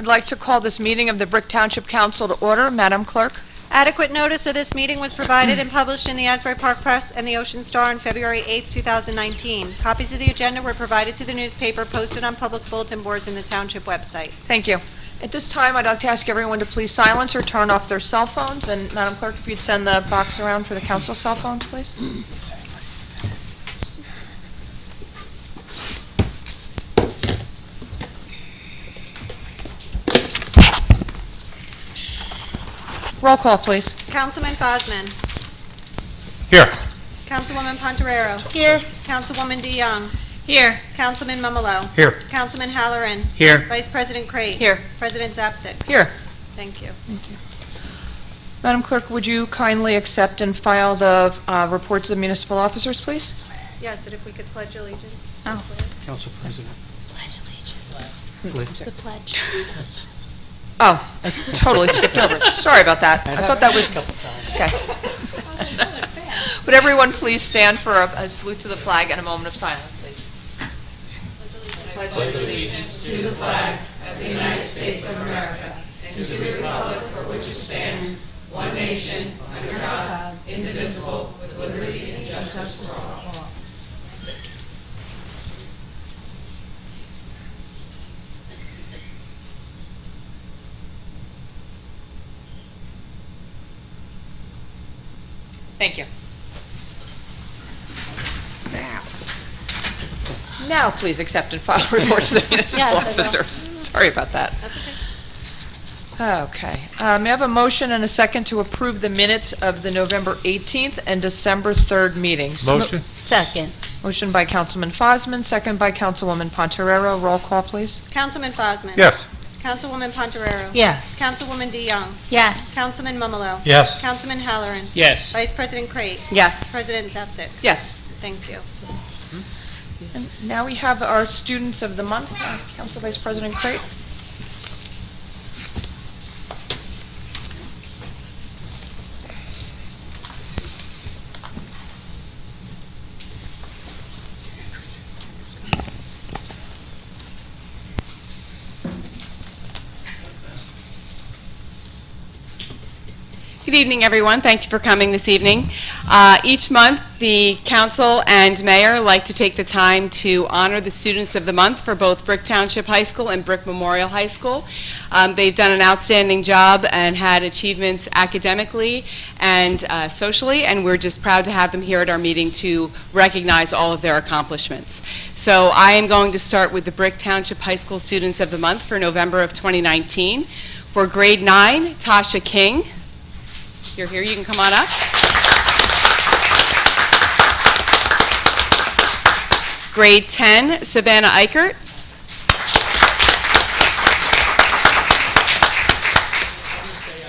I'd like to call this meeting of the Brick Township Council to order. Madam Clerk? Adequate notice of this meeting was provided and published in the Asbury Park Press and the Ocean Star on February 8, 2019. Copies of the agenda were provided to the newspaper, posted on public bulletin boards and the township website. Thank you. At this time, I'd like to ask everyone to please silence or turn off their cell phones. And Madam Clerk, if you'd send the box around for the council cell phones, please. Roll call, please. Councilman Fosman. Here. Councilwoman Pontorero. Here. Councilwoman DeYoung. Here. Councilman Mumolo. Here. Councilman Halloran. Here. Vice President Crate. Here. President Zapcic. Here. Thank you. Madam Clerk, would you kindly accept and file the reports of the municipal officers, please? Yes, and if we could pledge allegiance. Oh. Council President. Pledge allegiance. The pledge. Oh, I totally skipped over it. Sorry about that. I thought that was... Okay. Would everyone please stand for a salute to the flag and a moment of silence, please? Pledge allegiance to the flag of the United States of America and to the republic for which it stands, one nation, under God, indivisible, with liberty and justice for all. Thank you. Now, please accept and file reports of the municipal Yes, I will. officers. Sorry about that. That's okay. Okay. May I have a motion and a second to approve the minutes of the November 18th and December 3rd meetings? Motion. Second. Motion by Councilman Fosman, second by Councilwoman Pontorero. Roll call, please. Councilman Fosman. Yes. Councilwoman Pontorero. Yes. Councilwoman DeYoung. Yes. Councilman Mumolo. Yes. Councilman Halloran. Yes. Vice President Crate. Yes. President Zapcic. Yes. Thank you. And now we have our students of the month. Council Vice President Crate. Good evening, everyone. Thank you for coming this evening. Each month, the council and mayor like to take the time to honor the students of the month for both Brick Township High School and Brick Memorial High School. They've done an outstanding job and had achievements academically and socially, and we're just proud to have them here at our meeting to recognize all of their accomplishments. So I am going to start with the Brick Township High School Students of the Month for November of 2019. For grade 9, Tasha King. You're here, you can come on up. Grade 10, Savannah Eichert.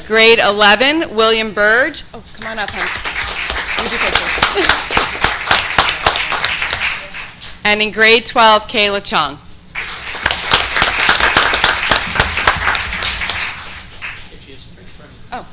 Grade 11, William Burge. Oh, come on up, hon. You do pictures. And in grade 12, Kayla Chung. Oh.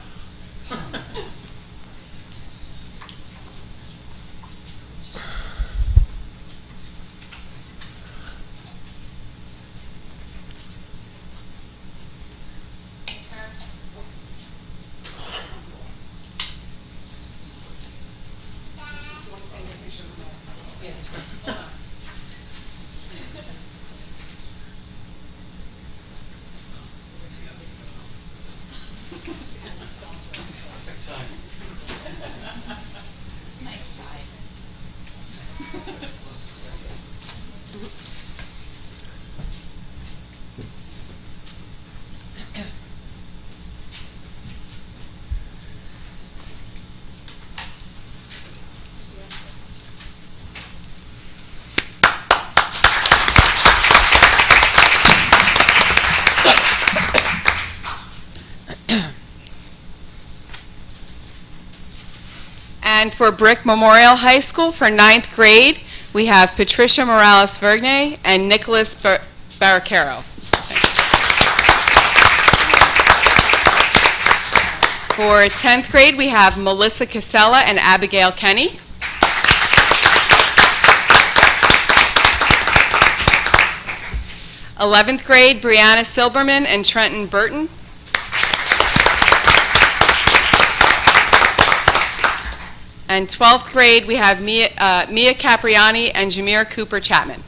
And for Brick Memorial High School, for 9th grade, we have Patricia Morales-Vergne and Nicholas Barricaro. For 10th grade, we have Melissa Casella and Abigail Kenny. 11th grade, Brianna Silberman and Trenton Burton. And 12th grade, we have Mia Capriani and Jameer Cooper Chapman.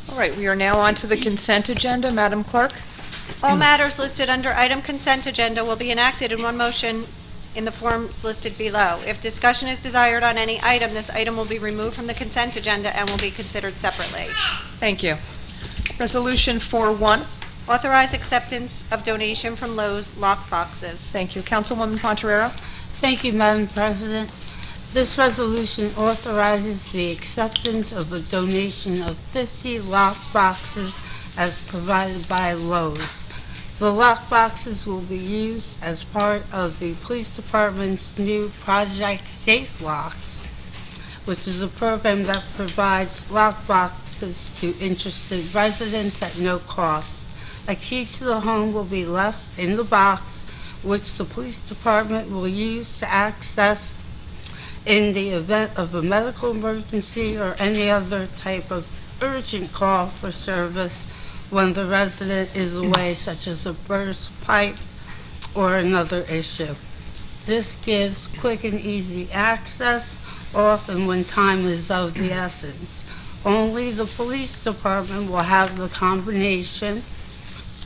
All right, we are now on to the consent agenda. Madam Clerk? All matters listed under item consent agenda will be enacted in one motion in the forms listed below. If discussion is desired on any item, this item will be removed from the consent agenda and will be considered separately. Thank you. Resolution 4-1. Authorize acceptance of donation from Lowe's lock boxes. Thank you. Councilwoman Pontoriero? Thank you, Madam President. This resolution authorizes the acceptance of a donation of 50 lock boxes as provided by Lowe's. The lock boxes will be used as part of the police department's new Project Safe Locks, which is a program that provides lock boxes to interested residents at no cost. A key to the home will be left in the box, which the police department will use to access in the event of a medical emergency or any other type of urgent call for service when the resident is away, such as a burst pipe or another issue. This gives quick and easy access, often when time is of the essence. Only the police department will have the combination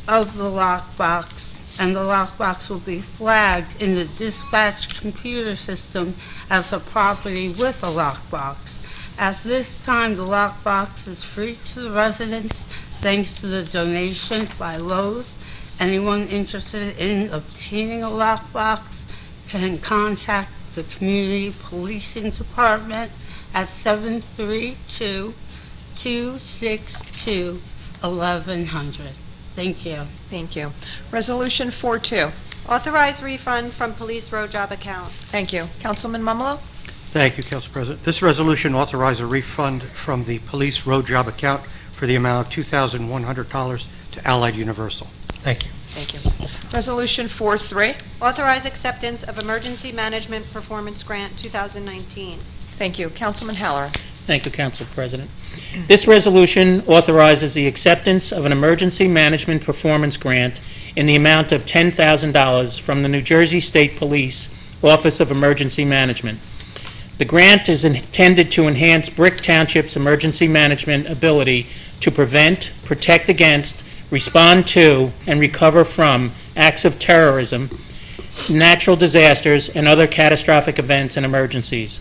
of the lockbox, and the lockbox will be flagged in the dispatch computer system as a property with a lockbox. At this time, the lockbox is free to the residents thanks to the donation by Lowe's. Anyone interested in obtaining a lockbox can contact the Community Policing Department at 732-262-1100. Thank you. Thank you. Resolution 4-2. Authorize refund from police road job account. Thank you. Councilman Mumolo? Thank you, Council President. This resolution authorizes a refund from the police road job account for the amount of $2,100 to Allied Universal. Thank you. Thank you. Resolution 4-3. Authorize acceptance of Emergency Management Performance Grant 2019. Thank you. Councilman Halloran? Thank you, Council President. This resolution authorizes the acceptance of an emergency management performance grant in the amount of $10,000 from the New Jersey State Police Office of Emergency Management. The grant is intended to enhance Brick Township's emergency management ability to prevent, protect against, respond to, and recover from acts of terrorism, natural disasters, and other catastrophic events and emergencies.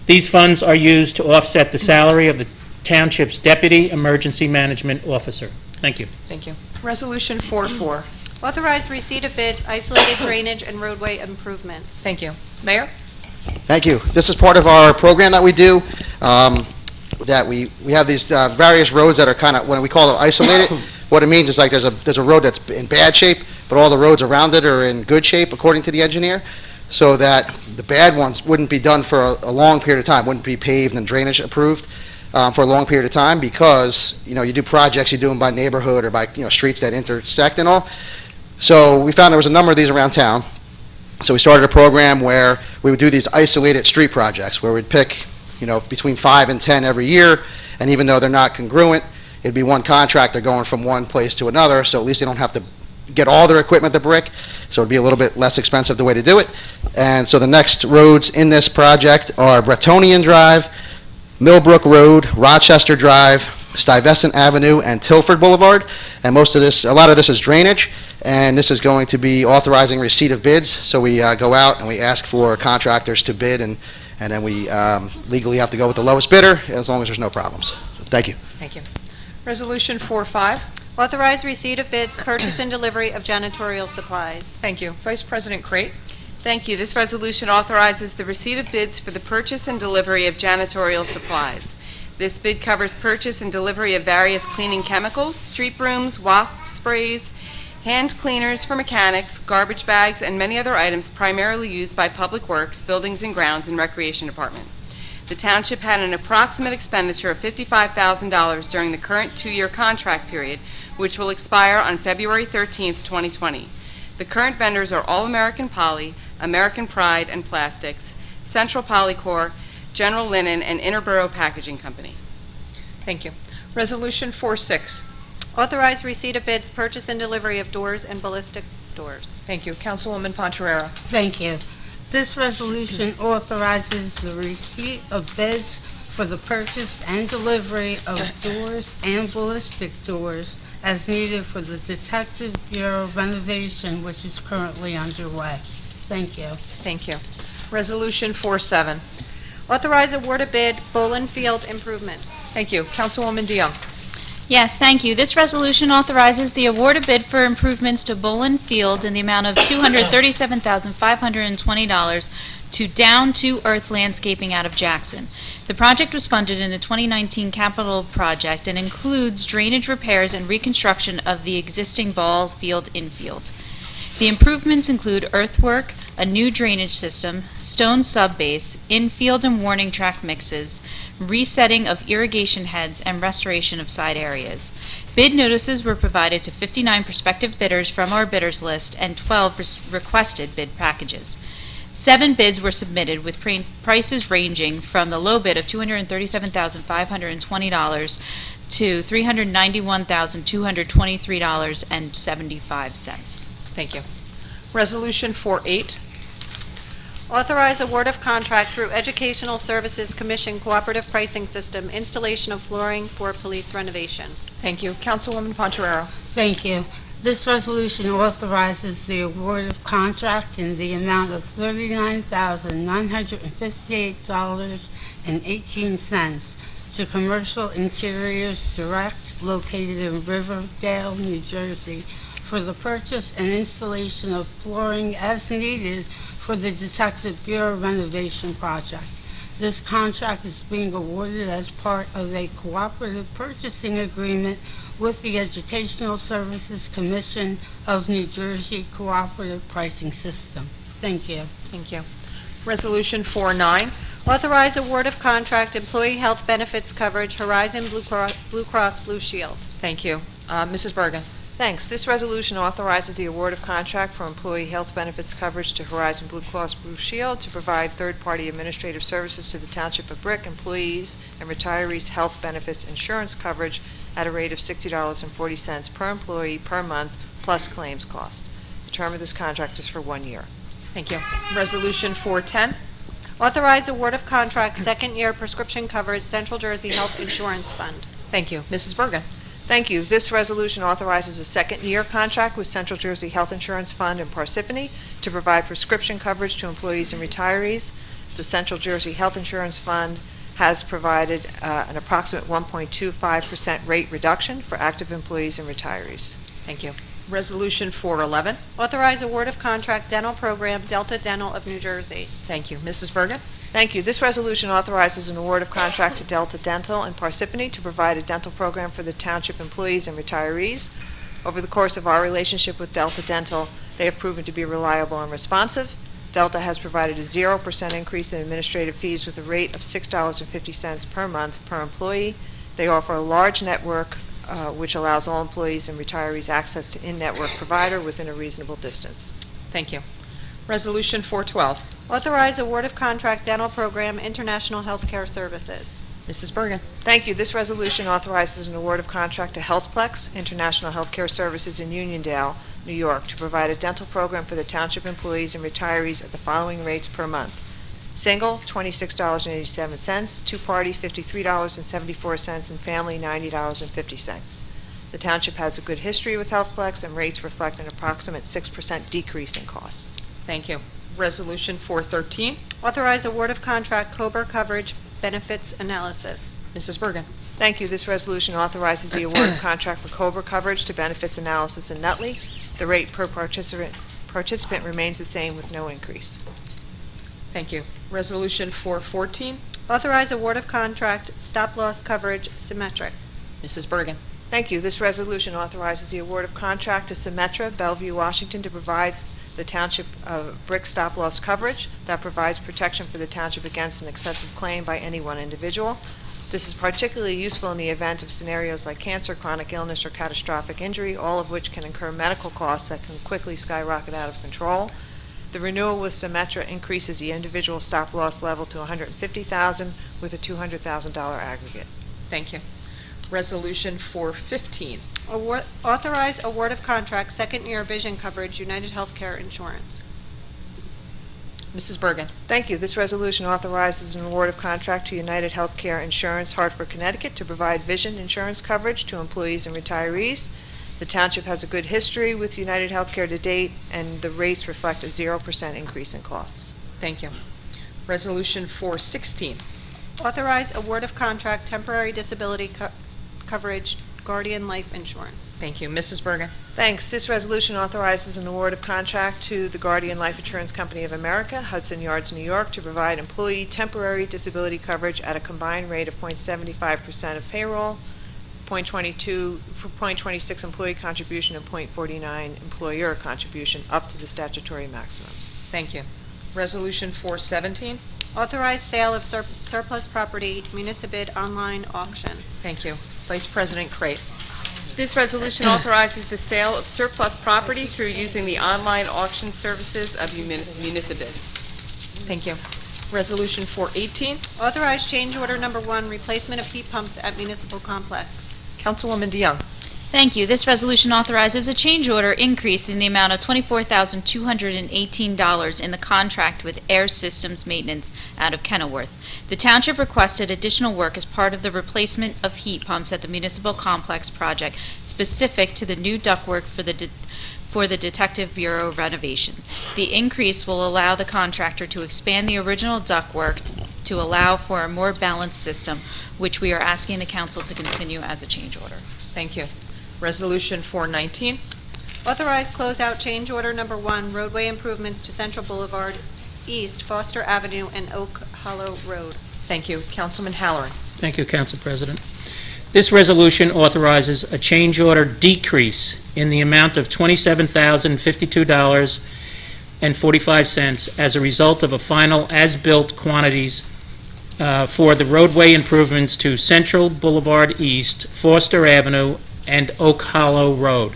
These funds are used to offset the salary of the Township's Deputy Emergency Management Officer. Thank you. Thank you. Resolution 4-4. Authorize receipt of bids, isolated drainage, and roadway improvements. Thank you. Mayor? Thank you. This is part of our program that we do, that we have these various roads that are kind of, when we call them isolated, what it means is like there's a road that's in bad shape, but all the roads around it are in good shape, according to the engineer, so that the bad ones wouldn't be done for a long period of time, wouldn't be paved and drainage approved for a long period of time, because, you know, you do projects, you do them by neighborhood or by, you know, streets that intersect and all. So we found there was a number of these around town. So we started a program where we would do these isolated street projects where we'd pick, you know, between 5 and 10 every year, and even though they're not congruent, it'd be one contractor going from one place to another, so at least they don't have to get all their equipment to Brick, so it'd be a little bit less expensive the way to do it. And so the next roads in this project are Bretonian Drive, Millbrook Road, Rochester Drive, Stuyvesant Avenue, and Tilford Boulevard. And most of this, a lot of this is drainage, and this is going to be authorizing receipt of bids. So we go out and we ask for contractors to bid, and then we legally have to go with the lowest bidder as long as there's no problems. Thank you. Thank you. Resolution 4-5. Authorize receipt of bids, purchase and delivery of janitorial supplies. Thank you. Vice President Crate. Thank you. This resolution authorizes the receipt of bids for the purchase and delivery of janitorial supplies. This bid covers purchase and delivery of various cleaning chemicals, street brooms, wasp sprays, hand cleaners for mechanics, garbage bags, and many other items primarily used by Public Works, Buildings and Grounds, and Recreation Department. The township had an approximate expenditure of $55,000 during the current 2-year contract period, which will expire on February 13th, 2020. The current vendors are All American Poly, American Pride and Plastics, Central Polycor, General Linen, and Interborough Packaging Company. Thank you. Resolution 4-6. Authorize receipt of bids, purchase and delivery of doors and ballistic doors. Thank you. Councilwoman Pontoriero. Thank you. This resolution authorizes the receipt of bids for the purchase and delivery of doors and ballistic doors as needed for the Detective Bureau renovation, which is currently underway. Thank you. Thank you. Resolution 4-7. Authorize award a bid, Bolin Field improvements. Thank you. Councilwoman DeYoung. Yes, thank you. This resolution authorizes the award of bid for improvements to Bolin Field in the amount of $237,520 to Down to Earth Landscaping out of Jackson. The project was funded in the 2019 capital project and includes drainage repairs and reconstruction of the existing ball field infield. The improvements include earthwork, a new drainage system, stone subbase, infield and warning track mixes, resetting of irrigation heads, and restoration of side areas. Bid notices were provided to 59 prospective bidders from our bidders list and 12 requested bid packages. 7 bids were submitted with prices ranging from the low bid of $237,520 to $391,223.75. Thank you. Resolution 4-8. Authorize award of contract through Educational Services Commission Cooperative Pricing System, installation of flooring for police renovation. Thank you. Councilwoman Pontoriero. Thank you. This resolution authorizes the award of contract in the amount of $39,958.18 to Commercial Interiors Direct, located in Riverdale, New Jersey, for the purchase and installation of flooring as needed for the Detective Bureau renovation project. This contract is being awarded as part of a cooperative purchasing agreement with the Educational Services Commission of New Jersey Cooperative Pricing System. Thank you. Thank you. Resolution 4-9. Authorize award of contract employee health benefits coverage Horizon Blue Cross Blue Shield. Thank you. Mrs. Bergen. Thanks. This resolution authorizes the award of contract for employee health benefits coverage to Horizon Blue Cross Blue Shield to provide third-party administrative services to the Township of Brick employees and retirees' health benefits insurance coverage at a rate of $60.40 per employee per month plus claims cost. The term of this contract is for 1 year. Thank you. Resolution 4-10. Authorize award of contract second-year prescription coverage Central Jersey Health Insurance Fund. Thank you. Mrs. Bergen. Thank you. This resolution authorizes a second-year contract with Central Jersey Health Insurance Fund in Parsippany to provide prescription coverage to employees and retirees. The Central Jersey Health Insurance Fund has provided an approximate 1.25% rate reduction for active employees and retirees. Thank you. Resolution 4-11. Authorize award of contract dental program Delta Dental of New Jersey. Thank you. Mrs. Bergen. Thank you. This resolution authorizes an award of contract to Delta Dental in Parsippany to provide a dental program for the township employees and retirees. Over the course of our relationship with Delta Dental, they have proven to be reliable and responsive. Delta has provided a 0% increase in administrative fees with a rate of $6.50 per month per employee. They offer a large network which allows all employees and retirees access to in-network provider within a reasonable distance. Thank you. Resolution 4-12. Authorize award of contract dental program International Healthcare Services. Mrs. Bergen. Thank you. This resolution authorizes an award of contract to HealthPlex International Healthcare Services in Uniondale, New York, to provide a dental program for the township employees and retirees at the following rates per month. Single, $26.87, two-party, $53.74, and family, $90.50. The township has a good history with HealthPlex, and rates reflect an approximate 6% decrease in costs. Thank you. Resolution 4-13. Authorize award of contract Cobra coverage benefits analysis. Mrs. Bergen. Thank you. This resolution authorizes the award of contract for COBRA coverage to Benefits Analysis in Nutley. The rate per participant remains the same with no increase. Thank you. Resolution 414. Authorize award of contract, stop-loss coverage, symmetric. Mrs. Bergen. Thank you. This resolution authorizes the award of contract to Symetra, Bellevue, Washington, to provide the township brick stop-loss coverage that provides protection for the township against an excessive claim by any one individual. This is particularly useful in the event of scenarios like cancer, chronic illness, or catastrophic injury, all of which can incur medical costs that can quickly skyrocket out of control. The renewal with Symetra increases the individual stop-loss level to $150,000 with a $200,000 aggregate. Thank you. Resolution 415. Authorize award of contract, second-year vision coverage, United Healthcare Insurance. Mrs. Bergen. Thank you. This resolution authorizes an award of contract to United Healthcare Insurance, Hartford, Connecticut, to provide vision insurance coverage to employees and retirees. The township has a good history with United Healthcare to date, and the rates reflect a 0% increase in costs. Thank you. Resolution 416. Authorize award of contract, temporary disability coverage, Guardian Life Insurance. Thank you. Mrs. Bergen. Thanks. This resolution authorizes an award of contract to the Guardian Life Insurance Company of America, Hudson Yards, New York, to provide employee temporary disability coverage at a combined rate of 0.75% of payroll, 0.26 employee contribution, and 0.49 employer contribution, up to the statutory maximums. Thank you. Resolution 417. Authorize sale of surplus property, municipal online auction. Thank you. Vice President Crate. This resolution authorizes the sale of surplus property through using the online auction services of Municipal. Thank you. Resolution 418. Authorize change order number 1, replacement of heat pumps at municipal complex. Councilwoman DeYoung. Thank you. This resolution authorizes a change order increase in the amount of $24,218 in the contract with Air Systems Maintenance out of Kenilworth. The township requested additional work as part of the replacement of heat pumps at the municipal complex project, specific to the new ductwork for the Detective Bureau renovation. The increase will allow the contractor to expand the original ductwork to allow for a more balanced system, which we are asking the council to continue as a change order. Thank you. Resolution 419. Authorize closeout change order number 1, roadway improvements to Central Boulevard East, Foster Avenue, and Oak Hollow Road. Thank you. Councilman Halloran. Thank you, Council President. This resolution authorizes a change order decrease in the amount of $27,052.45 as a result of a final as-built quantities for the roadway improvements to Central Boulevard East, Foster Avenue, and Oak Hollow Road.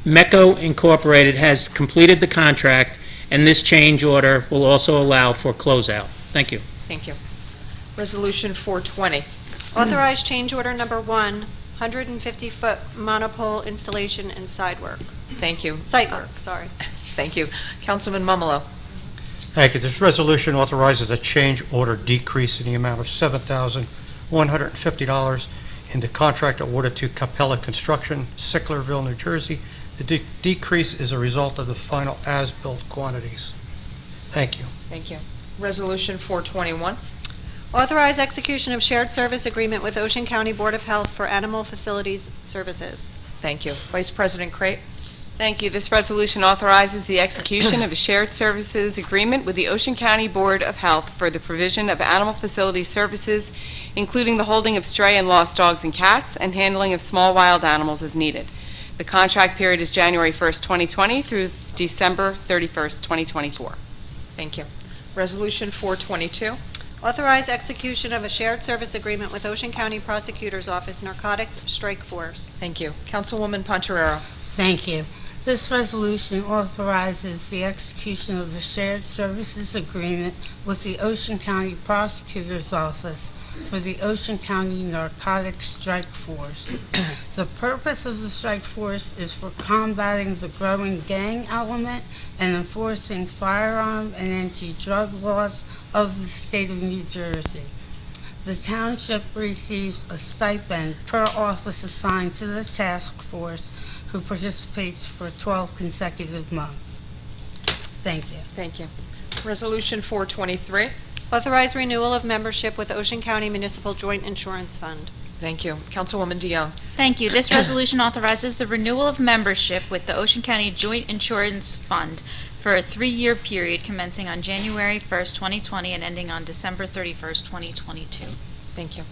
MECO Incorporated has completed the contract, and this change order will also allow for closeout. Thank you. Thank you. Resolution 420. Authorize change order number 1, 150-foot monopole installation and site work. Thank you. Site work, sorry. Thank you. Councilman Mumolo. Thank you. This resolution authorizes a change order decrease in the amount of $7,150 in the contract awarded to Capella Construction, Sicklerville, New Jersey. The decrease is a result of the final as-built quantities. Thank you. Thank you. Resolution 421. Authorize execution of shared service agreement with Ocean County Board of Health for animal facilities services. Thank you. Vice President Crate. Thank you. This resolution authorizes the execution of a shared services agreement with the Ocean County Board of Health for the provision of animal facility services, including the holding of stray and lost dogs and cats, and handling of small wild animals as needed. The contract period is January 1st, 2020 through December 31st, 2024. Thank you. Resolution 422. Authorize execution of a shared service agreement with Ocean County Prosecutor's Office Narcotics Strike Force. Thank you. Councilwoman Poncherero. Thank you. This resolution authorizes the execution of the shared services agreement with the Ocean County Prosecutor's Office for the Ocean County Narcotics Strike Force. The purpose of the strike force is for combating the growing gang element and enforcing firearm and anti-drug laws of the state of New Jersey. The township receives a stipend per office assigned to the task force, who participates for 12 consecutive months. Thank you. Thank you. Resolution 423. Authorize renewal of membership with Ocean County Municipal Joint Insurance Fund. Thank you. Councilwoman DeYoung. Thank you. This resolution authorizes the renewal of membership with the Ocean County Joint Insurance Fund for a 3-year period commencing on January 1st, 2020 and ending on December 31st, 2022. Thank you.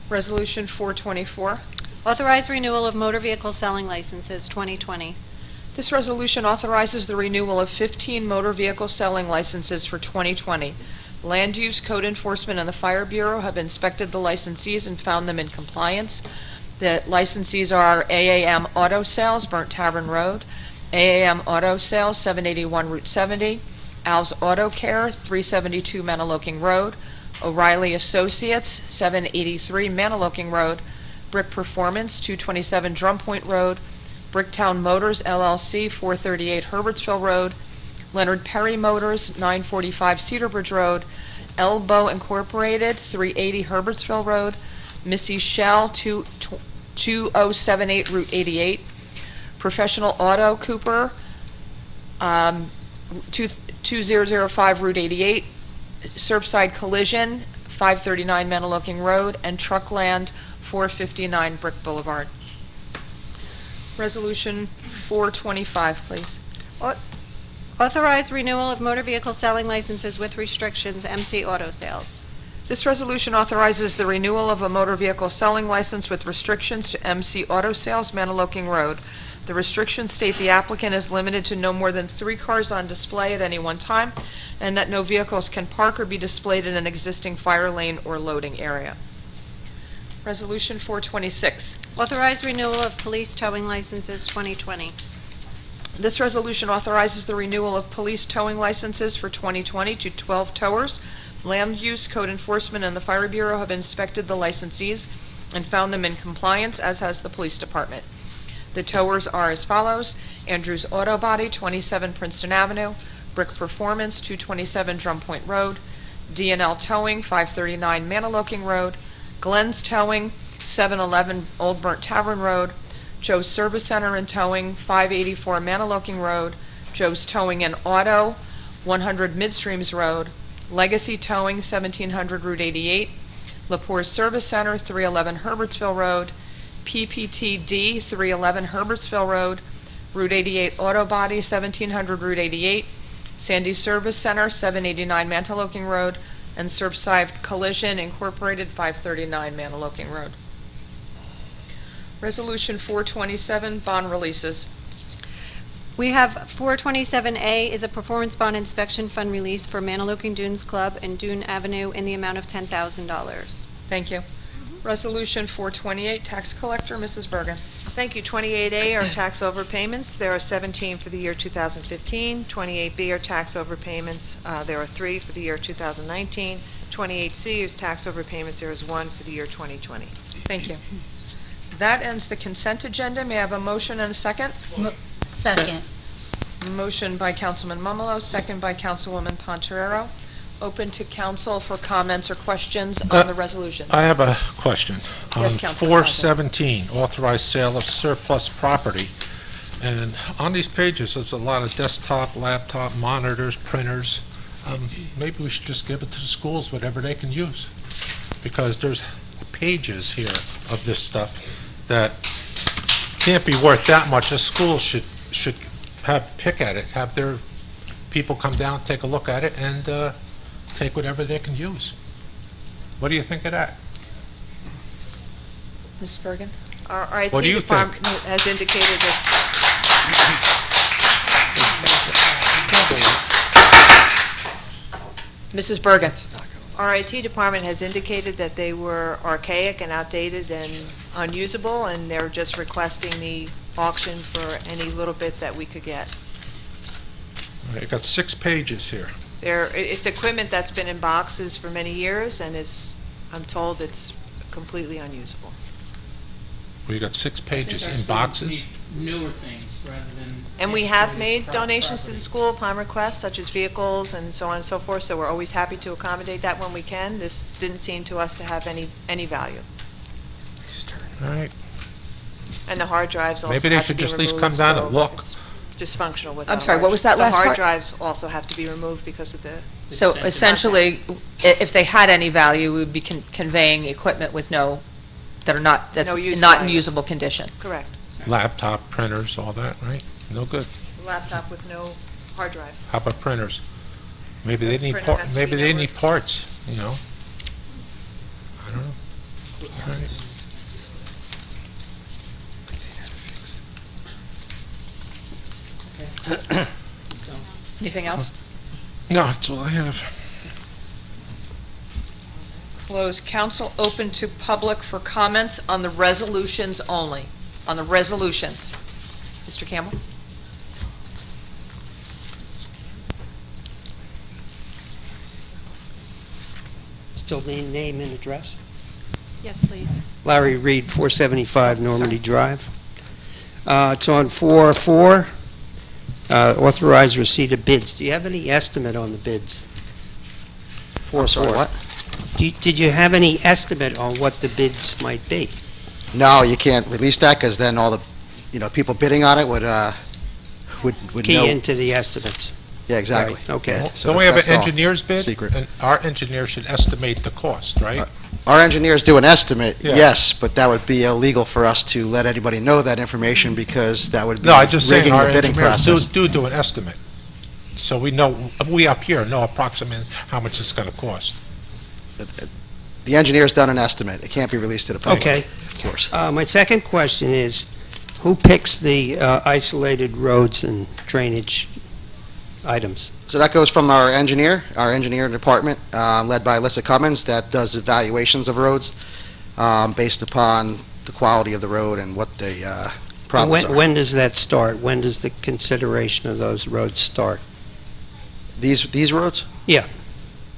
Resolution 424. Authorize renewal of motor vehicle selling licenses, 2020. This resolution authorizes the renewal of 15 motor vehicle selling licenses for 2020. Land Use, Code Enforcement, and the Fire Bureau have inspected the licensees and found them in compliance. The licensees are AAM Auto Sales, Burnt Tavern Road, AAM Auto Sales, 781 Route 70, Al's Auto Care, 372 Maniloking Road, O'Reilly Associates, 783 Maniloking Road, Brick Performance, 227 Drum Point Road, Bricktown Motors LLC, 438 Herbertsville Road, Leonard Perry Motors, 945 Cedar Bridge Road, Elbow Incorporated, 380 Herbertsville Road, Missy Shell, 2078 Route 88, Professional Auto Cooper, 2005 Route 88, Surfside Collision, 539 Maniloking Road, and Truckland, 459 Brick Boulevard. Resolution 425, please. Authorize renewal of motor vehicle selling licenses with restrictions, MC Auto Sales. This resolution authorizes the renewal of a motor vehicle selling license with restrictions to MC Auto Sales, Maniloking Road. The restrictions state the applicant is limited to no more than 3 cars on display at any one time, and that no vehicles can park or be displayed in an existing fire lane or loading area. Resolution 426. Authorize renewal of police towing licenses, 2020. This resolution authorizes the renewal of police towing licenses for 2020 to 12 towers. Land Use, Code Enforcement, and the Fire Bureau have inspected the licensees and found them in compliance, as has the Police Department. The towers are as follows: Andrews Auto Body, 27 Princeton Avenue, Brick Performance, 227 Drum Point Road, D&L Towing, 539 Maniloking Road, Glenn's Towing, 711 Old Burnt Tavern Road, Joe's Service Center and Towing, 584 Maniloking Road, Joe's Towing and Auto, 100 Midstreams Road, Legacy Towing, 1700 Route 88, Laporte Service Center, 311 Herbertsville Road, PPTD, 311 Herbertsville Road, Route 88 Auto Body, 1700 Route 88, Sandy Service Center, 789 Maniloking Road, and Surfside Collision Incorporated, 539 Maniloking Road. Resolution 427, bond releases. We have 427A is a performance bond inspection fund release for Maniloking Dunes Club and Dune Avenue in the amount of $10,000. Thank you. Resolution 428, tax collector, Mrs. Bergen. Thank you. 28A are tax overpayments. There are 17 for the year 2015. 28B are tax overpayments. There are 3 for the year 2019. 28C is tax overpayments. There is 1 for the year 2020. Thank you. That ends the consent agenda. May I have a motion and a second? Second. Motion by Councilman Mumolo, second by Councilwoman Pontoriero. Open to council for comments or questions on the resolutions. I have a question. Yes, On Councilman 417, authorized sale of surplus property. And on these pages, there's a lot of desktop, laptop, monitors, printers. Maybe we should just give it to the schools, whatever they can use. Because there's pages here of this stuff that can't be worth that much. The schools should have pick at it, have their people come down, take a look at it, and take whatever they can use. What do you think of that? Ms. Bergen? Our IT What do you department has indicated that Mrs. Bergen? Our IT department has indicated that they were archaic and outdated and unusable, and they're just requesting the auction for any little bit that we could get. You got 6 pages here. It's equipment that's been in boxes for many years, and I'm told it's completely unusable. Well, you got 6 pages in boxes? Newer things rather than. And we have made donations to the school upon request, such as vehicles and so on and so forth, so we're always happy to accommodate that when we can. This didn't seem to us to have any value. All right. And the hard drives also have to Maybe be they should just at least removed, come down so and look. it's dysfunctional with I'm sorry, what was that last The part? hard drives also have to be removed because of the... So essentially, if they had any value, we would be conveying equipment with no that are not, that's No use not in value. usable condition. Correct. Laptop, printers, all that, right? No good. Laptop with no hard drive. How about printers? Maybe they need, Printer has to maybe be they networked. need parts, you know? I don't know. All right. Anything else? No, that's all I have. Close council open to public for comments on the resolutions only, on the resolutions. Mr. Campbell? Still need name and address? Yes, please. Larry Reed, 475 Normandy Drive. It's on 4-4, authorized receipt of bids. Do you have any estimate on the bids? I'm sorry, what? Did you have any estimate on what the bids might be? No, you can't release that, because then all the, people bidding on it would know. Key into the estimates. Yeah, exactly. Right, okay. So Don't we have that's an all engineer's bid? secret. And our engineer should estimate the cost, right? Our engineers do an estimate, Yeah. yes, but that would be illegal for us to let anybody know that information, because that would be No, I just saying rigging our the bidding engineers process. do an estimate. So we know, we up here know approximately how much it's gonna cost. The engineer's done an estimate. It can't be released to the public. Okay. Of course. My second question is, who picks the isolated roads and drainage items? So that goes from our engineer department, led by Alyssa Cummins, that does evaluations of roads based upon the quality of the road and what the problems are. When does that start? When does the consideration of those roads start? These roads? Yeah.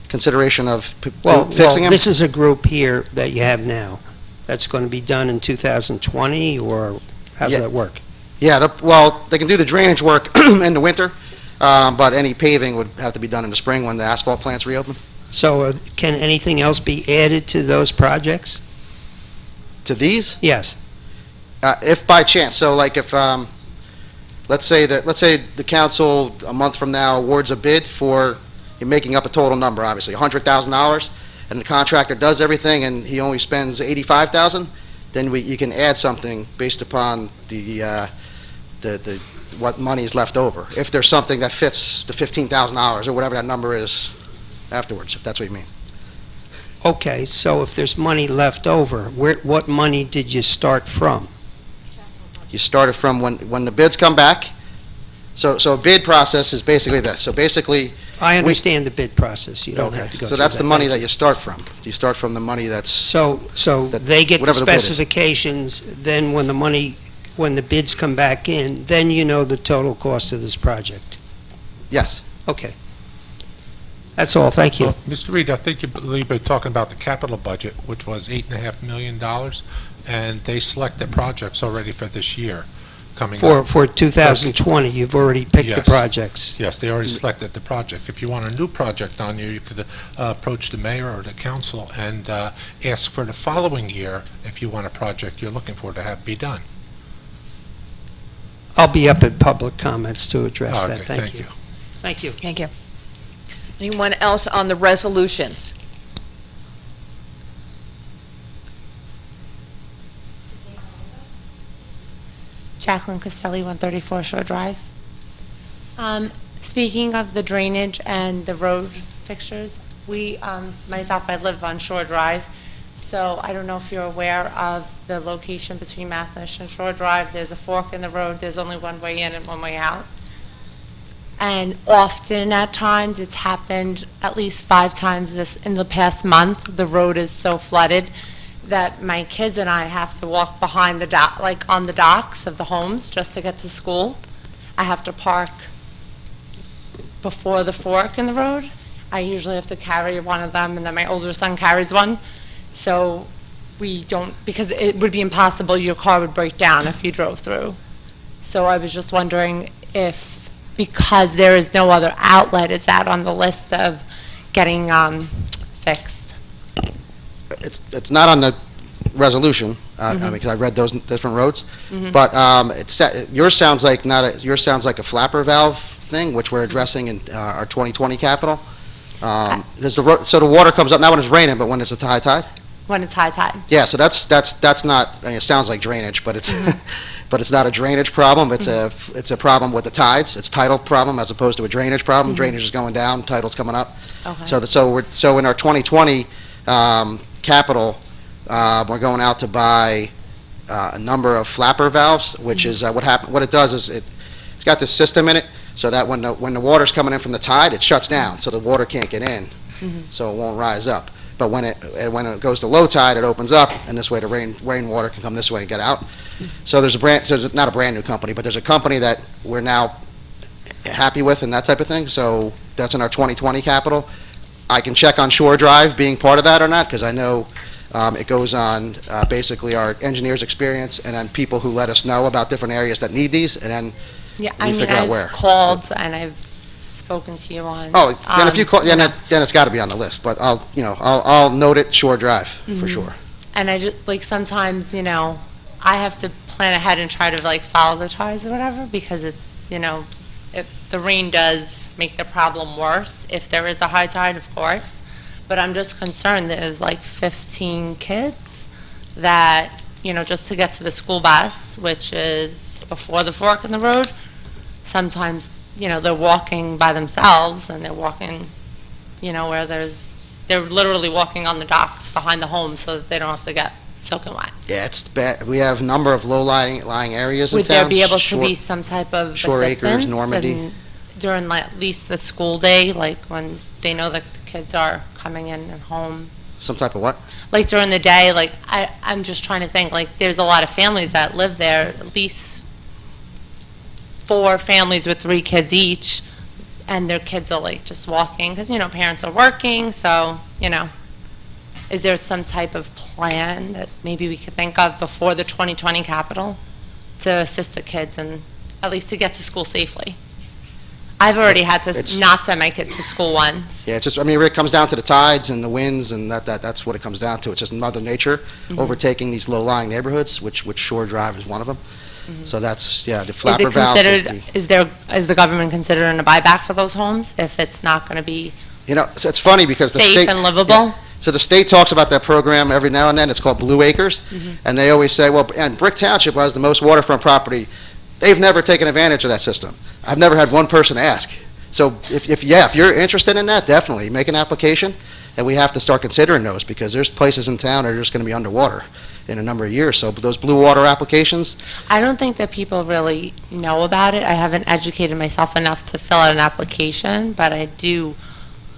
Consideration of Well, fixing them? this is a group here that you have now. That's going to be done in 2020, or how does Yeah. that work? Yeah, well, they can do the drainage work in the winter, but any paving would have to be done in the spring when the asphalt plants reopen. So can anything else be added to those projects? To these? Yes. If by chance, so like if, let's say the council a month from now awards a bid for, you're making up a total number, obviously, $100,000, and the contractor does everything and he only spends $85,000, then you can add something based upon the what money is left over. If there's something that fits the $15,000 or whatever that number is afterwards, if that's what you mean. Okay, so if there's money left over, what money did you start from? You started from when the bids come back. So a bid process is basically this. So basically, I understand the bid process. You don't have to go so through that's that. the money Thank that you start from. You start from the money that's, So that- they get the whatever the bid is. specifications, then when the bids come back in, then you know the total cost of this project. yes. Okay. That's all, thank you. Well, Mr. Reed, I think you believe we're talking about the capital budget, which was $8.5 million, and they selected projects already for this year coming up. For 2020, you've already picked the Yes. projects. Yes, they already selected the project. If you want a new project on here, you could approach the mayor or the council and ask for the following year if you want a project you're looking for to have be done. I'll be up at public comments to address Okay, that. Thank you. Thank you. Thank you. Anyone else on the resolutions? Jacqueline Castelli, 134 Shore Drive. Speaking of the drainage and the road fixtures, myself, I live on Shore Drive, so I don't know if you're aware of the location between Mathnish and Shore Drive. There's a fork in the road, there's only one way in and one way out. And often at times, it's happened at least 5 times in the past month, the road is so flooded that my kids and I have to walk behind the dock, like on the docks of the homes, just to get to school. I have to park before the fork in the road. I usually have to carry one of them, and then my older son carries one. So we don't, because it would be impossible, your car would break down if you drove through. So I was just wondering if, because there is no other outlet, is that on the list of getting fixed? It's not on the resolution, because I read those different roads, but yours sounds like a flapper valve thing, which we're addressing in our 2020 capital. So the water comes up, not when it's raining, but when it's a high tide? when it's high tide. Yeah, so that's not, I mean, it sounds like drainage, but it's, but it's not a drainage problem. It's a problem with the tides. It's tidal problem as opposed to a drainage problem. Drainage is going down, tidal's coming up. Okay. So in our 2020 capital, we're going out to buy a number of flapper valves, which is what it does is it's got this system in it, so that when the water's coming in from the tide, it shuts down, so the water can't get in, so it won't rise up. But when it goes to low tide, it opens up, and this way the rainwater can come this way and get out. So there's not a brand new company, but there's a company that we're now happy with and that type of thing. So that's in our 2020 capital. I can check on Shore Drive being part of that or not, because I know it goes on basically our engineers' experience and then people who let us know about different areas that need these, and then Yeah, we I mean, figure out where. I've called and I've spoken to you on. Oh, then if you call, you know. then it's got to be on the list. But I'll note it, Shore Drive, for sure. And I just, like, sometimes, I have to plan ahead and try to, like, follow the tides or whatever, because it's, if the rain does make the problem worse, if there is a high tide, of course. But I'm just concerned there's, like, 15 kids that, just to get to the school bus, which is before the fork in the road, sometimes, they're walking by themselves, and they're walking, where they're literally walking on the docks behind the home so that they don't have to get soaking wet. Yeah, it's bad. We have a number of low-lying areas in Would town. there be able to be some type of Shore Acres, assistance Normandy. and during, like, at least the school day, like when they know that the kids are coming in and home? Some type of what? Like during the day, like, I'm just trying to think, like, there's a lot of families that live there, at least 4 families with 3 kids each, and their kids are, like, just walking, because, parents are working, so, is there some type of plan that maybe we could think of before the 2020 capital to assist the kids and at least to get to school safely? I've already had to not send my kids to school once. Yeah, it's just, I mean, it comes down to the tides and the winds, and that's what it comes down to. It's just Mother Nature overtaking these low-lying neighborhoods, which Shore Drive is one of them. So that's, the flapper valves. Is the government considering a buyback for those homes if it's not going to be It's funny because the safe state... and livable? Yeah, so the state talks about that program every now and then. It's called Blue Acres. And they always say, well, and Brick Township has the most waterfront property. They've never taken advantage of that system. I've never had one person ask. So if you're interested in that, definitely make an application, and we have to start considering those, because there's places in town that are just going to be underwater in a number of years. So those blue water applications, I don't think that people really know about it. I haven't educated myself enough to fill out an application, but I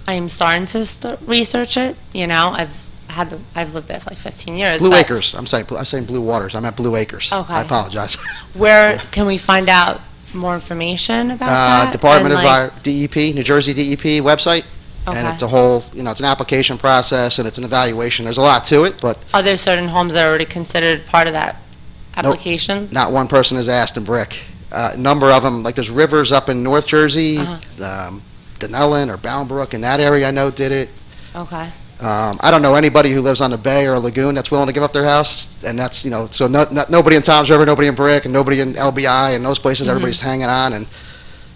am starting to research it. I've lived there for like 15 years. Blue but Acres. I'm saying Blue Waters. I'm at Blue Acres. Okay. I apologize. Where can we find out more information about that? Department And, of DEP, New Jersey DEP website. And Okay. it's a whole, it's an application process, and it's an evaluation. There's a lot to it, but Are there certain homes that are already considered part of that application? not one person has asked in Brick. A number of them, like there's Rivers up in North Jersey, Dunellen or Boundbrook in that area, I know, did it. Okay. I don't know anybody who lives on the bay or a lagoon that's willing to give up their house, and that's, so nobody in Tom's River, nobody in Brick, and nobody in LBI, and those places, everybody's hanging on and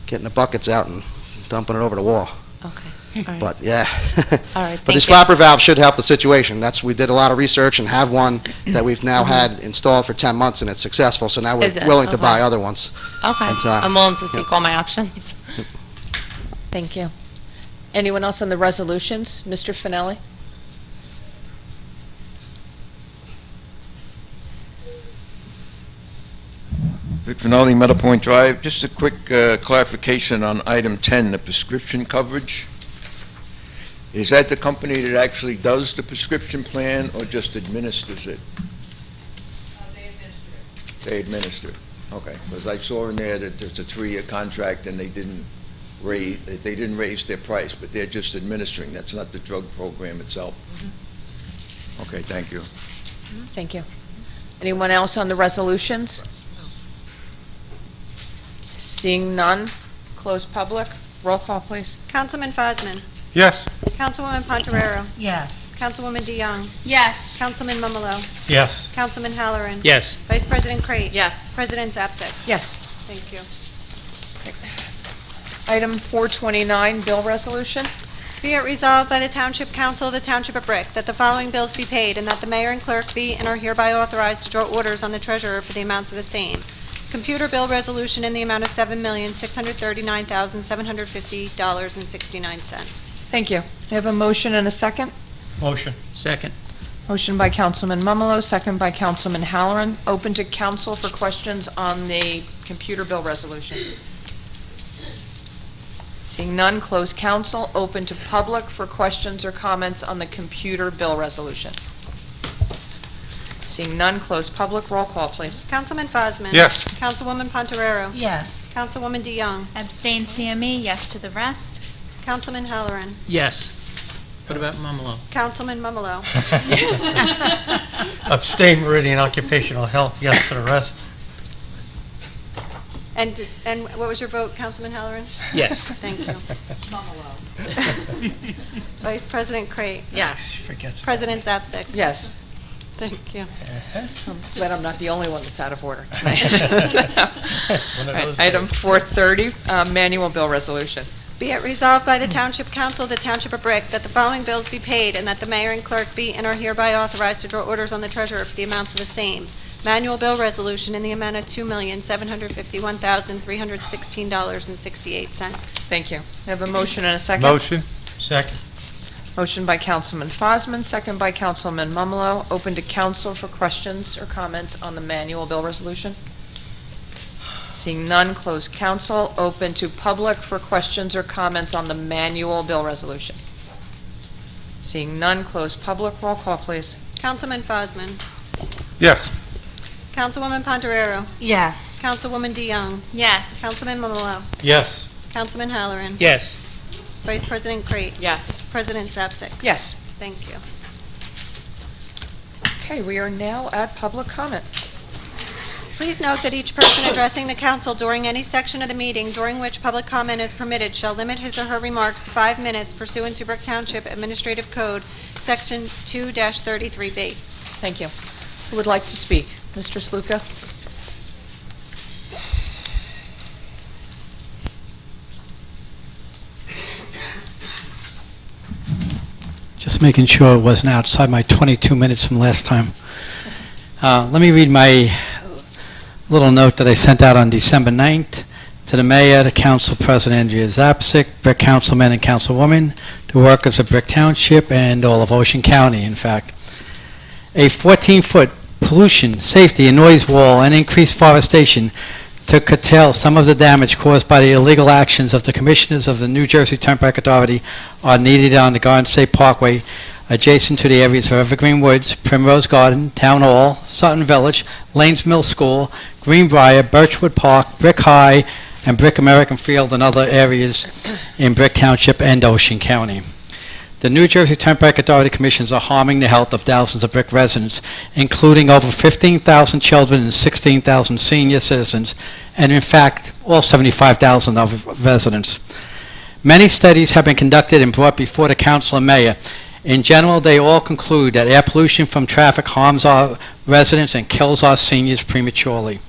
getting the buckets out and dumping it over the wall. Okay. All right. But, yeah. All right, But these thank you. flapper valves should help the situation. We did a lot of research and have one that we've now had installed for 10 months, and it's successful, so now we're Is it? willing to Okay. buy other ones. Okay. And, I'm willing to seek all my options. Thank you. Anyone else on the resolutions? Mr. Finelli? Vic Finelli, Meadow Point Drive. Just a quick clarification on item 10, the prescription coverage. Is that the company that actually does the prescription plan or just administers it? They administer it. Okay, because I saw in there that there's a 3-year contract and they didn't raise their price, but they're just administering. That's not the drug program itself. Okay, thank you. Thank you. Anyone else on the resolutions? Seeing none, close public. Roll call, please. Councilman Fosman. Yes. Councilwoman Pontoriero. Yes. Councilwoman DeYoung. Yes. Councilman Mumalo. Yes. Councilman Halloran. Yes. Vice President Crate. Yes. President Zapsik. Yes. Thank you. Item 429, bill resolution. Be it resolved by the Township Council of the Township of Brick that the following bills be paid and that the mayor and clerk be and are hereby authorized to draw orders on the treasurer for the amounts of the same. Computer bill resolution in the amount of $7,639,750.69. Thank you. We have a motion and a second. Motion. Second. Motion by Councilman Mumolo, second by Councilman Halloran. Open to council for questions on the computer bill resolution. Seeing none, close council. Open to public for questions or comments on the computer bill resolution. Seeing none, close public. Roll call, please. Councilman Fosman. Yes. Councilwoman Pontorero. Yes. Councilwoman DeYoung. Abstain CME, yes to the rest. Councilman Halloran. Yes. What about Mumalo? Councilman Mumolo. Abstain Meridian Occupational Health, yes to the rest. And what was your vote, Councilman Halloran? Yes. Thank you. Vice President Crate. Yes. Forgets. President Zapsik. Yes. Thank you. I'm glad I'm not the only one that's out of order tonight. All right, Item 430, manual bill resolution. Be it resolved by the Township Council of the Township of Brick that the following bills be paid and that the mayor and clerk be and are hereby authorized to draw orders on the treasurer for the amounts of the same. Manual bill resolution in the amount of $2,751,316.68. Thank you. We have a motion and a second. Motion. Second. Motion by Councilman Fosman, second by Councilman Mumolo. Open to council for questions or comments on the manual bill resolution. Seeing none, close council. Open to public for questions or comments on the manual bill resolution. Seeing none, close public. Roll call, please. Councilman Fosman. Yes. Councilwoman Pontorero. Yes. Councilwoman DeYoung. Yes. Councilman Mumolo. Yes. Councilman Halloran. Yes. Vice President Crate. Yes. President Zapsik. Yes. Thank you. Okay, we are now at public comment. Please note that each person addressing the council during any section of the meeting during which public comment is permitted shall limit his or her remarks to 5 minutes pursuant to Brick Township Administrative Code, Section 2-33B. Thank you. Who would like to speak? Mr. Sluka? Just making sure it wasn't outside my 22 minutes from last time. Let me read my little note that I sent out on December 9th to the mayor, the council president, Andrea Zapsik, Brick councilman and councilwoman, the workers of Brick Township, and all of Ocean County, in fact. A 14-foot pollution, safety, and noise wall and increased forestation to curtail some of the damage caused by the illegal actions of the commissioners of the New Jersey Turnpike Authority are needed on the Garden State Parkway, adjacent to the areas of Evergreen Woods, Primrose Garden, Town Hall, Sutton Village, Lanes Mill School, Greenbrier, Birchwood Park, Brick High, and Brick American Field, and other areas in Brick Township and Ocean County. The New Jersey Turnpike Authority commissions are harming the health of thousands of Brick residents, including over 15,000 children and 16,000 senior citizens, and in fact, all 75,000 of residents. Many studies have been conducted and brought before the council and mayor. In general, they all conclude that air pollution from traffic harms our residents and kills our seniors prematurely.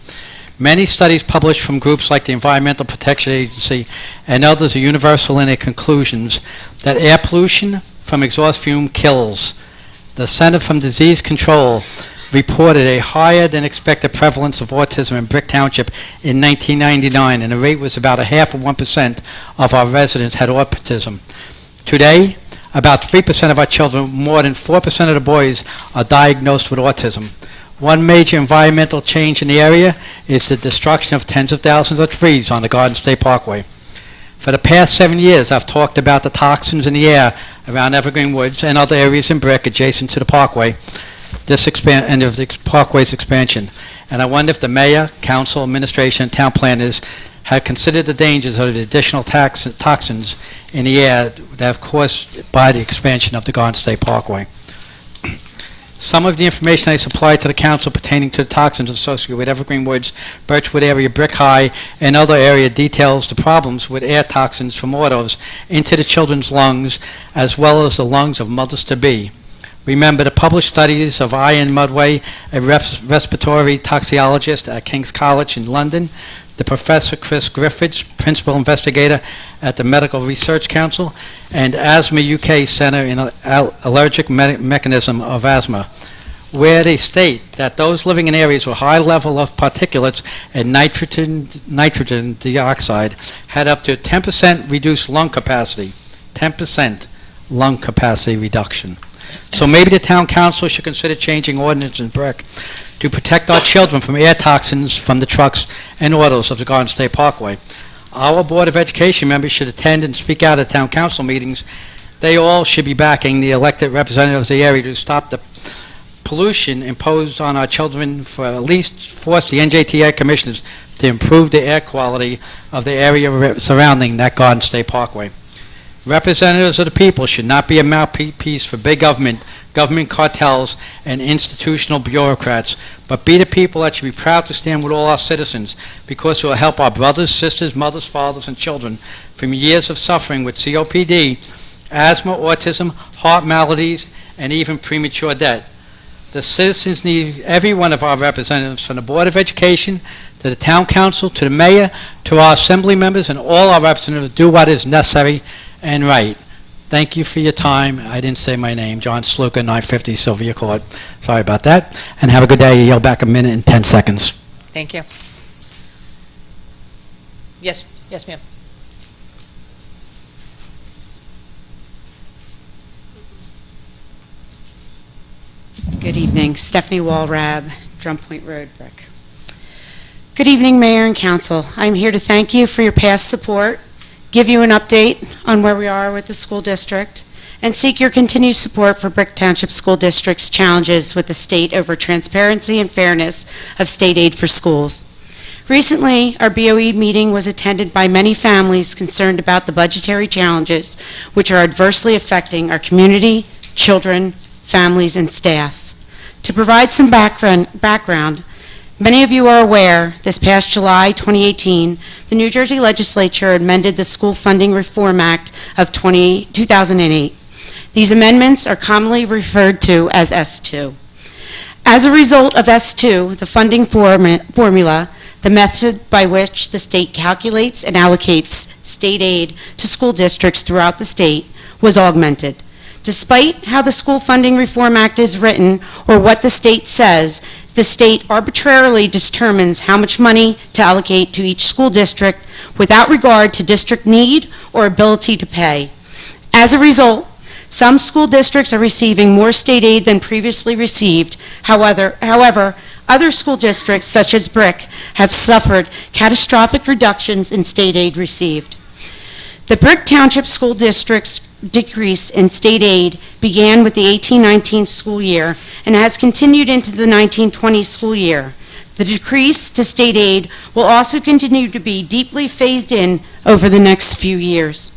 Many studies published from groups like the Environmental Protection Agency and others are universal in their conclusions that air pollution from exhaust fume kills. The Center for Disease Control reported a higher than expected prevalence of autism in Brick Township in 1999, and the rate was about 0.5% of our residents had autism. Today, about 3% of our children, more than 4% of the boys, are diagnosed with autism. One major environmental change in the area is the destruction of tens of thousands of trees on the Garden State Parkway. For the past 7 years, I've talked about the toxins in the air around Evergreen Woods and other areas in Brick adjacent to the parkway, and of the parkway's expansion. And I wonder if the mayor, council, administration, and town planners had considered the dangers of the additional toxins in the air that are caused by the expansion of the Garden State Parkway. Some of the information I supplied to the council pertaining to the toxins associated with Evergreen Woods, Birchwood area, Brick High, and other area details the problems with air toxins from autos into the children's lungs, as well as the lungs of mothers-to-be. Remember the published studies of Ian Mudway, a respiratory toxicologist at King's College in London, the Professor Chris Griffiths, principal investigator at the Medical Research Council, and Asthma UK Center in Allergic Mechanism of Asthma, where they state that those living in areas with high level of particulates and nitrogen dioxide had up to 10% reduced lung capacity. 10% lung capacity reduction. So maybe the town council should consider changing ordinance in Brick to protect our children from air toxins from the trucks and autos of the Garden State Parkway. Our Board of Education members should attend and speak out at town council meetings. They all should be backing the elected representatives of the area to stop the pollution imposed on our children, for at least force the NJTA commissioners to improve the air quality of the area surrounding that Garden State Parkway. Representatives of the people should not be a mouthpiece for big government, government cartels, and institutional bureaucrats, but be the people that should be proud to stand with all our citizens, because it will help our brothers, sisters, mothers, fathers, and children from years of suffering with COPD, asthma, autism, heart maladies, and even premature death. The citizens need every one of our representatives, from the Board of Education to the Town Council to the Mayor to our Assembly members and all our representatives, do what is necessary and right. Thank you for your time. I didn't say my name. John Sluka, 950 Sylvia Court. Sorry about that. And have a good day. You yell back a minute and 10 seconds. Thank you. Yes, yes, ma'am. Good evening. Stephanie Walrab, Drum Point Road, Brick. Good evening, Mayor and Council. I'm here to thank you for your past support, give you an update on where we are with the school district, and seek your continued support for Brick Township School District's challenges with the state over transparency and fairness of state aid for schools. Recently, our BOE meeting was attended by many families concerned about the budgetary challenges which are adversely affecting our community, children, families, and staff. To provide some background, many of you are aware, this past July 2018, the New Jersey Legislature amended the School Funding Reform Act of 2008. These amendments are commonly referred to as S2. As a result of S2, the funding formula, the method by which the state calculates and allocates state aid to school districts throughout the state, was augmented. Despite how the School Funding Reform Act is written or what the state says, the state arbitrarily determines how much money to allocate to each school district without regard to district need or ability to pay. As a result, some school districts are receiving more state aid than previously received. However, other school districts, such as Brick, have suffered catastrophic reductions in state aid received. The Brick Township School District's decrease in state aid began with the 18-19 school year and has continued into the 19-20 school year. The decrease to state aid will also continue to be deeply phased in over the next few years.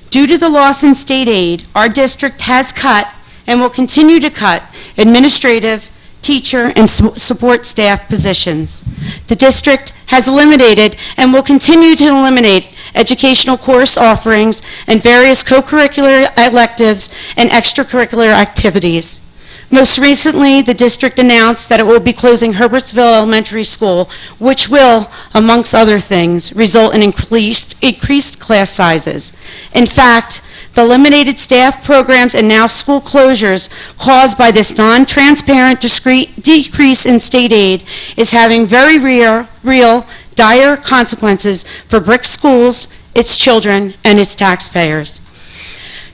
Due to the loss in state aid, our district has cut and will continue to cut administrative, teacher, and support staff positions. The district has eliminated and will continue to eliminate educational course offerings and various co-curricular electives and extracurricular activities. Most recently, the district announced that it will be closing Herbertsville Elementary School, which will, amongst other things, result in increased class sizes. In fact, the eliminated staff programs and now school closures caused by this non-transparent decrease in state aid is having very real, dire consequences for Brick schools, its children, and its taxpayers.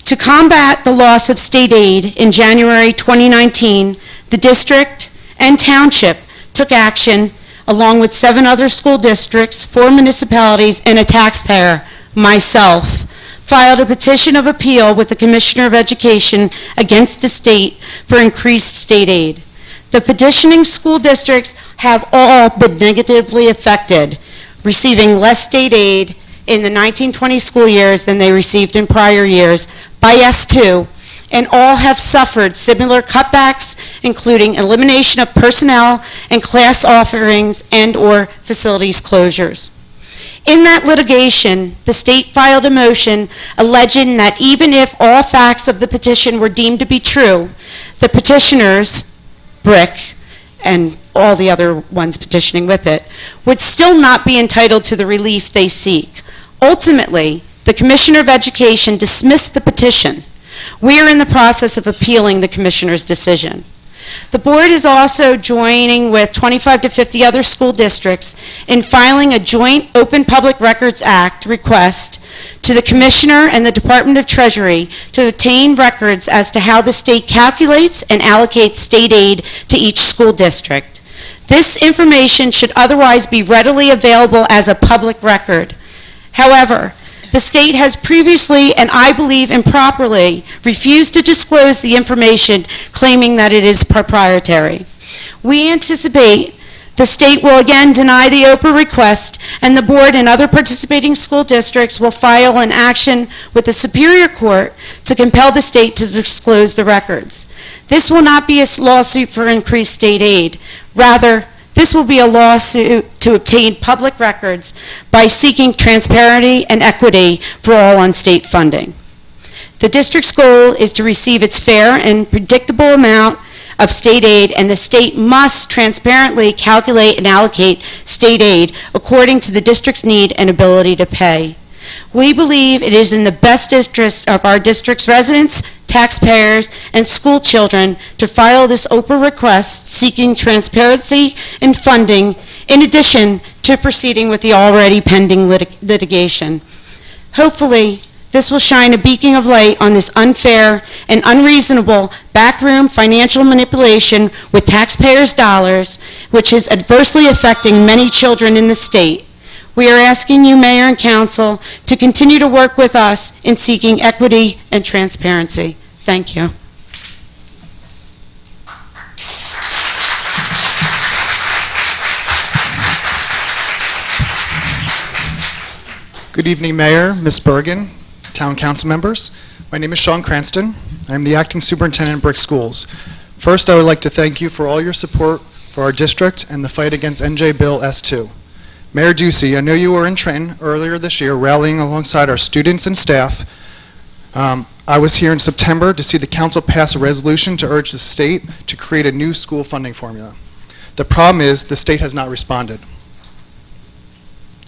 To combat the loss of state aid in January 2019, the district and township took action along with 7 other school districts, 4 municipalities, and a taxpayer, myself, filed a petition of appeal with the Commissioner of Education against the state for increased state aid. The petitioning school districts have all been negatively affected, receiving less state aid in the 1920 school years than they received in prior years by S2, and all have suffered similar cutbacks, including elimination of personnel and class offerings and/or facilities closures. In that litigation, the state filed a motion alleging that even if all facts of the petition were deemed to be true, the petitioners, Brick, and all the other ones petitioning with it, would still not be entitled to the relief they seek. Ultimately, the Commissioner of Education dismissed the petition. We are in the process of appealing the Commissioner's decision. The board is also joining with 25 to 50 other school districts in filing a joint Open Public Records Act request to the Commissioner and the Department of Treasury to obtain records as to how the state calculates and allocates state aid to each school district. This information should otherwise be readily available as a public record. However, the state has previously, and I believe improperly, refused to disclose the information, claiming that it is proprietary. We anticipate the state will again deny the OPRA request, and the board and other participating school districts will file an action with the Superior Court to compel the state to disclose the records. This will not be a lawsuit for increased state aid. Rather, this will be a lawsuit to obtain public records by seeking transparency and equity for all on state funding. The district's goal is to receive its fair and predictable amount of state aid, and the state must transparently calculate and allocate state aid according to the district's need and ability to pay. We believe it is in the best interest of our district's residents, taxpayers, and school children to file this OPRA request seeking transparency and funding, in addition to proceeding with the already pending litigation. Hopefully, this will shine a beacon of light on this unfair and unreasonable backroom financial manipulation with taxpayers' dollars, which is adversely affecting many children in the state. We are asking you, Mayor and Council, to continue to work with us in seeking equity and transparency. Thank you. Good evening, Mayor, Ms. Bergen, Town Council members. My name is Sean Cranston. I'm the Acting Superintendent of Brick Schools. First, I would like to thank you for all your support for our district and the fight against NJ Bill S2. Mayor Ducey, I know you were in Trenton earlier this year rallying alongside our students and staff. I was here in September to see the council pass a resolution to urge the state to create a new school funding formula. The problem is the state has not responded.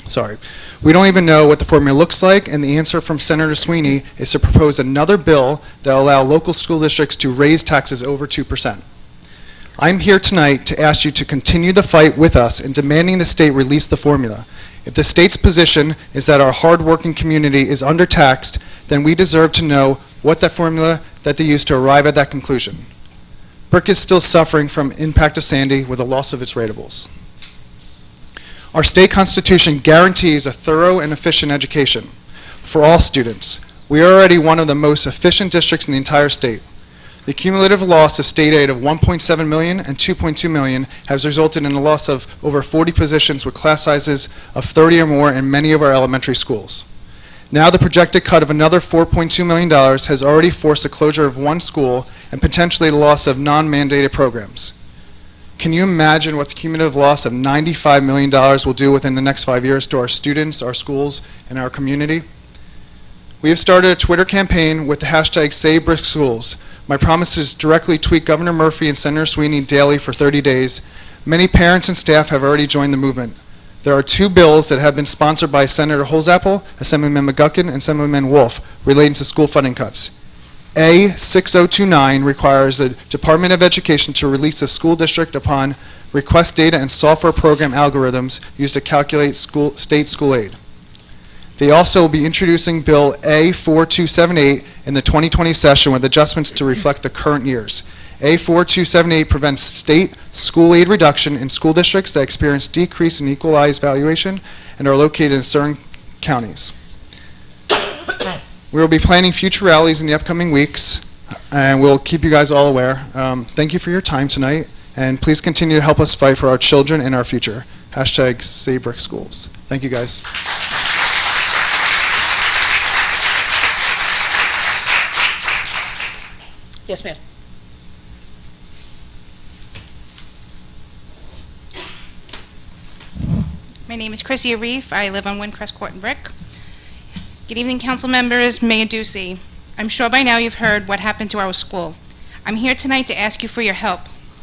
Sorry. We don't even know what the formula looks like, and the answer from Senator Sweeney is to propose another bill that will allow local school districts to raise taxes over 2%. I'm here tonight to ask you to continue the fight with us in demanding the state release the formula. If the state's position is that our hard-working community is undertaxed, then we deserve to know what that formula that they use to arrive at that conclusion. Brick is still suffering from impact of Sandy with the loss of its ratables. Our state constitution guarantees a thorough and efficient education for all students. We are already one of the most efficient districts in the entire state. The cumulative loss of state aid of $1.7 million and $2.2 million has resulted in a loss of over 40 positions with class sizes of 30 or more in many of our elementary schools. Now the projected cut of another $4.2 million has already forced the closure of one school and potentially the loss of non-mandated programs. Can you imagine what the cumulative loss of $95 million will do within the next 5 years to our students, our schools, and our community? We have started a Twitter campaign with the hashtag #SaveBrickSchools. My promise is to directly tweet Governor Murphy and Senator Sweeney daily for 30 days. Many parents and staff have already joined the movement. There are two bills that have been sponsored by Senator Holzapfel, Assemblyman McGuckin, and Assemblyman Wolf relating to school funding cuts. A6029 requires the Department of Education to release the school district upon request data and software program algorithms used to calculate state school aid. They also will be introducing Bill A4278 in the 2020 session with adjustments to reflect the current years. A4278 prevents state school aid reduction in school districts that experience decrease in equalized valuation and are located in certain counties. We will be planning future rallies in the upcoming weeks, and we'll keep you guys all aware. Thank you for your time tonight, and please continue to help us fight for our children and our future. Hashtag #SaveBrickSchools. Thank you, guys. Yes, ma'am. My name is Chrissy Arif. I live on Windcrest Court in Brick. Good evening, council members, Mayor Ducey. I'm sure by now you've heard what happened to our school. I'm here tonight to ask you for your help.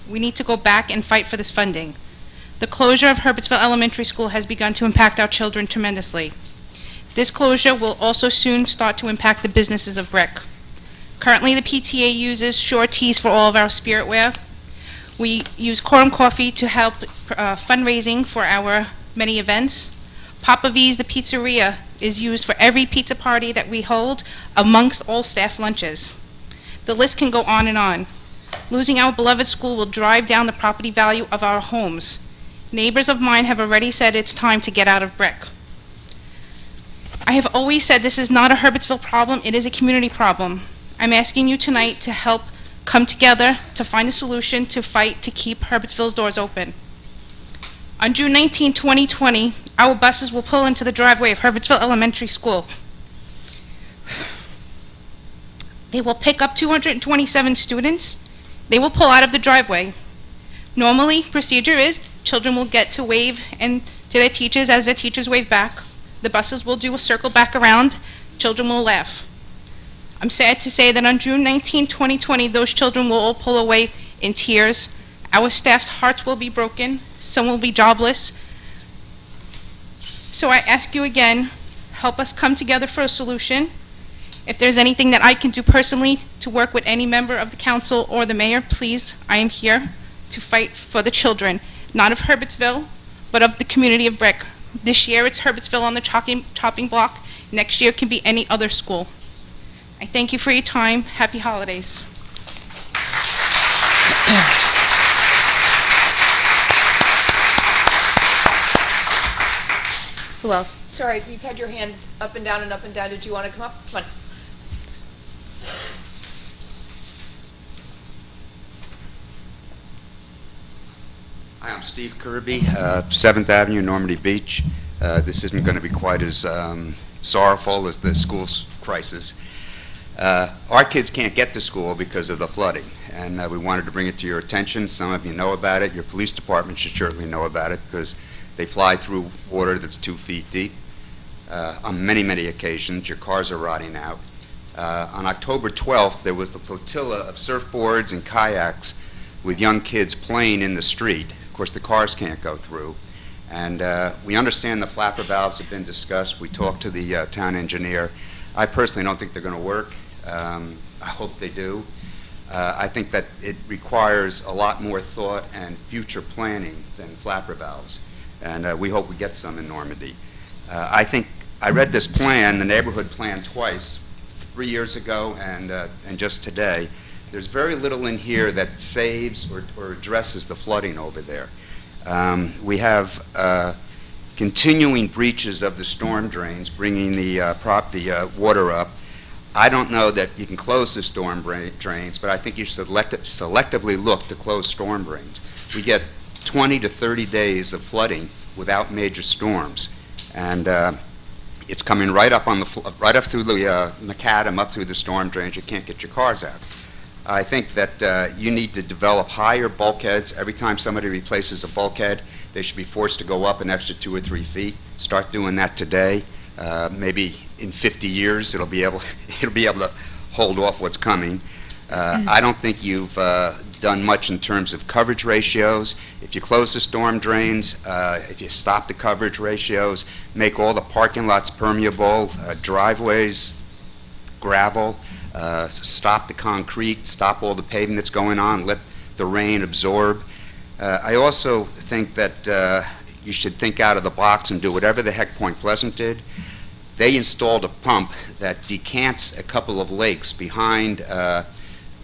We need to go back and fight for this funding. The closure of Herbertsville Elementary School has begun to impact our children tremendously. This closure will also soon start to impact the businesses of Brick. Currently, the PTA uses Shore Teas for all of our spiritware. We use Quorum Coffee to help fundraising for our many events. Papa V's, the pizzeria, is used for every pizza party that we hold amongst all staff lunches. The list can go on and on. Losing our beloved school will drive down the property value of our homes. Neighbors of mine have already said it's time to get out of Brick. I have always said this is not a Herbertsville problem, it is a community problem. I'm asking you tonight to help come together to find a solution to fight to keep Herbertsville's doors open. On June 19, 2020, our buses will pull into the driveway of Herbertsville Elementary School. They will pick up 227 students. They will pull out of the driveway. Normally, procedure is children will get to wave to their teachers as their teachers wave back. The buses will do a circle back around. Children will laugh. I'm sad to say that on June 19, 2020, those children will all pull away in tears. Our staff's hearts will be broken. Some will be jobless. So I ask you again, help us come together for a solution. If there's anything that I can do personally to work with any member of the council or the mayor, please, I am here to fight for the children, not of Herbertsville, but of the community of Brick. This year it's Herbertsville on the chopping block. Next year it can be any other school. I thank you for your time. Happy holidays. Who else? Sorry, you've had your hand up and down and up and down. Did you want to come up? Come on. Hi, I'm Steve Kirby, 7th Avenue, Normandy Beach. This isn't going to be quite as sorrowful as the school's crisis. Our kids can't get to school because of the flooding, and we wanted to bring it to your attention. Some of you know about it. Your police department should certainly know about it because they fly through water that's 2 feet deep. On many, many occasions, your cars are rotting out. On October 12th, there was the flotilla of surfboards and kayaks with young kids playing in the street. Of course, the cars can't go through. And we understand the flapper valves have been discussed. We talked to the town engineer. I personally don't think they're going to work. I hope they do. I think that it requires a lot more thought and future planning than flapper valves. And we hope we get some in Normandy. I think I read this plan, the neighborhood plan, twice, 3 years ago and just today. There's very little in here that saves or addresses the flooding over there. We have continuing breaches of the storm drains, bringing the water up. I don't know that you can close the storm drains, but I think you should selectively look to close storm drains. We get 20 to 30 days of flooding without major storms, and it's coming right up right up through the macadam, up through the storm drains. You can't get your cars out. I think that you need to develop higher bulkheads. Every time somebody replaces a bulkhead, they should be forced to go up an extra 2 or 3 feet. Start doing that today. Maybe in 50 years it'll be able to hold off what's coming. I don't think you've done much in terms of coverage ratios. If you close the storm drains, if you stop the coverage ratios, make all the parking lots permeable, driveways, gravel, stop the concrete, stop all the paving that's going on, let the rain absorb. I also think that you should think out of the box and do whatever the heck Point Pleasant did. They installed a pump that decants a couple of lakes behind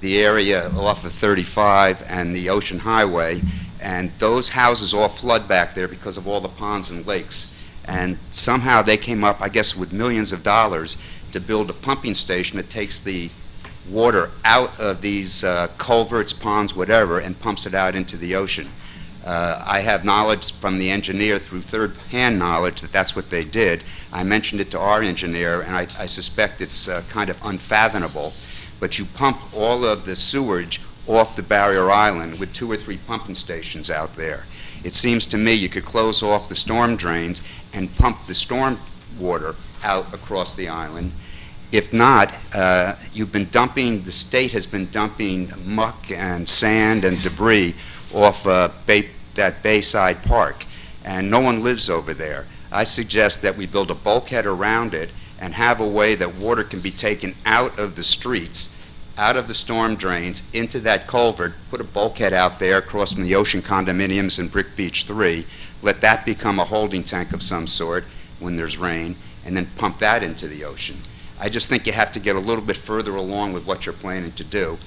the area off of 35 and the Ocean Highway, and those houses all flood back there because of all the ponds and lakes. And somehow they came up, I guess, with millions of dollars to build a pumping station that takes the water out of these culverts, ponds, whatever, and pumps it out into the ocean. I have knowledge from the engineer through third-hand knowledge that that's what they did. I mentioned it to our engineer, and I suspect it's kind of unfathomable. But you pump all of the sewage off the barrier island with 2 or 3 pumping stations out there. It seems to me you could close off the storm drains and pump the storm water out across the island. If not, the state has been dumping muck and sand and debris off that Bayside Park, and no one lives over there. I suggest that we build a bulkhead around it and have a way that water can be taken out of the streets, out of the storm drains, into that culvert, put a bulkhead out there across from the Ocean condominiums in Brick Beach 3, let that become a holding tank of some sort when there's rain, and then pump that into the ocean. I just think you have to get a little bit further along with what you're planning to do.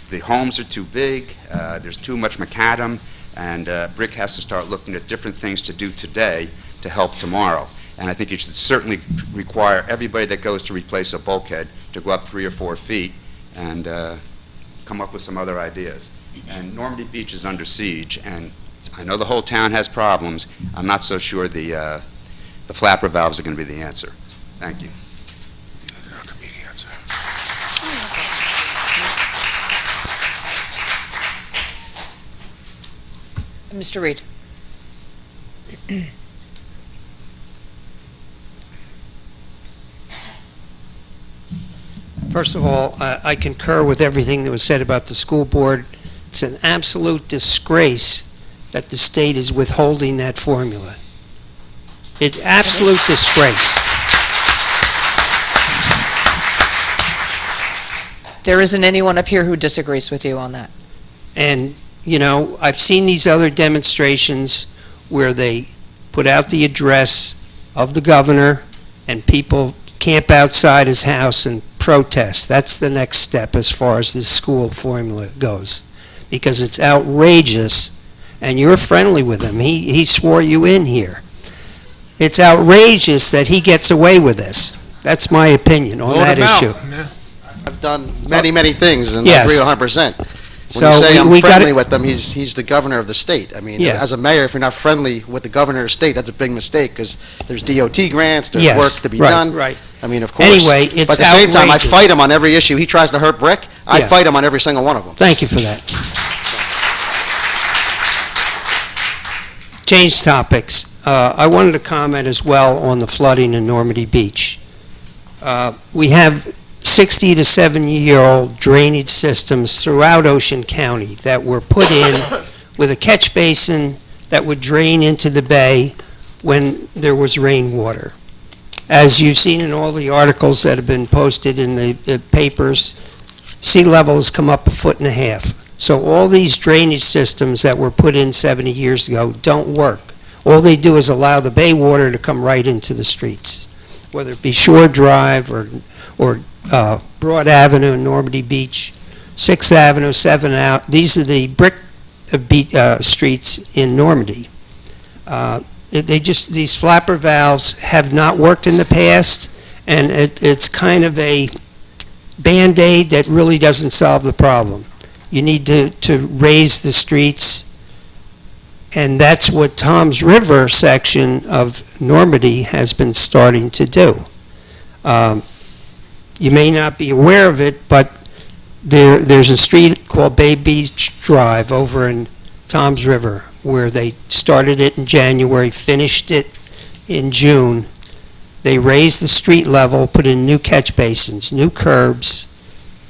The homes are too big, there's too much macadam, and Brick has to start looking at different things to do today to help tomorrow. And I think you should certainly require everybody that goes to replace a bulkhead to go up 3 or 4 feet and come up with some other ideas. And Normandy Beach is under siege, and I know the whole town has problems. I'm not so sure the flapper valves are going to be the answer. Thank you. Mr. Reed. First of all, I concur with everything that was said about the school board. It's an absolute disgrace that the state is withholding that formula. It's absolute disgrace. There isn't anyone up here who disagrees with you on that. And, you know, I've seen these other demonstrations where they put out the address of the governor and people camp outside his house and protest. That's the next step as far as this school formula goes, because it's outrageous, and you're friendly with him. He swore you in here. It's outrageous that he gets away with this. That's my opinion on that issue. I've done many things, and Yes. I agree 100%. When So you say I'm we friendly gotta- with them, he's the governor of the state. I mean, Yeah. as a mayor, if you're not friendly with the governor of the state, that's a big mistake, because there's DOT grants, there's Yes, work to be right, done. right. I mean, of course. Anyway, it's But at the same time, I outrageous. fight him on every issue. He tries to hurt Brick, I Yeah. fight him on every single one of them. Thank you for that. Change topics. I wanted to comment as well on the flooding in Normandy Beach. We have 60 to 70-year-old drainage systems throughout Ocean County that were put in with a catch basin that would drain into the bay when there was rainwater. As you've seen in all the articles that have been posted in the papers, sea level has come up 1.5 feet. So all these drainage systems that were put in 70 years ago don't work. All they do is allow the bay water to come right into the streets, whether it be Shore Drive or Broad Avenue in Normandy Beach, 6th Avenue, 7th out. These are the brick streets in Normandy. These flapper valves have not worked in the past, and it's kind of a Band-Aid that really doesn't solve the problem. You need to raise the streets, and that's what Tom's River section of Normandy has been starting to do. You may not be aware of it, but there's a street called Bay Beach Drive over in Tom's River, where they started it in January, finished it in June. They raised the street level, put in new catch basins, new curbs,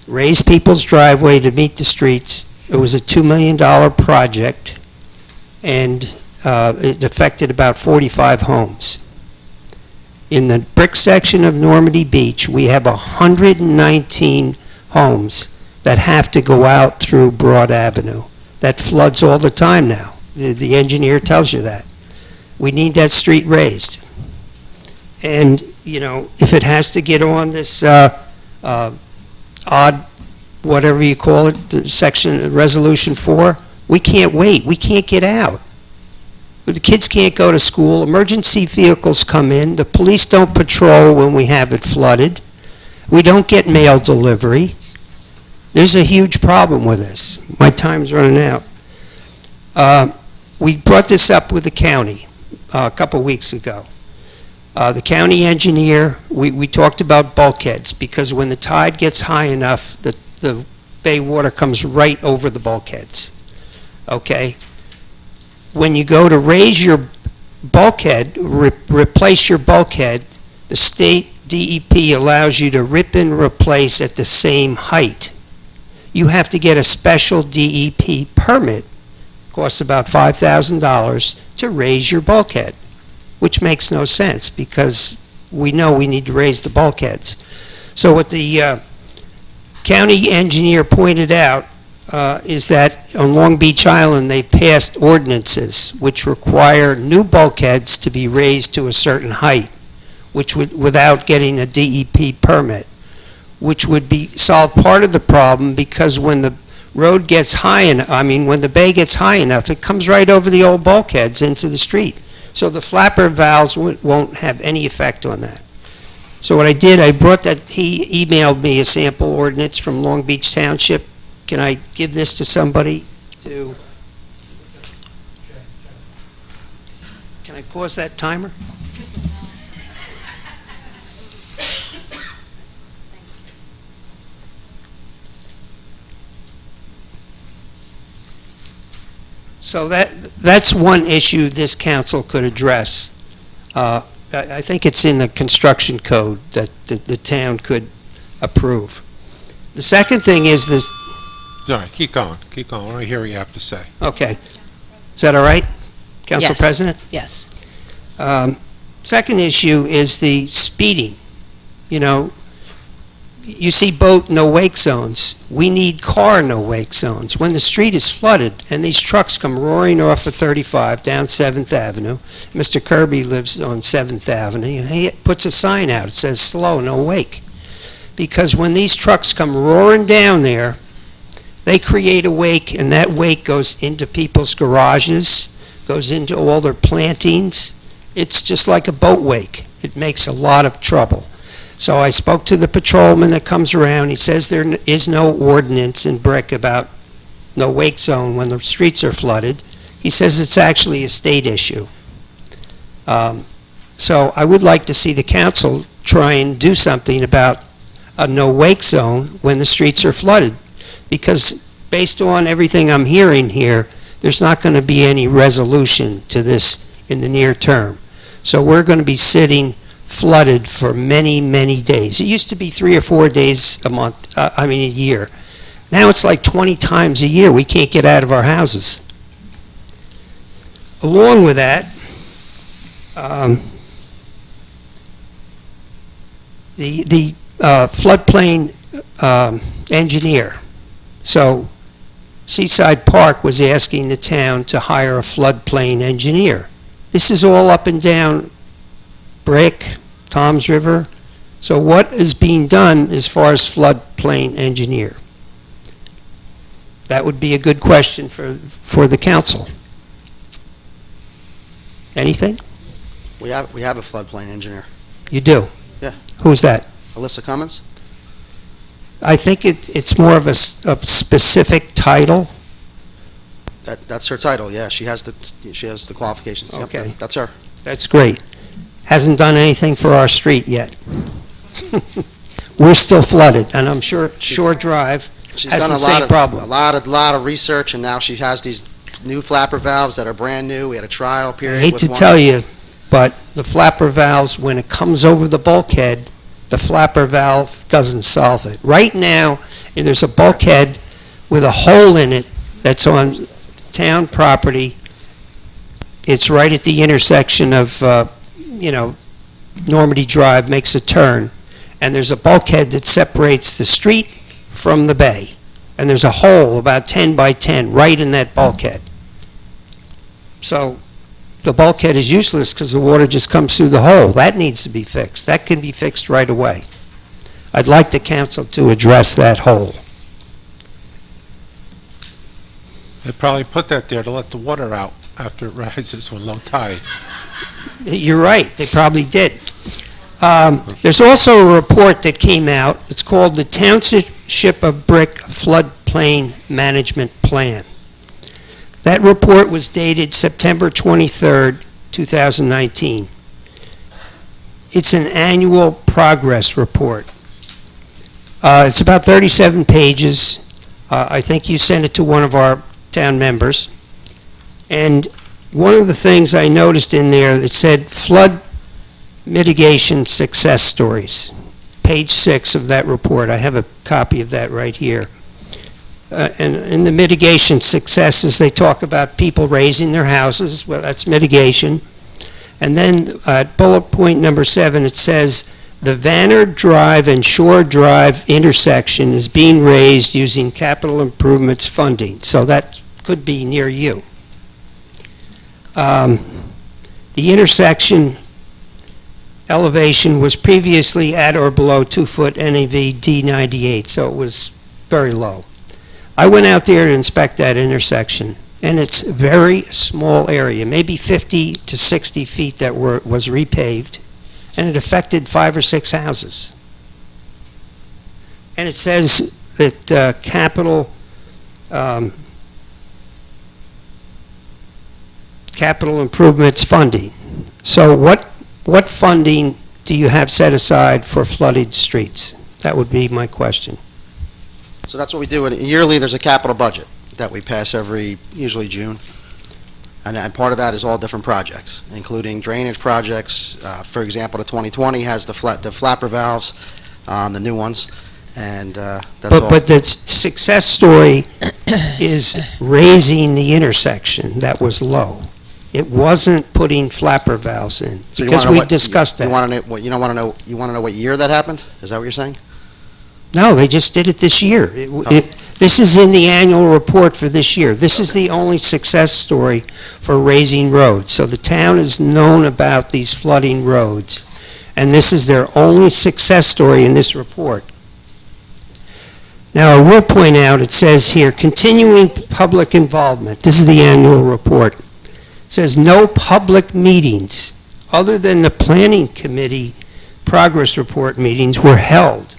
raised people's driveway to meet the streets. It was a $2 million project, and it affected about 45 homes. In the brick section of Normandy Beach, we have 119 homes that have to go out through Broad Avenue. That floods all the time now. The engineer tells you that. We need that street raised. And, you know, if it has to get on this odd, whatever you call it, the section, Resolution 4, we can't wait. We can't get out. The kids can't go to school. Emergency vehicles come in. The police don't patrol when we have it flooded. We don't get mail delivery. There's a huge problem with this. My time's running out. We brought this up with the county a couple weeks ago. The county engineer, we talked about bulkheads, because when the tide gets high enough, the bay water comes right over the bulkheads. Okay? When you go to raise your bulkhead, replace your bulkhead, the state DEP allows you to rip and replace at the same height. You have to get a special DEP permit, costs about $5,000, to raise your bulkhead, which makes no sense because we know we need to raise the bulkheads. So what the county engineer pointed out is that on Long Beach Island, they passed ordinances which require new bulkheads to be raised to a certain height, which would, without getting a DEP permit, which would be solve part of the problem because when the road gets high enough, when the bay gets high enough, it comes right over the old bulkheads into the street. So the flapper valves won't have any effect on that. So what I did, I brought that, he emailed me a sample ordinance from Long Beach Township. Can I give this to somebody to? Can I pause that timer? So that's one issue this council could address. I think it's in the construction code that the town could approve. The second thing is this. Sorry, keep going. I want to hear what you have to say. Okay. Is that all right, Council Yes. President? Yes. Second issue is the speeding. You know, you see boat no-wake zones. We need car no-wake zones. When the street is flooded and these trucks come roaring off of 35 down 7th Avenue, Mr. Kirby lives on 7th Avenue, he puts a sign out. It says, slow, no wake. Because when these trucks come roaring down there, they create a wake, and that wake goes into people's garages, goes into all their plantings. It's just like a boat wake. It makes a lot of trouble. So I spoke to the patrolman that comes around. He says there is no ordinance in Brick about no wake zone when the streets are flooded. He says it's actually a state issue. So I would like to see the council try and do something about a no wake zone when the streets are flooded. Because based on everything I'm hearing here, there's not going to be any resolution to this in the near term. So we're going to be sitting flooded for many, many days. It used to be 3 or 4 days a month, a year. Now it's like 20 times a year we can't get out of our houses. Along with that, the floodplain engineer. So Seaside Park was asking the town to hire a floodplain engineer. This is all up and down Brick, Tom's River. So what is being done as far as floodplain engineer? That would be a good question for the council. Anything? We have a floodplain engineer. You do? Yeah. Who's that? Alyssa Cummins? I think it's more of a specific title. That's her title, yeah. She has the qualifications. Yep, Okay. that's her. That's great. Hasn't done anything for our street yet. We're still flooded, and I'm sure Shore Drive She's has done the a same problem. lot of research, and now she has these new flapper valves that are brand new. We had a trial I period. hate with to one. tell you, but the flapper valves, when it comes over the bulkhead, the flapper valve doesn't solve it. Right now, there's a bulkhead with a hole in it that's on town property. It's right at the intersection of, Normandy Drive, makes a turn, and there's a bulkhead that separates the street from the bay. And there's a hole about 10 by 10 right in that bulkhead. So the bulkhead is useless because the water just comes through the hole. That needs to be fixed. That can be fixed right away. I'd like the council to address that hole. They probably put that there to let the water out after it rises with low tide. You're right, they probably did. There's also a report that came out. It's called the Township of Brick Floodplain Management Plan. That report was dated September 23rd, 2019. It's an annual progress report. It's about 37 pages. I think you sent it to one of our town members. And one of the things I noticed in there, it said flood mitigation success stories. Page 6 of that report. I have a copy of that right here. And in the mitigation successes, they talk about people raising their houses. Well, that's mitigation. And then at bullet point number 7, it says, the Vannard Drive and Shore Drive intersection is being raised using capital improvements funding. So that could be near you. The intersection elevation was previously at or below 2-foot NAV D98, so it was very low. I went out there to inspect that intersection, and it's a very small area, maybe 50 to 60 feet that was repaved, and it affected 5 or 6 houses. And it says that capital improvements funding. So what funding do you have set aside for flooded streets? That would be my question. So that's what we do. Yearly, there's a capital budget that we pass usually June. And part of that is all different projects, including drainage projects. For example, the 2020 has the flapper valves, the new ones, and that's all. But the success story is raising the intersection that was low. It wasn't putting flapper valves in, So because we discussed that. You want to know what year that happened? Is that what you're saying? No, they just did it this year. This is in the annual report for this year. This is the only success story for raising roads. So the town is known about these flooding roads, and this is their only success story in this report. Now, I will point out, it says here, continuing public involvement. This is the annual report. It says no public meetings other than the planning committee progress report meetings were held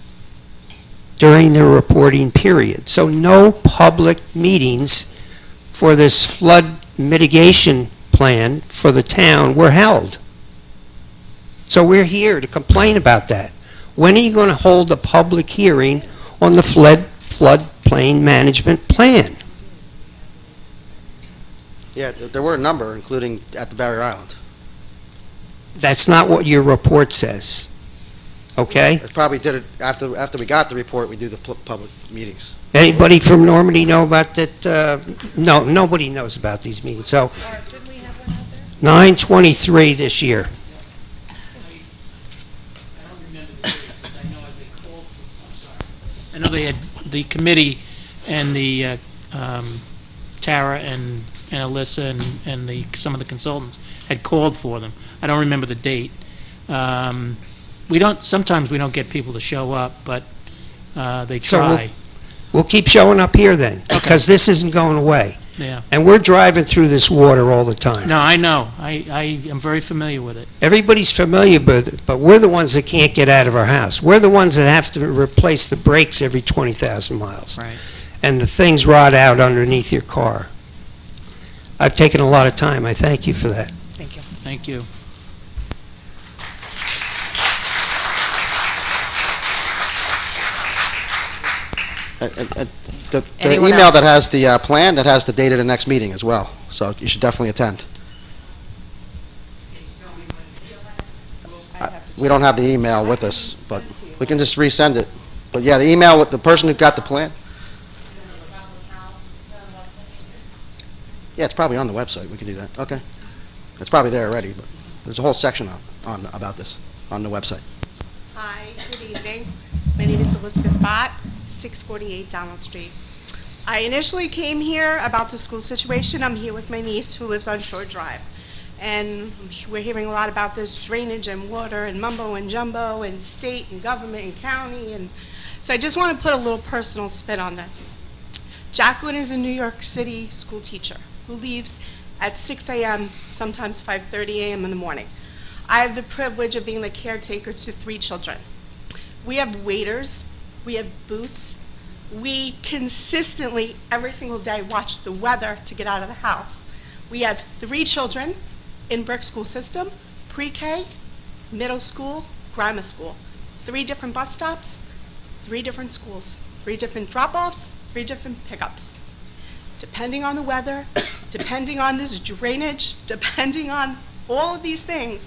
during the reporting period. So no public meetings for this flood mitigation plan for the town were held. So we're here to complain about that. When are you going to hold a public hearing on the floodplain management plan? Yeah, there were a number, including at the Barrier Island. That's not what your report says. Okay? It probably did it after we got the report. We do the public meetings. Anybody from Normandy know about that? No, nobody knows about these meetings. So 9/23 this year. I know they had, the committee and the Tara and Alyssa and some of the consultants had called for them. I don't remember the date. Sometimes we don't get people to show up, but they try. So we'll keep showing up here then, because this isn't going away. Yeah. And we're driving through this water all the time. No, I know. I am very familiar with it. Everybody's familiar with it, but we're the ones that can't get out of our house. We're the ones that have to replace the brakes every 20,000 miles. Right. And the things rot out underneath your car. I've taken a lot of time. I thank you for that. Thank you. Thank you. The Anyone email else? that has the plan, that has the date of the next meeting as well. So you should definitely attend. We don't have the email with us, but we can just resend it. But yeah, the email with the person who got the plan. Yeah, it's probably on the website. We can do that. Okay. It's probably there already, but there's a whole section on about this on the website. Hi, good evening. My name is Elizabeth Bott, 648 Donald Street. I initially came here about the school situation. I'm here with my niece who lives on Shore Drive. And we're hearing a lot about this drainage and water and mumbo and jumbo and state and government and county. And so I just want to put a little personal spin on this. Jacqueline is a New York City school teacher who leaves at 6 a.m., sometimes 5:30 a.m. in the morning. I have the privilege of being the caretaker to 3 children. We have waiters, we have boots. We consistently, every single day, watch the weather to get out of the house. We have 3 children in Brick school system, pre-K, middle school, grammar school. 3 different bus stops, 3 different schools, 3 different drop-offs, 3 different pickups. Depending on the weather, depending on this drainage, depending on all of these things,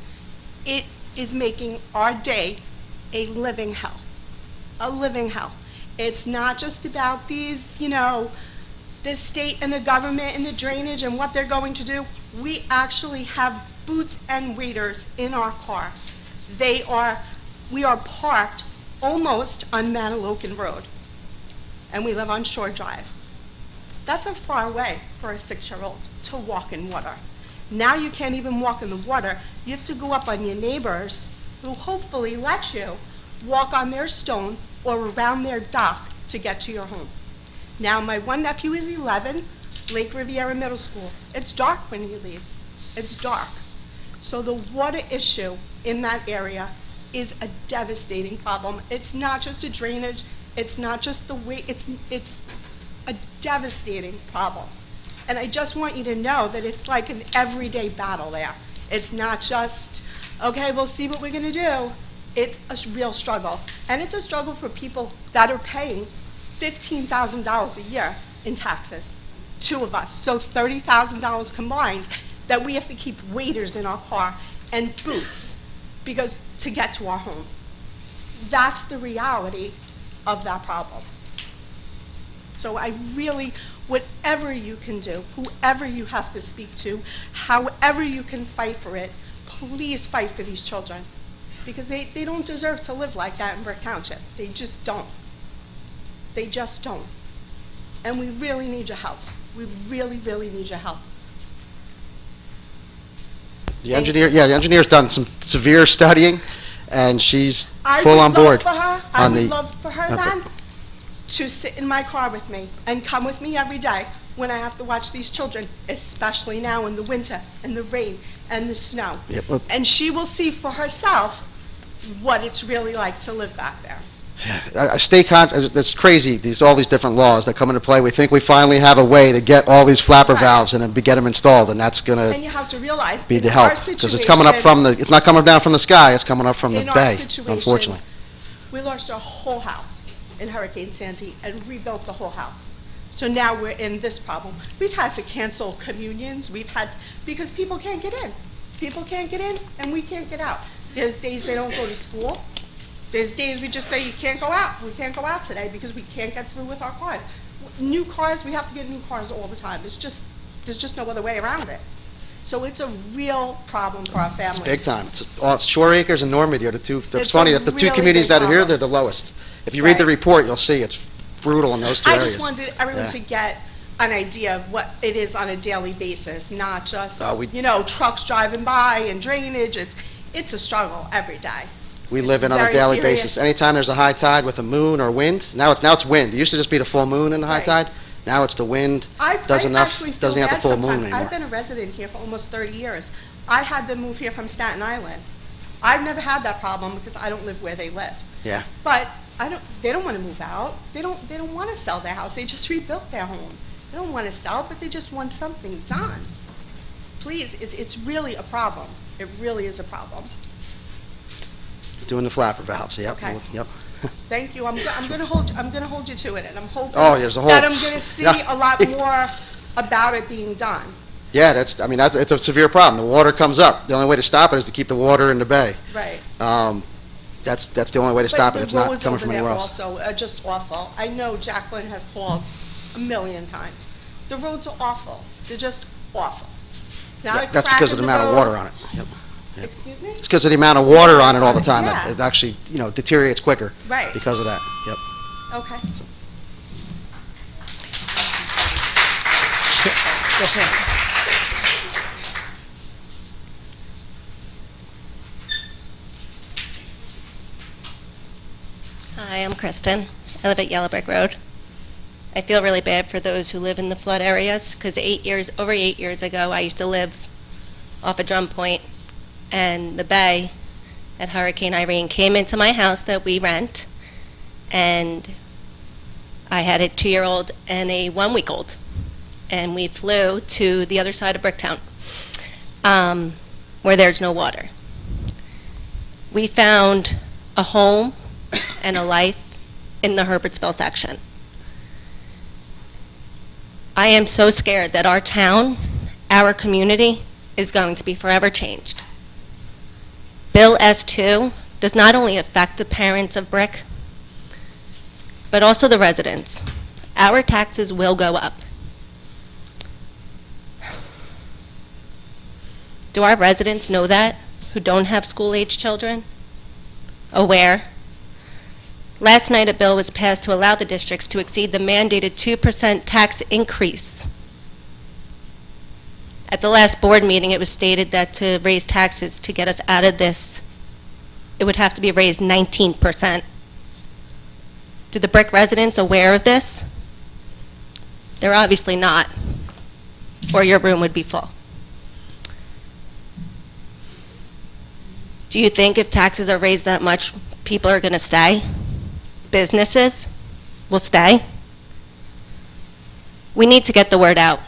it is making our day a living hell. A living hell. It's not just about these, the state and the government and the drainage and what they're going to do. We actually have boots and waders in our car. We are parked almost on Manalocan Road, and we live on Shore Drive. That's a far way for a 6-year-old to walk in water. Now you can't even walk in the water. You have to go up on your neighbors, who hopefully let you walk on their stone or around their dock to get to your home. Now, my one nephew is 11, Lake Riviera Middle School. It's dark when he leaves. It's dark. So the water issue in that area is a devastating problem. It's not just a drainage, it's not just the way, it's a devastating problem. And I just want you to know that it's like an everyday battle there. It's not just, okay, we'll see what we're gonna do. It's a real struggle. And it's a struggle for people that are paying $15,000 a year in taxes, 2 of us. So $30,000 combined that we have to keep waders in our car and boots because to get to our home. That's the reality of that problem. So I really, whatever you can do, whoever you have to speak to, however you can fight for it, please fight for these children. Because they don't deserve to live like that in Brick Township. They just don't. They just don't. And we really need your help. We really, really need your help. The engineer's done some severe studying, and she's full on board. I would love for her then to sit in my car with me and come with me every day when I have to watch these children, especially now in the winter and the rain and the snow. And she will see for herself what it's really like to live back there. It's crazy, all these different laws that come into play. We think we finally have a way to get all these flapper valves and then get them installed, and that's going And you have to realize to be the help, because it's coming up from it's not coming down from the sky, it's coming up from the bay, unfortunately. We lost our whole house in Hurricane Sandy and rebuilt the whole house. So now we're in this problem. We've had to cancel communions, because people can't get in. People can't get in, and we can't get out. There's days they don't go to school. There's days we just say, you can't go out. We can't go out today because we can't get through with our cars. New cars, we have to get new cars all the time. There's just no other way around it. So it's a real problem for our families. It's big time. It's Shore Acres and Normandy are the two. It's funny that the two communities that are here, they're the lowest. If you read the report, you'll see it's brutal in those two areas. I just wanted everyone to get an idea of what it is on a daily basis, not just, trucks driving by and drainage. It's a struggle every day. We live in on a daily basis. Anytime there's a high tide with a moon or wind, now it's wind. It used to just be the full moon and the high tide. Now it's the wind. Doesn't have the full moon anymore. I've been a resident here for almost 30 years. I had them move here from Staten Island. I've never had that problem because I don't live where they live. Yeah. But they don't want to move out. They don't want to sell their house. They just rebuilt their home. They don't want to sell, but they just want something done. Please, it's really a problem. It really is a problem. Doing the flapper valves, yep. Okay. Yep. Thank you. I'm going to hold you to it, and I'm hoping there's a whole, that I'm going to see a lot more about it being done. Yeah, it's a severe problem. The water comes up. The only way to stop it is to keep the water in the bay. Right. That's the only way to stop it. It's not coming from anywhere else. Also, are just awful. I know Jacqueline has called a million times. The roads are awful. They're just awful. That's because of the amount of water on it. Yep. Excuse me? It's because of the amount of water on it all the time. It actually, deteriorates quicker. Right. Because of that. Yep. Okay. Hi, I'm Kristen. I live at Yellow Brick Road. I feel really bad for those who live in the flood areas because over 8 years ago, I used to live off of Drum Point, and the bay at Hurricane Irene came into my house that we rent, and I had a 2-year-old and a 1-week-old, and we flew to the other side of Bricktown, where there's no water. We found a home and a life in the Herbertsville section. I am so scared that our town, our community, is going to be forever changed. Bill S2 does not only affect the parents of Brick, but also the residents. Our taxes will go up. Do our residents know that, who don't have school-age children? Aware? Last night, a bill was passed to allow the districts to exceed the mandated 2% tax increase. At the last board meeting, it was stated that to raise taxes to get us out of this, it would have to be raised 19%. Do the Brick residents aware of this? They're obviously not, or your room would be full. Do you think if taxes are raised that much, people are going to stay? Businesses will stay? We need to get the word out.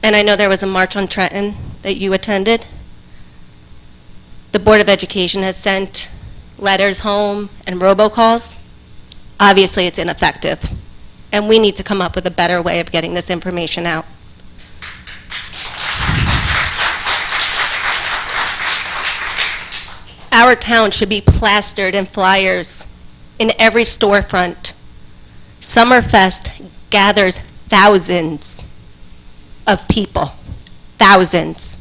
And I know there was a march on Trenton that you attended. The Board of Education has sent letters home and robocalls. Obviously, it's ineffective. And we need to come up with a better way of getting this information out. Our town should be plastered in flyers in every storefront. Summerfest gathers thousands of people. Thousands.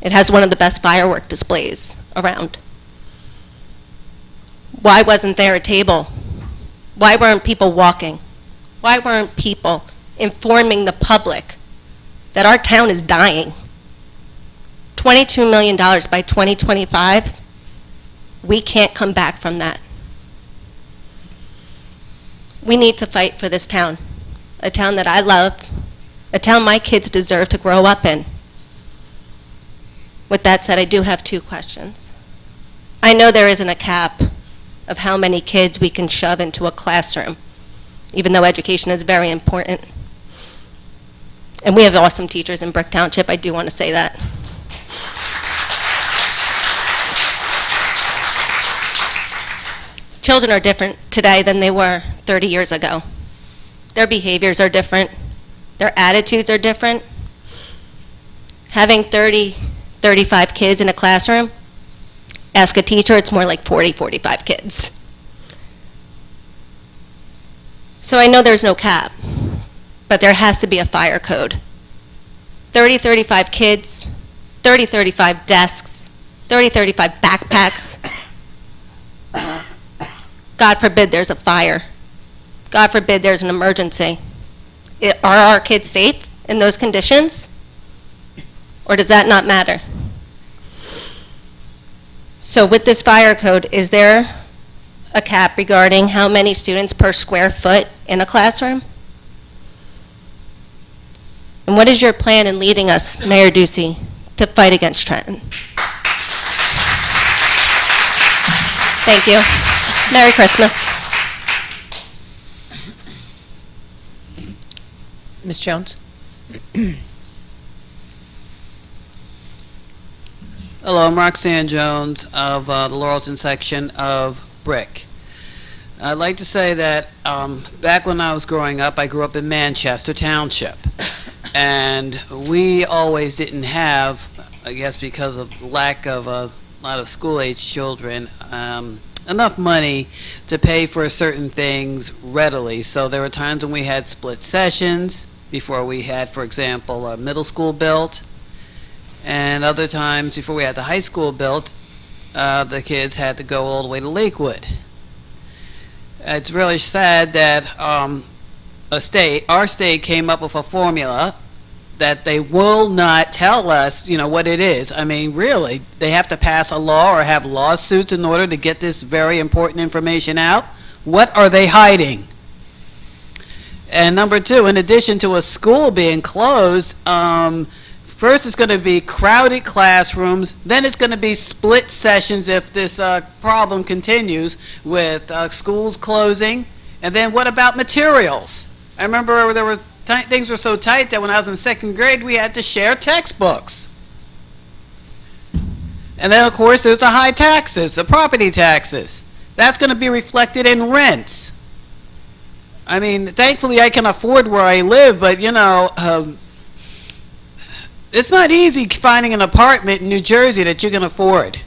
It has one of the best firework displays around. Why wasn't there a table? Why weren't people walking? Why weren't people informing the public that our town is dying? $22 million by 2025, we can't come back from that. We need to fight for this town, a town that I love, a town my kids deserve to grow up in. With that said, I do have 2 questions. I know there isn't a cap of how many kids we can shove into a classroom, even though education is very important. And we have awesome teachers in Brick Township, I do want to say that. Children are different today than they were 30 years ago. Their behaviors are different. Their attitudes are different. Having 30, 35 kids in a classroom, ask a teacher, it's more like 40, 45 kids. So I know there's no cap, but there has to be a fire code. 30, 35 kids, 30, 35 desks, 30, 35 backpacks. God forbid there's a fire. God forbid there's an emergency. Are our kids safe in those conditions? Or does that not matter? So with this fire code, is there a cap regarding how many students per square foot in a classroom? And what is your plan in leading us, Mayor Ducey, to fight against Trenton? Thank you. Merry Christmas. Ms. Jones? Hello, I'm Roxanne Jones of the Laurelton section of Brick. I'd like to say that back when I was growing up, I grew up in Manchester Township. And we always didn't have, I guess because of lack of a lot of school-age children, enough money to pay for certain things readily. So there were times when we had split sessions before we had, for example, a middle school built. And other times before we had the high school built, the kids had to go all the way to Lakewood. It's really sad that our state came up with a formula that they will not tell us, what it is. I mean, really, they have to pass a law or have lawsuits in order to get this very important information out. What are they hiding? And number 2, in addition to a school being closed, first it's going to be crowded classrooms, then it's going to be split sessions if this problem continues with schools closing. And then what about materials? I remember there were things were so tight that when I was in 2nd grade, we had to share textbooks. And then, of course, there's the high taxes, the property taxes. That's going to be reflected in rents. I mean, thankfully, I can afford where I live, but, it's not easy finding an apartment in New Jersey that you can afford.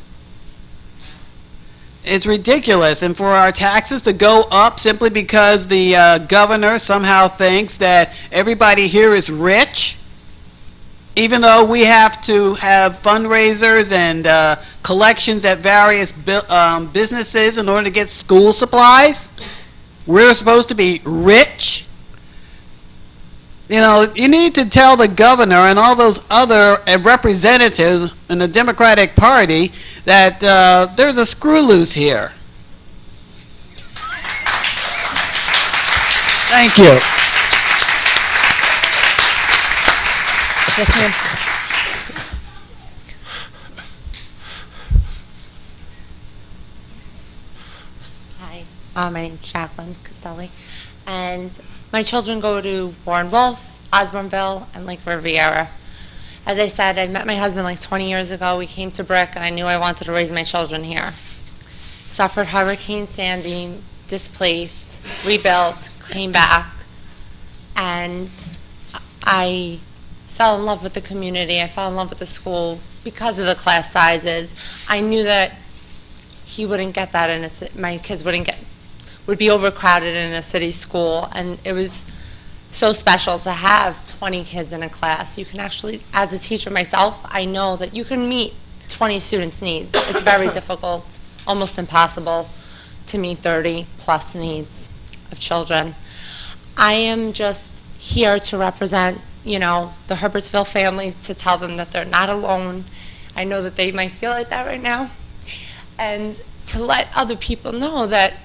It's ridiculous, and for our taxes to go up simply because the governor somehow thinks that everybody here is rich, even though we have to have fundraisers and collections at various businesses in order to get school supplies, we're supposed to be rich. You know, you need to tell the governor and all those other representatives in the Democratic Party that there's a screw loose here. Thank you. Yes, ma'am. Hi, my name's Jacqueline Costelli, and my children go to Warren Wolf, Osborneville, and Lake Riviera. As I said, I met my husband like 20 years ago. We came to Brick, and I knew I wanted to raise my children here. Suffered Hurricane Sandy, displaced, rebuilt, came back, and I fell in love with the community. I fell in love with the school because of the class sizes. I knew that he wouldn't get that my kids would be overcrowded in a city school, and it was so special to have 20 kids in a class. You can actually, as a teacher myself, I know that you can meet 20 students' needs. It's very difficult, almost impossible to meet 30 plus needs of children. I am just here to represent, you know, the Herbertsville family, to tell them that they're not alone. I know that they might feel like that right now. And to let other people know that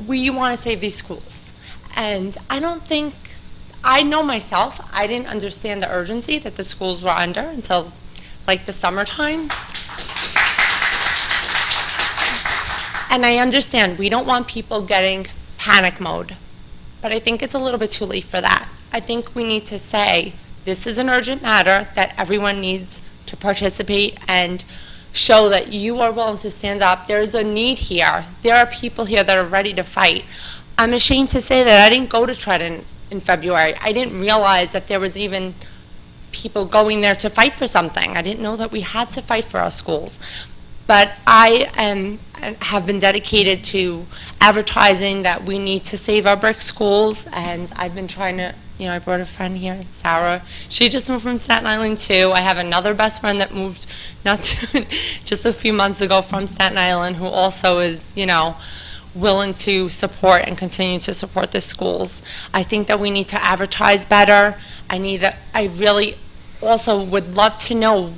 we want to save these schools. And I know myself, I didn't understand the urgency that the schools were under until like the summertime. And I understand we don't want people getting panic mode, but I think it's a little bit too late for that. I think we need to say this is an urgent matter that everyone needs to participate and show that you are willing to stand up. There's a need here. There are people here that are ready to fight. I'm ashamed to say that I didn't go to Trenton in February. I didn't realize that there was even people going there to fight for something. I didn't know that we had to fight for our schools. But I have been dedicated to advertising that we need to save our brick schools, and I've been trying to, you know, I brought a friend here, Sarah. She just moved from Staten Island too. I have another best friend that moved just a few months ago from Staten Island, who also is, you know, willing to support and continue to support the schools. I think that we need to advertise better. I really also would love to know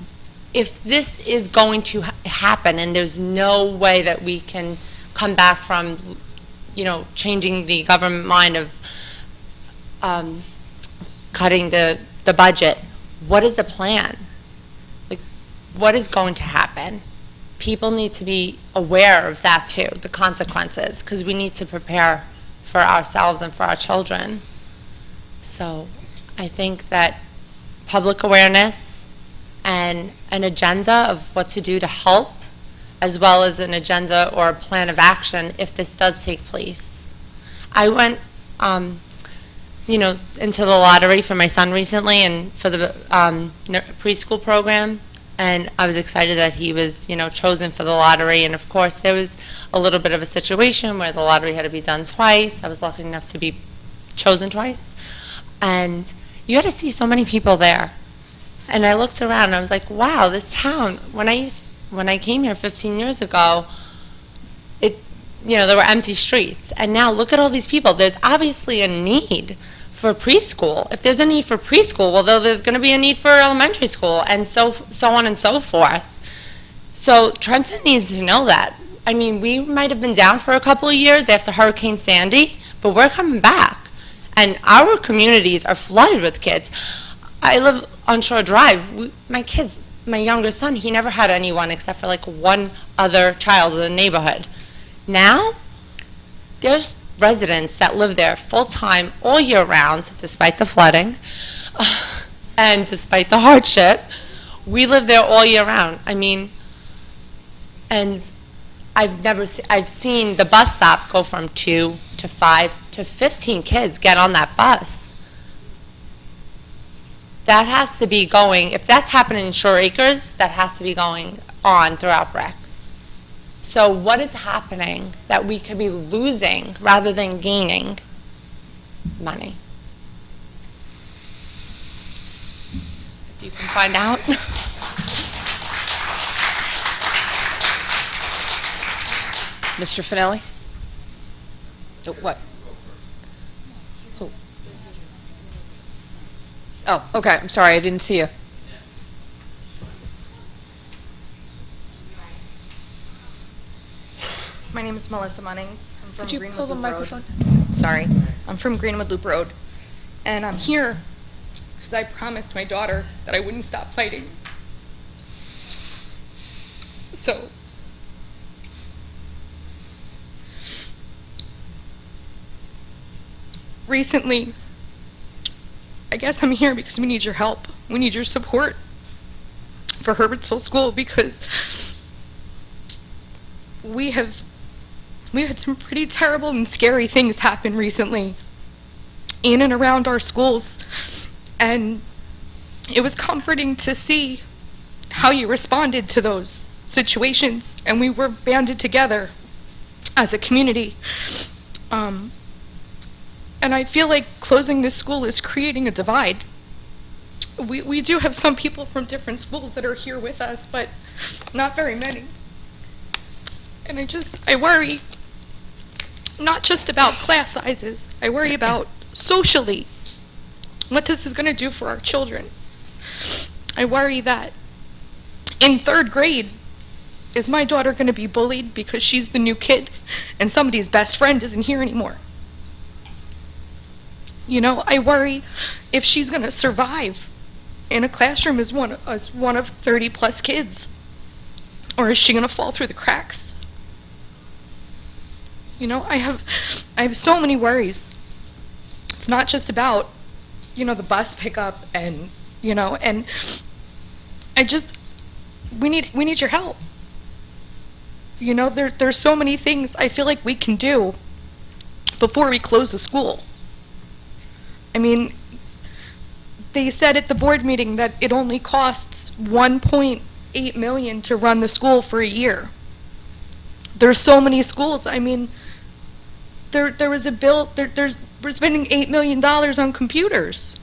if this is going to happen and there's no way that we can come back from, you know, changing the government mind of cutting the budget. What is the plan? Like, what is going to happen? People need to be aware of that too, the consequences, because we need to prepare for ourselves and for our children. So I think that public awareness and an agenda of what to do to help, as well as an agenda or a plan of action if this does take place. I went, you know, into the lottery for my son recently and for the preschool program, and I was excited that he was, you know, chosen for the lottery. And of course, there was a little bit of a situation where the lottery had to be done twice. I was lucky enough to be chosen twice, and you had to see so many people there. And I looked around and I was like, wow, this town, when I came here 15 years ago, you know, there were empty streets. And now look at all these people. There's obviously a need for preschool. If there's a need for preschool, well, there's going to be a need for elementary school, and so on and so forth. So Trenton needs to know that. I mean, we might have been down for a couple of years after Hurricane Sandy, but we're coming back. And our communities are flooded with kids. I live on Shore Drive. My younger son, he never had anyone except for like one other child in the neighborhood. Now, there's residents that live there full-time all year round, despite the flooding and despite the hardship. We live there all year round. I mean, and I've seen the bus stop go from 2 to 5 to 15 kids get on that bus. That has to be going, if that's happening in Shore Acres, that has to be going on throughout Brick. So what is happening that we could be losing rather than gaining money? If you can find out. Mr. Finelli? What? Who? Oh, okay, I'm sorry, I didn't see you. My name is Melissa Munnings. I'm from Could you Greenwood pull the Loop microphone? Road. Sorry. I'm from Greenwood Loop Road. And I'm here because I promised my daughter that I wouldn't stop fighting. So, recently, I guess I'm here because we need your help. We need your support for Herbertsville School because we've had some pretty terrible and scary things happen recently in and around our schools, and it was comforting to see how you responded to those situations, and we were banded together as a community. And I feel like closing this school is creating a divide. We do have some people from different schools that are here with us, but not very many. And I worry not just about class sizes, I worry about socially what this is going to do for our children. I worry that in 3rd grade, is my daughter going to be bullied because she's the new kid and somebody's best friend isn't here anymore? You know, I worry if she's going to survive in a classroom as one of 30 plus kids, or is she going to fall through the cracks? You know, I have so many worries. It's not just about, you know, the bus pickup and, you know, and we need your help. You know, there's so many things I feel like we can do before we close the school. I mean, they said at the board meeting that it only costs $1.8 million to run the school for a year. There's so many schools. I mean, there was a bill, we're spending $8 million on computers.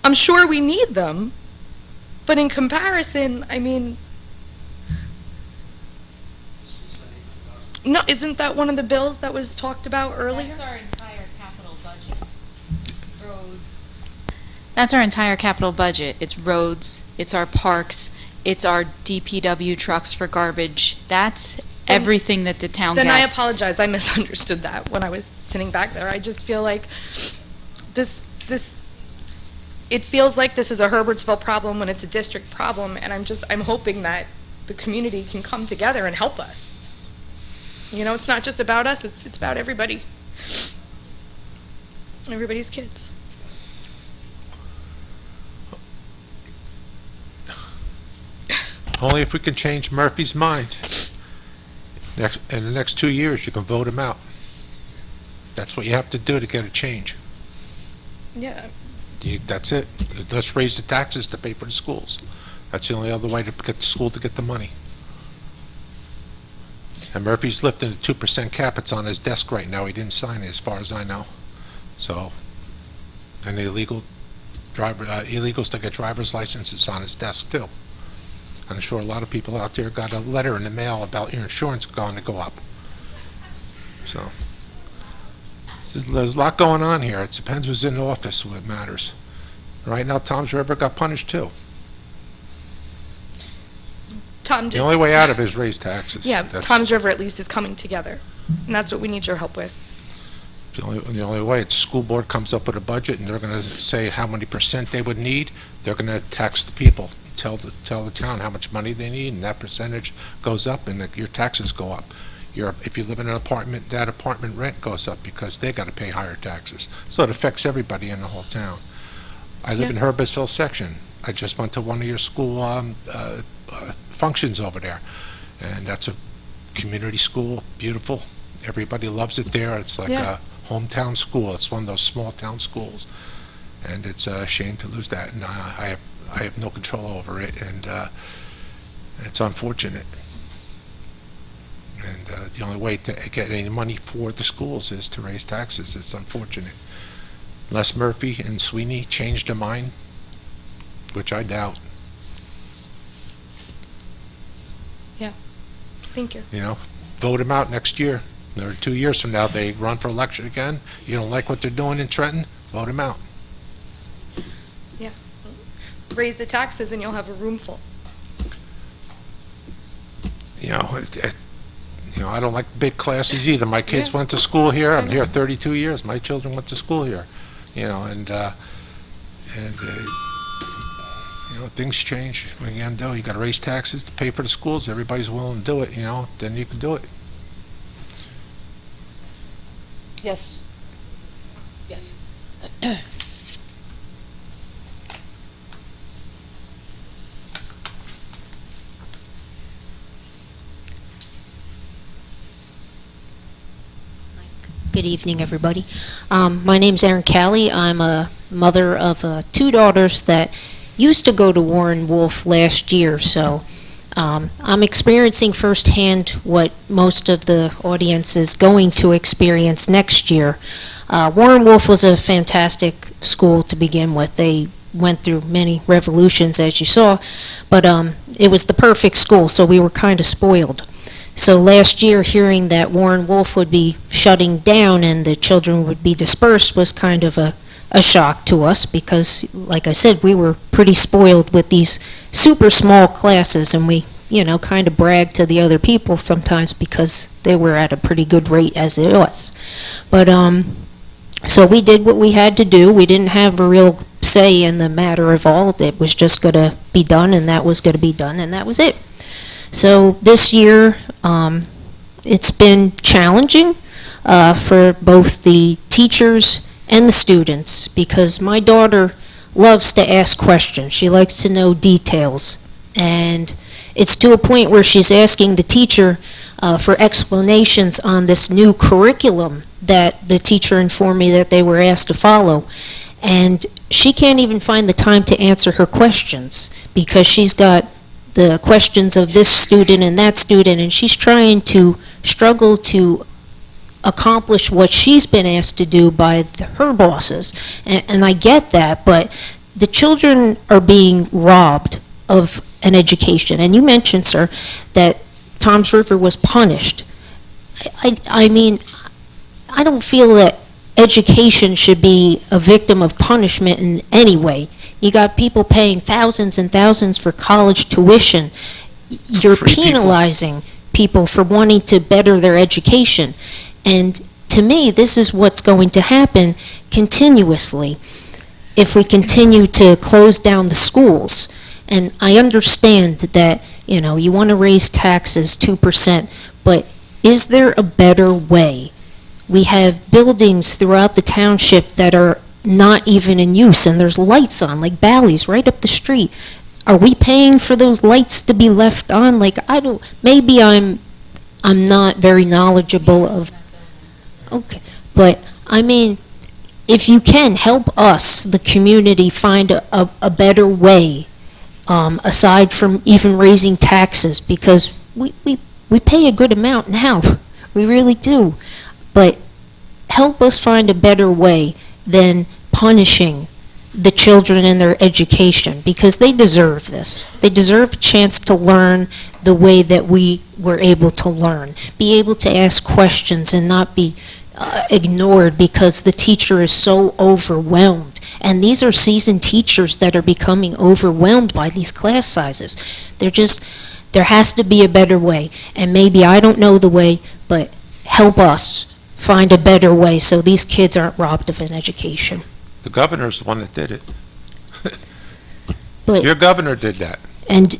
I'm sure we need them, but in comparison, I mean, no, isn't that one of the bills that was talked about earlier? That's our entire capital budget. Roads. That's our entire capital budget. It's roads, it's our parks, it's our DPW trucks for garbage. That's everything that the town gets. Then I apologize. I misunderstood that when I was sitting back there. I just feel like it feels like this is a Herbertsville problem when it's a district problem, and I'm hoping that the community can come together and help us. You know, it's not just about us, it's about everybody. Everybody's kids. Only if we can change Murphy's mind. In the next 2 years, you can vote him out. That's what you have to do to get a change. Yeah. That's it. Let's raise the taxes to pay for the schools. That's the only other way to get the school to get the money. And Murphy's lifting the 2% cap. It's on his desk right now. He didn't sign it, as far as I know. So, and the illegals to get driver's licenses on his desk too. I'm sure a lot of people out there got a letter in the mail about your insurance going to go up. So, there's a lot going on here. It depends who's in office what matters. Right now, Tom's River got punished too. The only way out of it is raise taxes. Yeah, Tom's River at least is coming together, and that's what we need your help with. The only way, the school board comes up with a budget, and they're going to say how many % they would need. They're going to tax the people, tell the town how much money they need, and that percentage goes up, and your taxes go up. If you live in an apartment, that apartment rent goes up because they got to pay higher taxes. So it affects everybody in the whole town. I live in Herbertsville section. I just went to one of your school functions over there, and that's a community school, beautiful. Everybody loves it there. It's like a hometown school. It's one of those small town schools, and it's a shame to lose that. And I have no control over it, and it's unfortunate. the only way to get any money for the schools is to raise taxes. It's unfortunate. Unless Murphy and Sweeney changed their mind, which I doubt. Thank you. You know, vote them out next year. Or 2 years from now, they run for election again. You don't like what they're doing in Trenton, vote them out. Yeah. Raise the taxes and you'll have a room full. You know, I don't like big classes either. My kids went to school here. I'm here 32 years. My children went to school here. You know, you know, things change. What are you gonna do? You gotta raise taxes to pay for the schools. Everybody's willing to do it, you know, then you can do it. Yes. Yes. Good evening, everybody. My name's Erin Callie. I'm a mother of 2 daughters that used to go to Warren Wolf last year, so I'm experiencing firsthand what most of the audience is going to experience next year. Warren Wolf was a fantastic school to begin with. They went through many revolutions, as you saw, but it was the perfect school, so we were kind of spoiled. So last year, hearing that Warren Wolf would be shutting down and the children would be dispersed was kind of a shock to us because, like I said, we were pretty spoiled with these super small classes, and we, you know, kind of bragged to the other people sometimes because they were at a pretty good rate as it was. But so we did what we had to do. We didn't have a real say in the matter of all. It was just going to be done, and that was going to be done, and that was it. So this year, it's been challenging for both the teachers and the students because my daughter loves to ask questions. She likes to know details. And it's to a point where she's asking the teacher for explanations on this new curriculum that the teacher informed me that they were asked to follow. And she can't even find the time to answer her questions because she's got the questions of this student and that student, and she's trying to struggle to accomplish what she's been asked to do by her bosses. And I get that, but the children are being robbed of an education. And you mentioned, sir, that Toms River was punished. I mean, I don't feel that education should be a victim of punishment in any way. You got people paying thousands and thousands for college tuition. You're penalizing people for wanting to better their education. And to me, this is what's going to happen continuously if we continue to close down the schools. And I understand that, you know, you want to raise taxes 2%, but is there a better way? We have buildings throughout the township that are not even in use, and there's lights on, like Bally's, right up the street. Are we paying for those lights to be left on? Like, I don't, maybe I'm not very knowledgeable of, okay, but, I mean, if you can, help us, the community, find a better way, aside from even raising taxes, because we pay a good amount now. We really do. But help us find a better way than punishing the children in their education, because they deserve this. They deserve a chance to learn the way that we were able to learn. Be able to ask questions and not be ignored because the teacher is so overwhelmed. And these are seasoned teachers that are becoming overwhelmed by these class sizes. There has to be a better way. And maybe I don't know the way, but help us find a better way so these kids aren't robbed of an education. The governor's the one that did it. But, your governor did that. And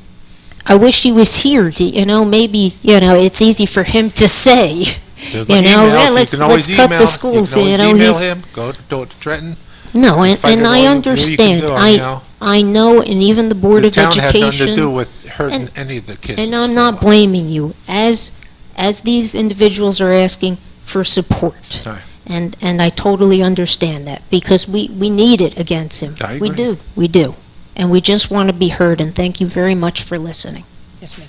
I wish he was here to, you know, maybe, you know, it's easy for him to say, There's you know, emails. yeah, let's You can always cut email. the schools, you know. he's- Him, go to Trenton. No, and find out I what you understand. can do, you know. I know, and even the Board The of town had nothing to Education. do with hurting any of the kids. And I'm not blaming you, as these individuals are asking for support. Right. And I totally understand that, because we need it against him. I We agree. do. And we just want to be heard, and thank you very much for listening. Yes, ma'am.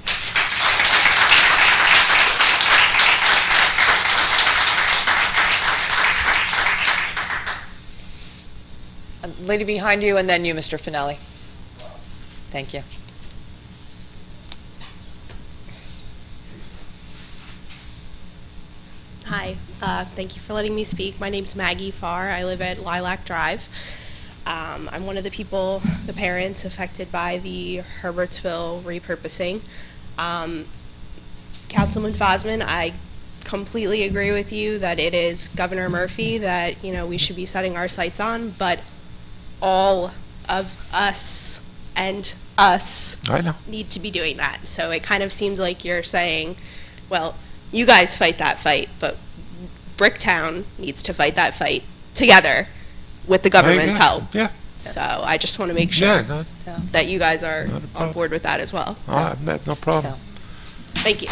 Lady behind you, and then you, Mr. Finelli. Thank you. Hi, thank you for letting me speak. My name's Maggie Farr. I live at Lilac Drive. I'm one of the people, the parents, affected by the Herbertsville repurposing. Councilman Fosman, I completely agree with you that it is Governor Murphy that, we should be setting our sights on, but all of us and us I know. need to be doing that. So it kind of seems like you're saying, well, you guys fight that fight, but Bricktown needs to fight that fight together with the government's help. Yeah. So I just want to make Yeah, sure no, that you guys are on board with that as well. no problem. Thank you.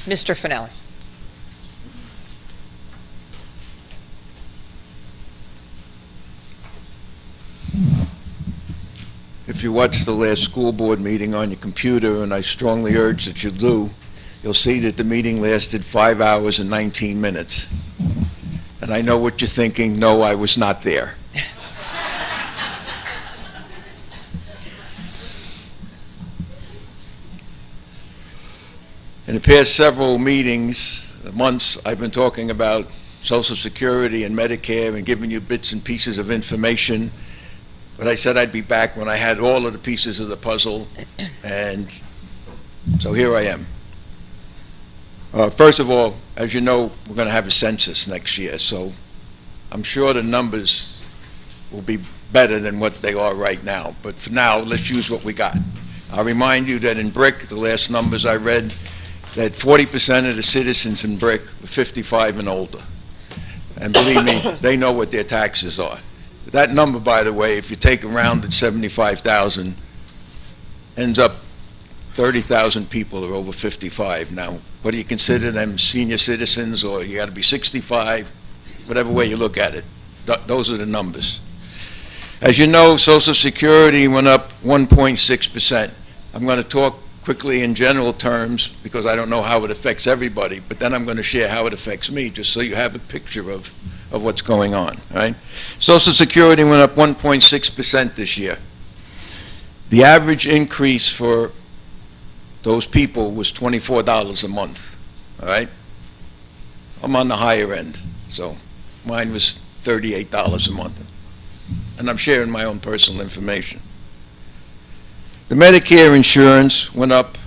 Mr. Finelli. If you watched the last school board meeting on your computer, and I strongly urge that you do, you'll see that the meeting lasted 5 hours and 19 minutes. And I know what you're thinking, no, I was not there. In the past several meetings, months, I've been talking about Social Security and Medicare and giving you bits and pieces of information. But I said I'd be back when I had all of the pieces of the puzzle, and so here I am. First of all, as you know, we're going to have a census next year, so I'm sure the numbers will be better than what they are right now. But for now, let's use what we got. I'll remind you that in Brick, the last numbers I read, that 40% of the citizens in Brick are 55 and older. And believe me, they know what their taxes are. That number, by the way, if you take a round at 75,000, ends up 30,000 people are over 55. Now, whether you consider them senior citizens or you got to be 65, whatever way you look at it, those are the numbers. As you know, Social Security went up 1.6%. I'm going to talk quickly in general terms because I don't know how it affects everybody, but then I'm going to share how it affects me just so you have a picture of what's going on, right? Social Security went up 1.6% this year. The average increase for those people was $24 a month, all right? I'm on the higher end, so mine was $38 a month. And I'm sharing my own personal information. The Medicare insurance went up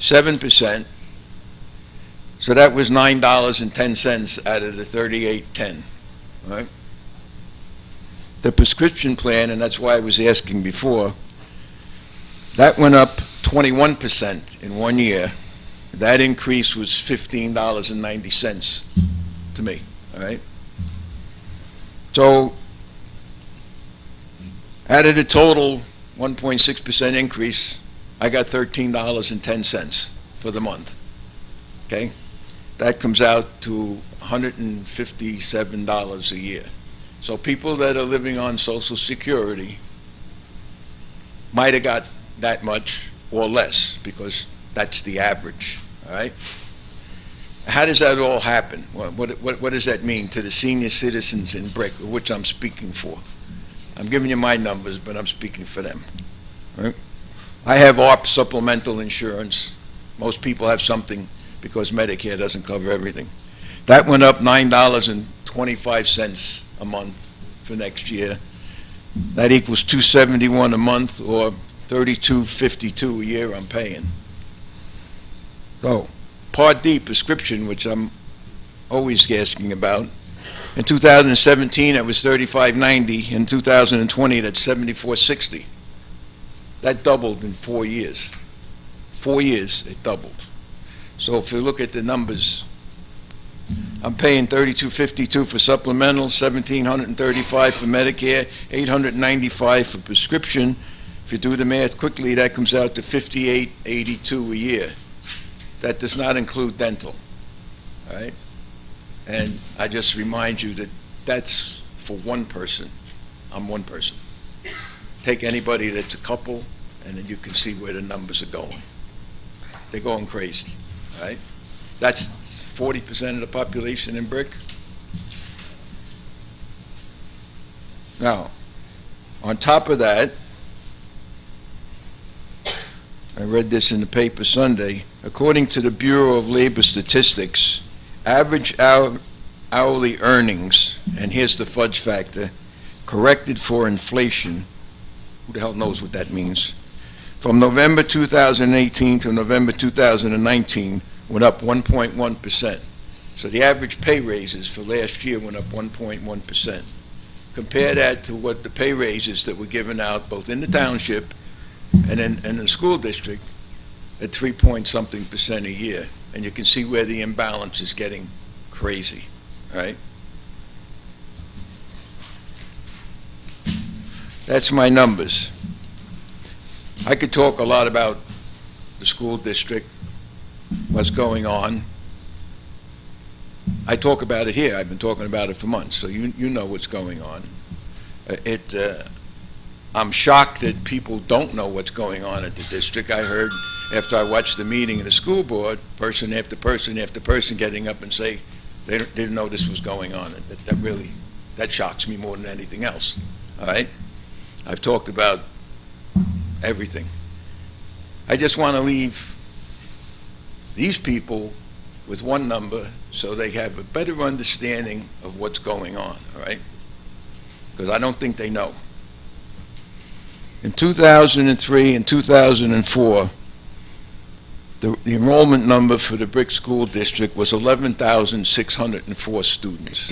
7%, so that was $9.10 out of the $38.10, right? The prescription plan, and that's why I was asking before, that went up 21% in 1 year. That increase was $15.90 to me, all right? So out of the total 1.6% increase, I got $13.10 for the month, okay? That comes out to $157 a year. So people that are living on Social Security might have got that much or less because that's the average, all right? How does that all happen? What does that mean to the senior citizens in Brick, which I'm speaking for? I'm giving you my numbers, but I'm speaking for them. Right? I have ARP supplemental insurance. Most people have something because Medicare doesn't cover everything. That went up $9.25 a month for next year. That equals $271 a month or $32.52 a year I'm paying. So, Part D prescription, which I'm always asking about. In 2017, it was $35.90. In 2020, that's $74.60. That doubled in 4 years. 4 years, it doubled. So if you look at the numbers, I'm paying $32.52 for supplemental, $1,735 for Medicare, $895 for prescription. If you do the math quickly, that comes out to $58.82 a year. That does not include dental, all right? And I just remind you that that's for one person. I'm one person. Take anybody that's a couple, and then you can see where the numbers are going. They're going crazy, all right? That's 40% of the population in Brick. Now, on top of that, I read this in the paper Sunday, according to the Bureau of Labor Statistics, average hourly earnings, and here's the fudge factor, corrected for inflation, who the hell knows what that means, from November 2018 to November 2019 went up 1.1%. So the average pay raises for last year went up 1.1%. Compare that to what the pay raises that were given out both in the township and in the school district at 3-point-something% a year. And you can see where the imbalance is getting crazy, right? That's my numbers. I could talk a lot about the school district, what's going on. I talk about it here. I've been talking about it for months, so you know what's going on. I'm shocked that people don't know what's going on at the district. I heard after I watched the meeting of the school board, person after person after person getting up and say they didn't know this was going on. That shocks me more than anything else. All right? I've talked about everything. I just want to leave these people with one number so they have a better understanding of what's going on, all right? Because I don't think they know. In 2003 and 2004, the enrollment number for the Brick School District was 11,604 students.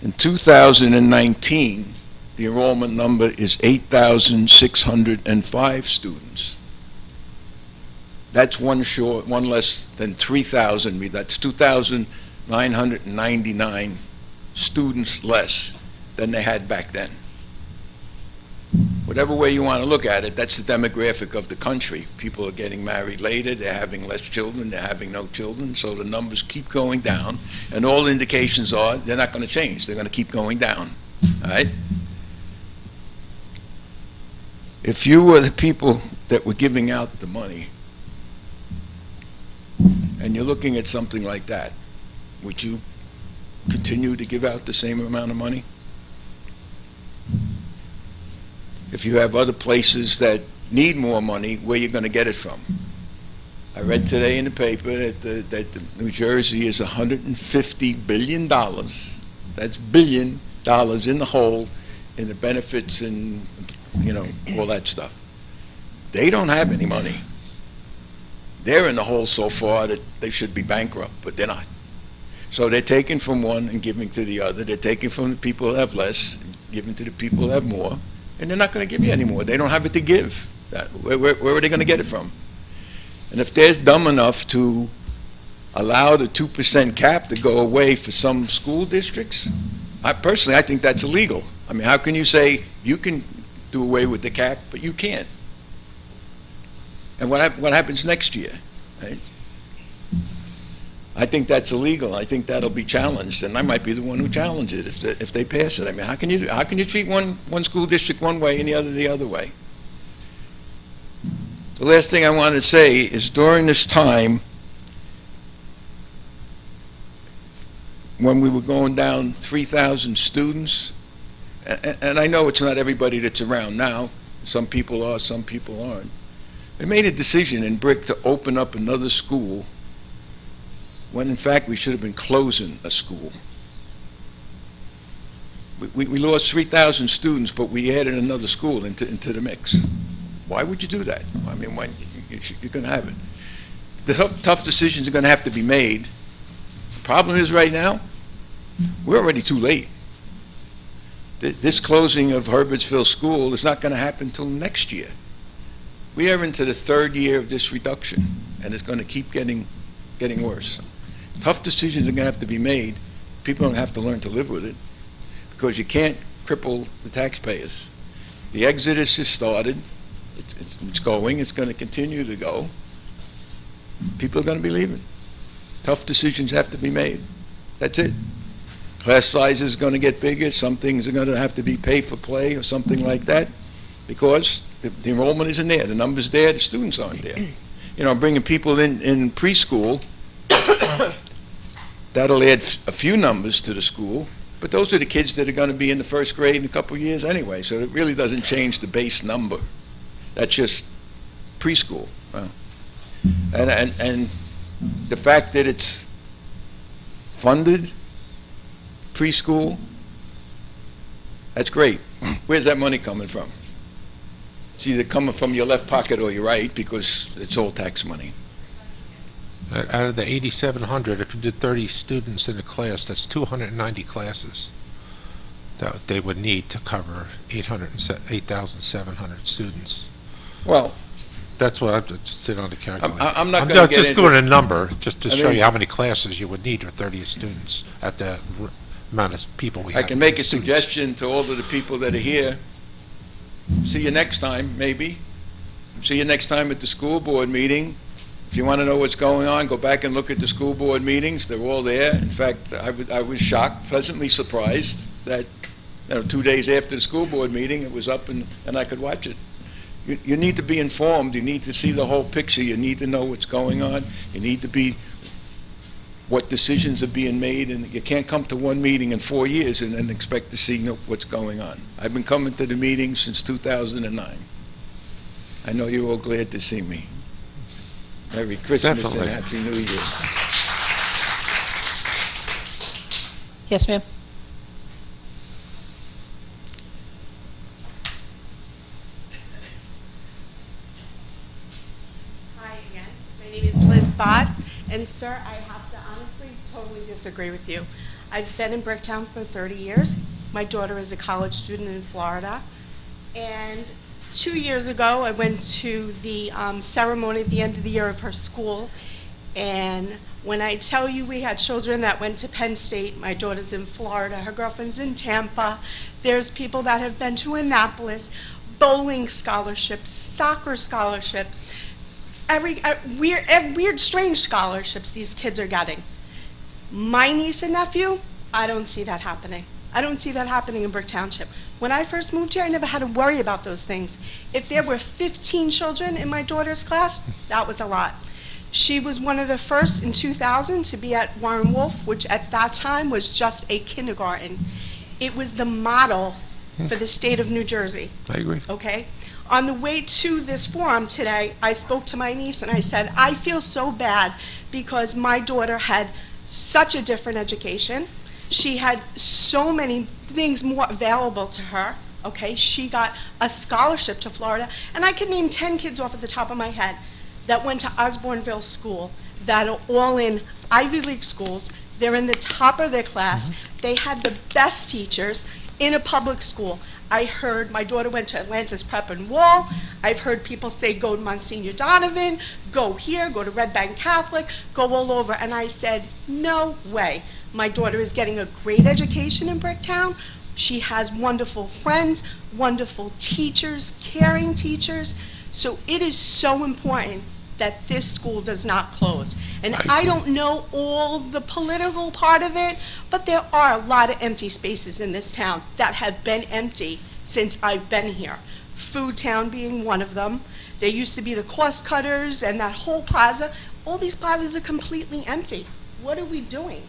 In 2019, the enrollment number is 8,605 students. That's one less than 3,000. That's 2,999 students less than they had back then. Whatever way you want to look at it, that's the demographic of the country. People are getting married later, they're having less children, they're having no children, so the numbers keep going down, and all indications are they're not going to change. They're going to keep going down, all right? If you were the people that were giving out the money, and you're looking at something like that, would you continue to give out the same amount of money? If you have other places that need more money, where are you going to get it from? I read today in the paper that New Jersey is $150 billion. That's billion dollars in the hole in the benefits and, all that stuff. They don't have any money. They're in the hole so far that they should be bankrupt, but they're not. So they're taking from one and giving to the other. They're taking from the people who have less, giving to the people who have more, and they're not going to give you any more. They don't have it to give. Where are they going to get it from? And if they're dumb enough to allow the 2% cap to go away for some school districts, I think that's illegal. I mean, how can you say you can do away with the cap, but you can't? And what happens next year, right? I think that's illegal. I think that'll be challenged, and I might be the one who challenges it if they pass it. I mean, how can you treat one school district one way and the other way? The last thing I want to say is during this time, when we were going down 3,000 students, and I know it's not everybody that's around now. Some people are, some people aren't. They made a decision in Brick to open up another school when in fact we should have been closing a school. We lost 3,000 students, but we added another school into the mix. Why would you do that? I mean, when you're going to have it. The tough decisions are going to have to be made. The problem is right now, we're already too late. This closing of Herbertsville School is not going to happen until next year. We are into the third year of this reduction, and it's going to keep getting worse. Tough decisions are going to have to be made. People are going to have to learn to live with it, because you can't cripple the taxpayers. The exodus has started. It's going. It's going to continue to go. People are going to be leaving. Tough decisions have to be made. That's it. Class size is going to get bigger. Some things are going to have to be pay for play or something like that, because the enrollment isn't there. The numbers there, the students aren't there. bringing people in preschool, that'll add a few numbers to the school, but those are the kids that are going to be in the first grade in a couple of years anyway, so it really doesn't change the base number. That's just preschool. And the fact that it's funded preschool, that's great. Where's that money coming from? It's either coming from your left pocket or your right, because it's all tax money. Out of the 8,700, if you did 30 students in a class, that's 290 classes that they would need to cover 8,700 students. Well, that's what I just did on the calculator. I'm not going to get just into doing it. a number, just to I show mean- you how many classes you would need with 30 students at the amount of people we have. I can make a suggestion to all of the people that are here. See you next time, maybe. See you next time at the school board meeting. If you want to know what's going on, go back and look at the school board meetings. They're all there. In fact, I was shocked, pleasantly surprised that 2 days after the school board meeting, it was up and I could watch it. You need to be informed. You need to see the whole picture. You need to know what's going on. You need to be what decisions are being made, and you can't come to one meeting in 4 years and then expect to see what's going on. I've been coming to the meetings since 2009. I know you're all glad to see me. Merry Christmas Definitely. and Happy New Year. Yes, ma'am. Hi again. My name is Liz Bott, and sir, I have to honestly totally disagree with you. I've been in Bricktown for 30 years. My daughter is a college student in Florida, and 2 years ago, I went to the ceremony at the end of the year of her school, and when I tell you we had children that went to Penn State, my daughter's in Florida, her girlfriend's in Tampa, there's people that have been to Annapolis, bowling scholarships, soccer scholarships, weird, strange scholarships these kids are getting. My niece and nephew, I don't see that happening. I don't see that happening in Brick Township. When I first moved here, I never had to worry about those things. If there were 15 children in my daughter's class, that was a lot. She was one of the first in 2000 to be at Warren Wolf, which at that time was just a kindergarten. It was the model for the state of New Jersey. I agree. Okay? On the way to this forum today, I spoke to my niece and I said, I feel so bad because my daughter had such a different education. She had so many things more available to her, okay? She got a scholarship to Florida, and I could name 10 kids off at the top of my head that went to Osborneville School that are all in Ivy League schools. They're in the top of their class. They had the best teachers in a public school. I heard my daughter went to Atlantis Prep and Wall. I've heard people say go to Monsignor Donovan, go here, go to Red Bank Catholic, go all over. And I said, no way. My daughter is getting a great education in Bricktown. She has wonderful friends, wonderful teachers, caring teachers. So it is so important that this school does not close. And I don't know all the political part of it, but there are a lot of empty spaces in this town that have been empty since I've been here. Food Town being one of them. There used to be the Cost Cutters and that whole plaza. All these plazas are completely empty. What are we doing?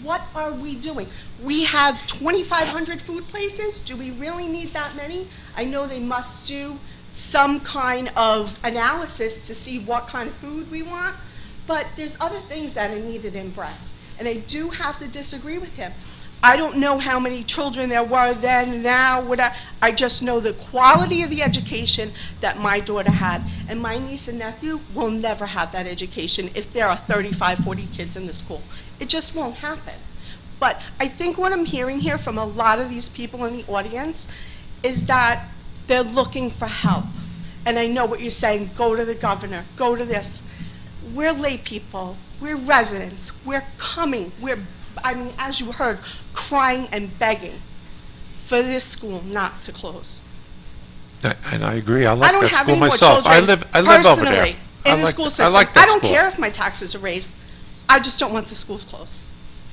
What are we doing? We have 2,500 food places. Do we really need that many? I know they must do some kind of analysis to see what kind of food we want, but there's other things that are needed in Brett. And I do have to disagree with him. I don't know how many children there were then, now, whatever. I just know the quality of the education that my daughter had. And my niece and nephew will never have that education if there are 35, 40 kids in the school. It just won't happen. But I think what I'm hearing here from a lot of these people in the audience is that they're looking for help. And I know what you're saying, go to the governor, go to this. We're lay people, we're residents, we're coming, as you heard, crying and begging for this school not to close. And I agree. I like I don't that have school any more myself. I children live over there. personally in the school system. I like that don't school. care if my taxes are raised. I just don't want the schools closed.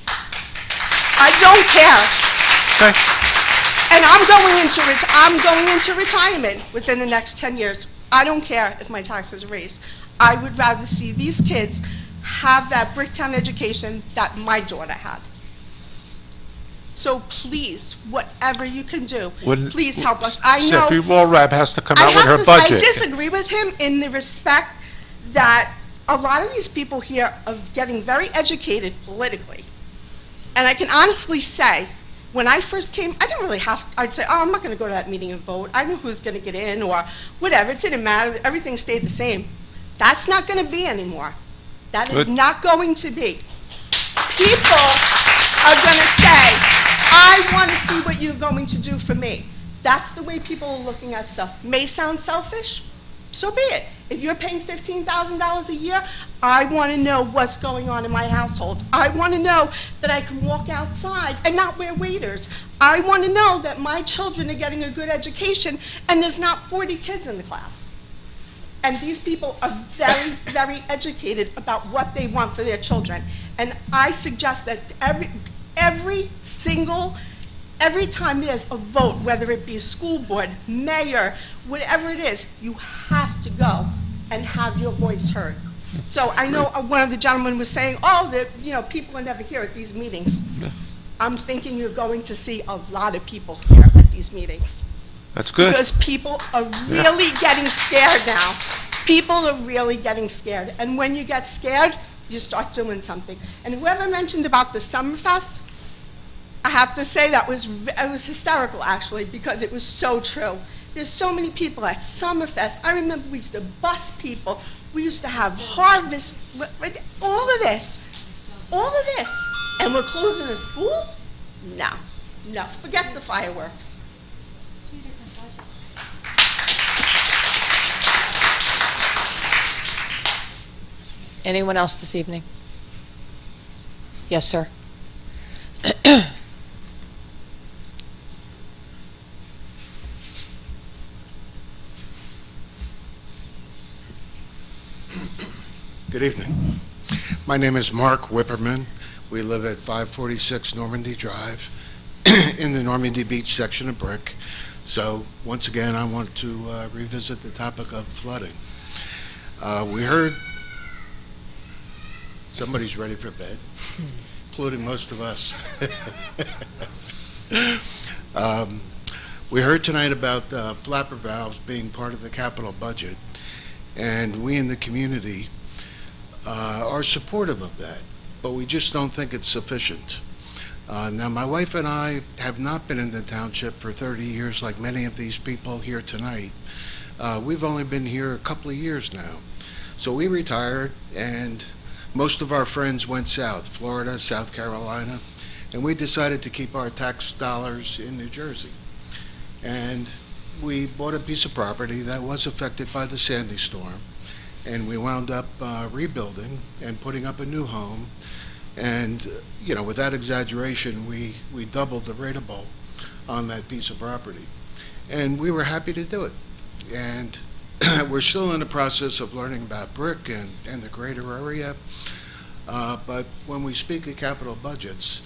I don't care. Okay. And I'm going into retirement within the next 10 years. I don't care if my taxes are raised. I would rather see these kids have that Bricktown education that my daughter had. So please, whatever you can do, please help us. I know. Stephanie Walrab has to come I out with have her to say, I budget. disagree with him in the respect that a lot of these people here are getting very educated politically. And I can honestly say, when I first came, I didn't really I'd say, oh, I'm not going to go to that meeting and vote. I knew who's going to get in or whatever. It didn't matter. Everything stayed the same. That's not going to be anymore. That is Good. not going to be. People are going to say, I want to see what you're going to do for me. That's the way people are looking at stuff. May sound selfish, so be it. If you're paying $15,000 a year, I want to know what's going on in my household. I want to know that I can walk outside and not wear waders. I want to know that my children are getting a good education and there's not 40 kids in the class. And these people are very, very educated about what they want for their children. And I suggest that every time there's a vote, whether it be school board, mayor, whatever it is, you have to go and have your voice heard. So I know one of the gentlemen was saying, oh, people are never here at these meetings. I'm thinking you're going to see a lot of people here at these meetings. That's good. Because people are really getting scared now. People are really getting scared. And when you get scared, you start doing something. And whoever mentioned about the Summerfest, I have to say it was hysterical, actually, because it was so true. There's so many people at Summerfest. I remember we used to bus people. We used to have harvest, all of this, and we're closing a school? No, forget the fireworks. Anyone else this evening? Yes, sir. Good evening. My name is Mark Whipperman. We live at 546 Normandy Drive in the Normandy Beach section of Brick. So once again, I want to revisit the topic of flooding. We heard somebody's ready for bed, including most of us. We heard tonight about flapper valves being part of the capital budget, and we in the community are supportive of that, but we just don't think it's sufficient. Now, my wife and I have not been in the township for 30 years like many of these people here tonight. We've only been here a couple of years now. So we retired, and most of our friends went south, Florida, South Carolina, and we decided to keep our tax dollars in New Jersey. And we bought a piece of property that was affected by the Sandy storm, and we wound up rebuilding and putting up a new home. And, without exaggeration, we doubled the rateable on that piece of property. And we were happy to do it. And we're still in the process of learning about Brick and the greater area. But when we speak of capital budgets,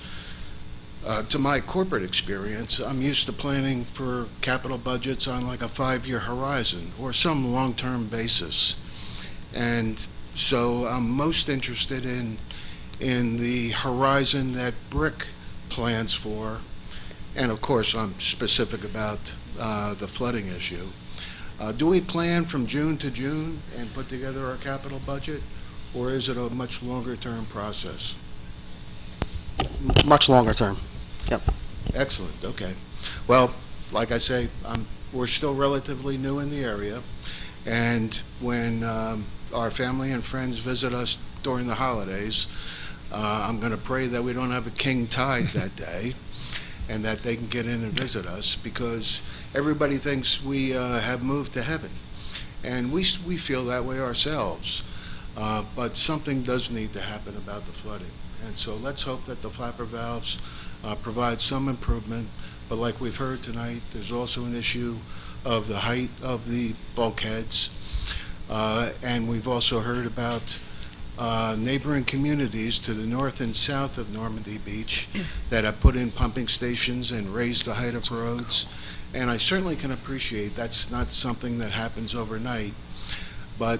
to my corporate experience, I'm used to planning for capital budgets on like a 5-year horizon or some long-term basis. And so I'm most interested in the horizon that Brick plans for. And of course, I'm specific about the flooding issue. Do we plan from June to June and put together our capital budget, or is it a much longer term process? Much longer term. Yep. Excellent, okay. Well, like I say, we're still relatively new in the area, and when our family and friends visit us during the holidays, I'm going to pray that we don't have a king tide that day, and that they can get in and visit us, because everybody thinks we have moved to heaven, and we feel that way ourselves. But something does need to happen about the flooding, and so let's hope that the flapper valves provide some improvement. But like we've heard tonight, there's also an issue of the height of the bulkheads, and we've also heard about neighboring communities to the north and south of Normandy Beach that have put in pumping stations and raised the height of roads. And I certainly can appreciate that's not something that happens overnight, but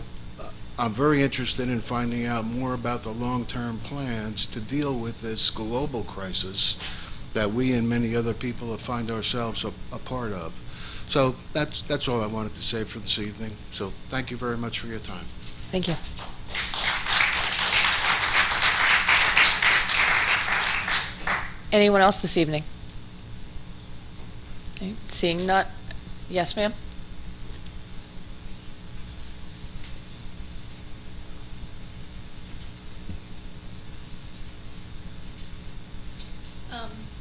I'm very interested in finding out more about the long-term plans to deal with this global crisis that we and many other people find ourselves a part of. So that's all I wanted to say for this evening. So thank you very much for your time. Thank you. Anyone else this evening? Okay, seeing none. Yes, ma'am?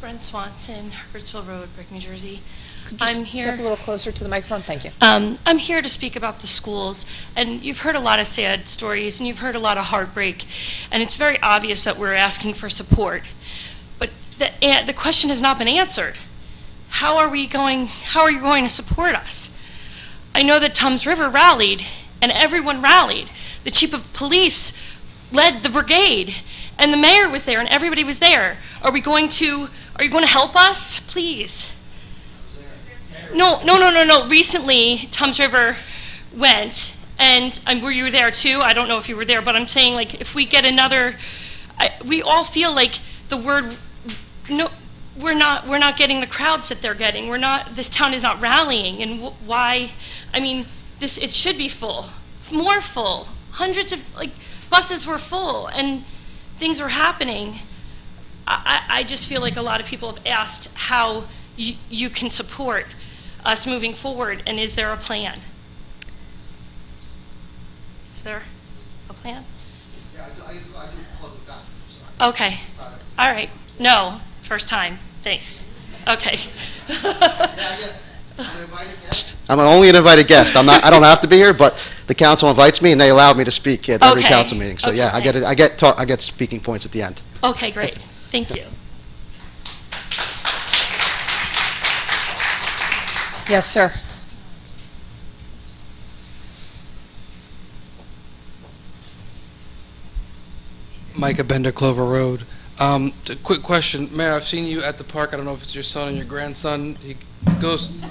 Brent Swanson, Herbertsville Road, Brick, New Jersey. Could you I'm step here. a little closer to the microphone? Thank you. I'm here to speak about the schools, and you've heard a lot of sad stories, and you've heard a lot of heartbreak, and it's very obvious that we're asking for support. But the question has not been answered. How are you going to support us? I know that Tums River rallied, and everyone rallied. The chief of police led the brigade, and the mayor was there, and everybody was there. Are you going to help us? Please. No. Recently, Tums River went, and you were there too. I don't know if you were there, but I'm saying, like, if we get another, we all feel like the word, no, we're not getting the crowds that they're getting. This town is not rallying, and why? I mean, it should be full, more full. Hundreds of, buses were full, and things were happening. I just feel like a lot of people have asked how you can support us moving forward, and is there a plan? Is there a plan? Yeah, I didn't close it down. Sorry. Okay. All right. No, first time. Thanks. Okay. I'm only an invited guest. I don't have to be here, but the council invites me, and they allow me to speak at every Okay. council meeting. So Okay, yeah, I get speaking points at the end. Okay, great. Thank you. Yes, sir. Micah Bender, Clover Road. Quick question, Mayor, I've seen you at the park. I don't know if it's your son or your grandson. He goes...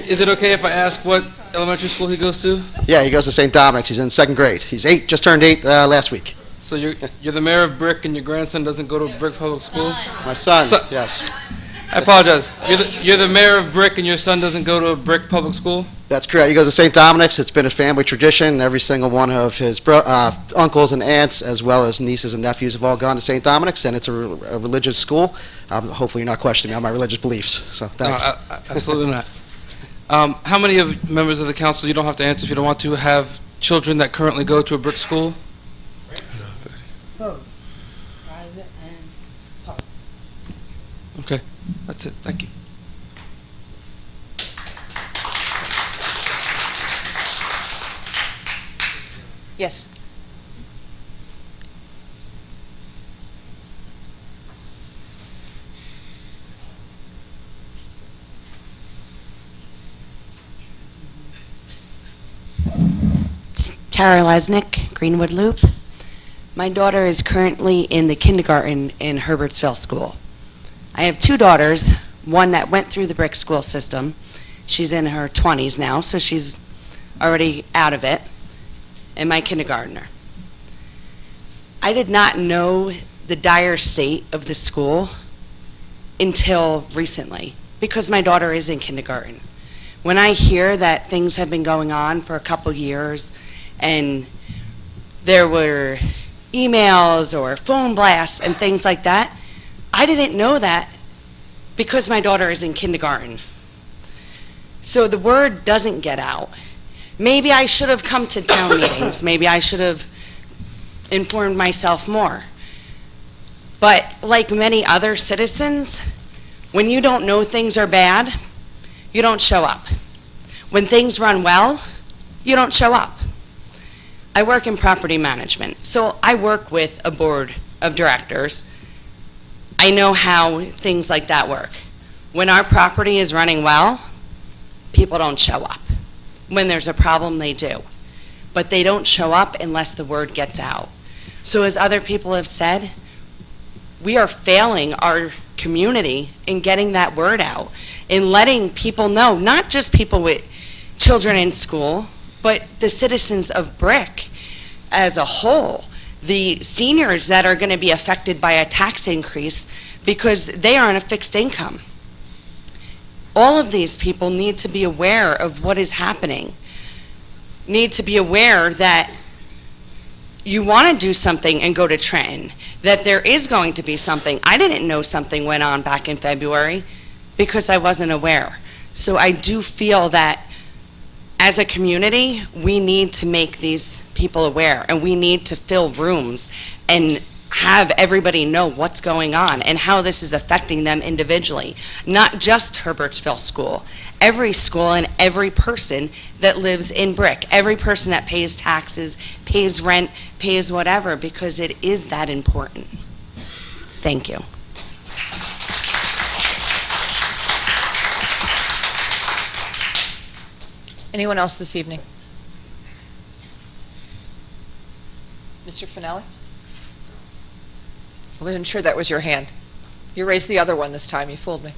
Is it okay if I ask what elementary school he goes to? Yeah, he goes to St. Dominic's. He's in second grade. He's 8, just turned 8 last week. So you're the mayor of Brick, and your grandson doesn't go to Brick Public School? My son, yes. I apologize. You're the mayor of Brick, and your son doesn't go to a Brick Public School? That's correct. He goes to St. Dominic's. It's been a family tradition. Every single one of his uncles and aunts, as well as nieces and nephews, have all gone to St. Dominic's, and it's a religious school. Hopefully you're not questioning me on my religious beliefs, so thanks. Absolutely not. How many of members of the council, you don't have to answer if you don't want to, have children that currently go to a Brick school? Both, private and public. Okay, that's it. Thank you. Yes. Tara Lesnick, Greenwood Loop. My daughter is currently in the kindergarten in Herbertsville School. I have 2 daughters, one that went through the Brick school system. She's in her 20s now, so she's already out of it, and my kindergartner. I did not know the dire state of the school until recently, because my daughter is in kindergarten. When I hear that things have been going on for a couple years, and there were emails or phone blasts and things like that, I didn't know that because my daughter is in kindergarten. So the word doesn't get out. Maybe I should have come to town meetings. Maybe I should have informed myself more. But like many other citizens, when you don't know things are bad, you don't show up. When things run well, you don't show up. I work in property management, so I work with a board of directors. I know how things like that work. When our property is running well, people don't show up. When there's a problem, they do. But they don't show up unless the word gets out. So as other people have said, we are failing our community in getting that word out, in letting people know, not just people with children in school, but the citizens of Brick as a whole, the seniors that are going to be affected by a tax increase because they are on a fixed income. All of these people need to be aware of what is happening, need to be aware that you want to do something and go to Trenton, that there is going to be something. I didn't know something went on back in February because I wasn't aware. So I do feel that as a community, we need to make these people aware, and we need to fill rooms and have everybody know what's going on and how this is affecting them individually. Not just Herbertsville School, every school and every person that lives in Brick, every person that pays taxes, pays rent, pays whatever, because it is that important. Thank you. Anyone else this evening? Mr. Finelli? I wasn't sure that was your hand. You raised the other one this time. You fooled me.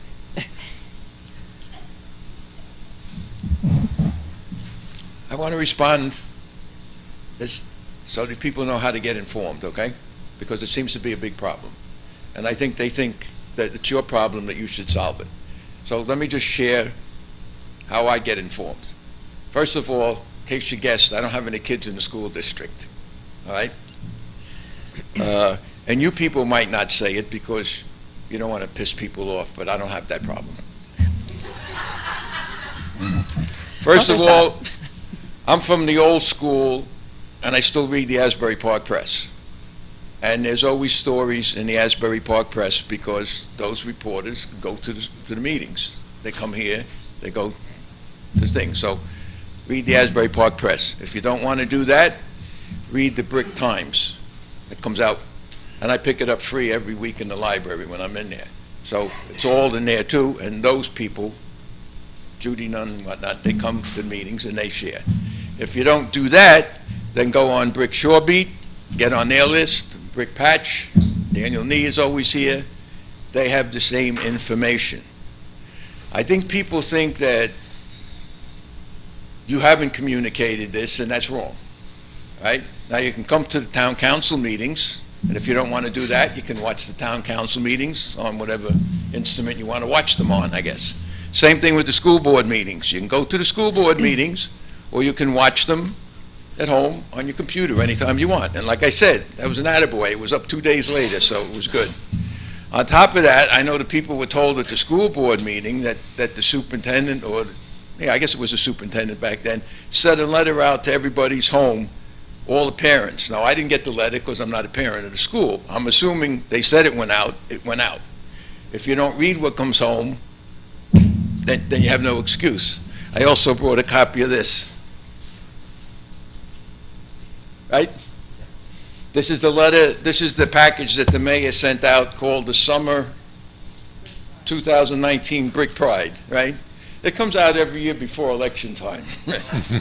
I want to respond so that people know how to get informed, okay? Because it seems to be a big problem. And I think they think that it's your problem, that you should solve it. So let me just share how I get informed. First of all, in case you guessed, I don't have any kids in the school district, all right? And you people might not say it because you don't want to piss people off, but I don't have that problem. First of all, I'm from the old school, and I still read the Asbury Park Press. And there's always stories in the Asbury Park Press because those reporters go to the meetings. They come here, they go to things. So read the Asbury Park Press. If you don't want to do that, read the Brick Times. It comes out, and I pick it up free every week in the library when I'm in there. So it's all in there too, and those people, Judy Nunn and whatnot, they come to the meetings and they share. If you don't do that, then go on Brick Shore Beat, get on their list, Brick Patch, Daniel Nee is always here. They have the same information. I think people think that you haven't communicated this, and that's wrong, right? Now you can come to the town council meetings, and if you don't want to do that, you can watch the town council meetings on whatever instrument you want to watch them on, I guess. Same thing with the school board meetings. You can go to the school board meetings, or you can watch them at home on your computer anytime you want. And like I said, that was an attaboy. It was up 2 days later, so it was good. On top of that, I know the people were told at the school board meeting that the superintendent, or I guess it was the superintendent back then, sent a letter out to everybody's home, all the parents. Now, I didn't get the letter because I'm not a parent of the school. I'm assuming they said it went out. It went out. If you don't read what comes home, then you have no excuse. I also brought a copy of this. Right? This is the letter, this is the package that the mayor sent out called the Summer 2019 Brick Pride, right? It comes out every year before election time.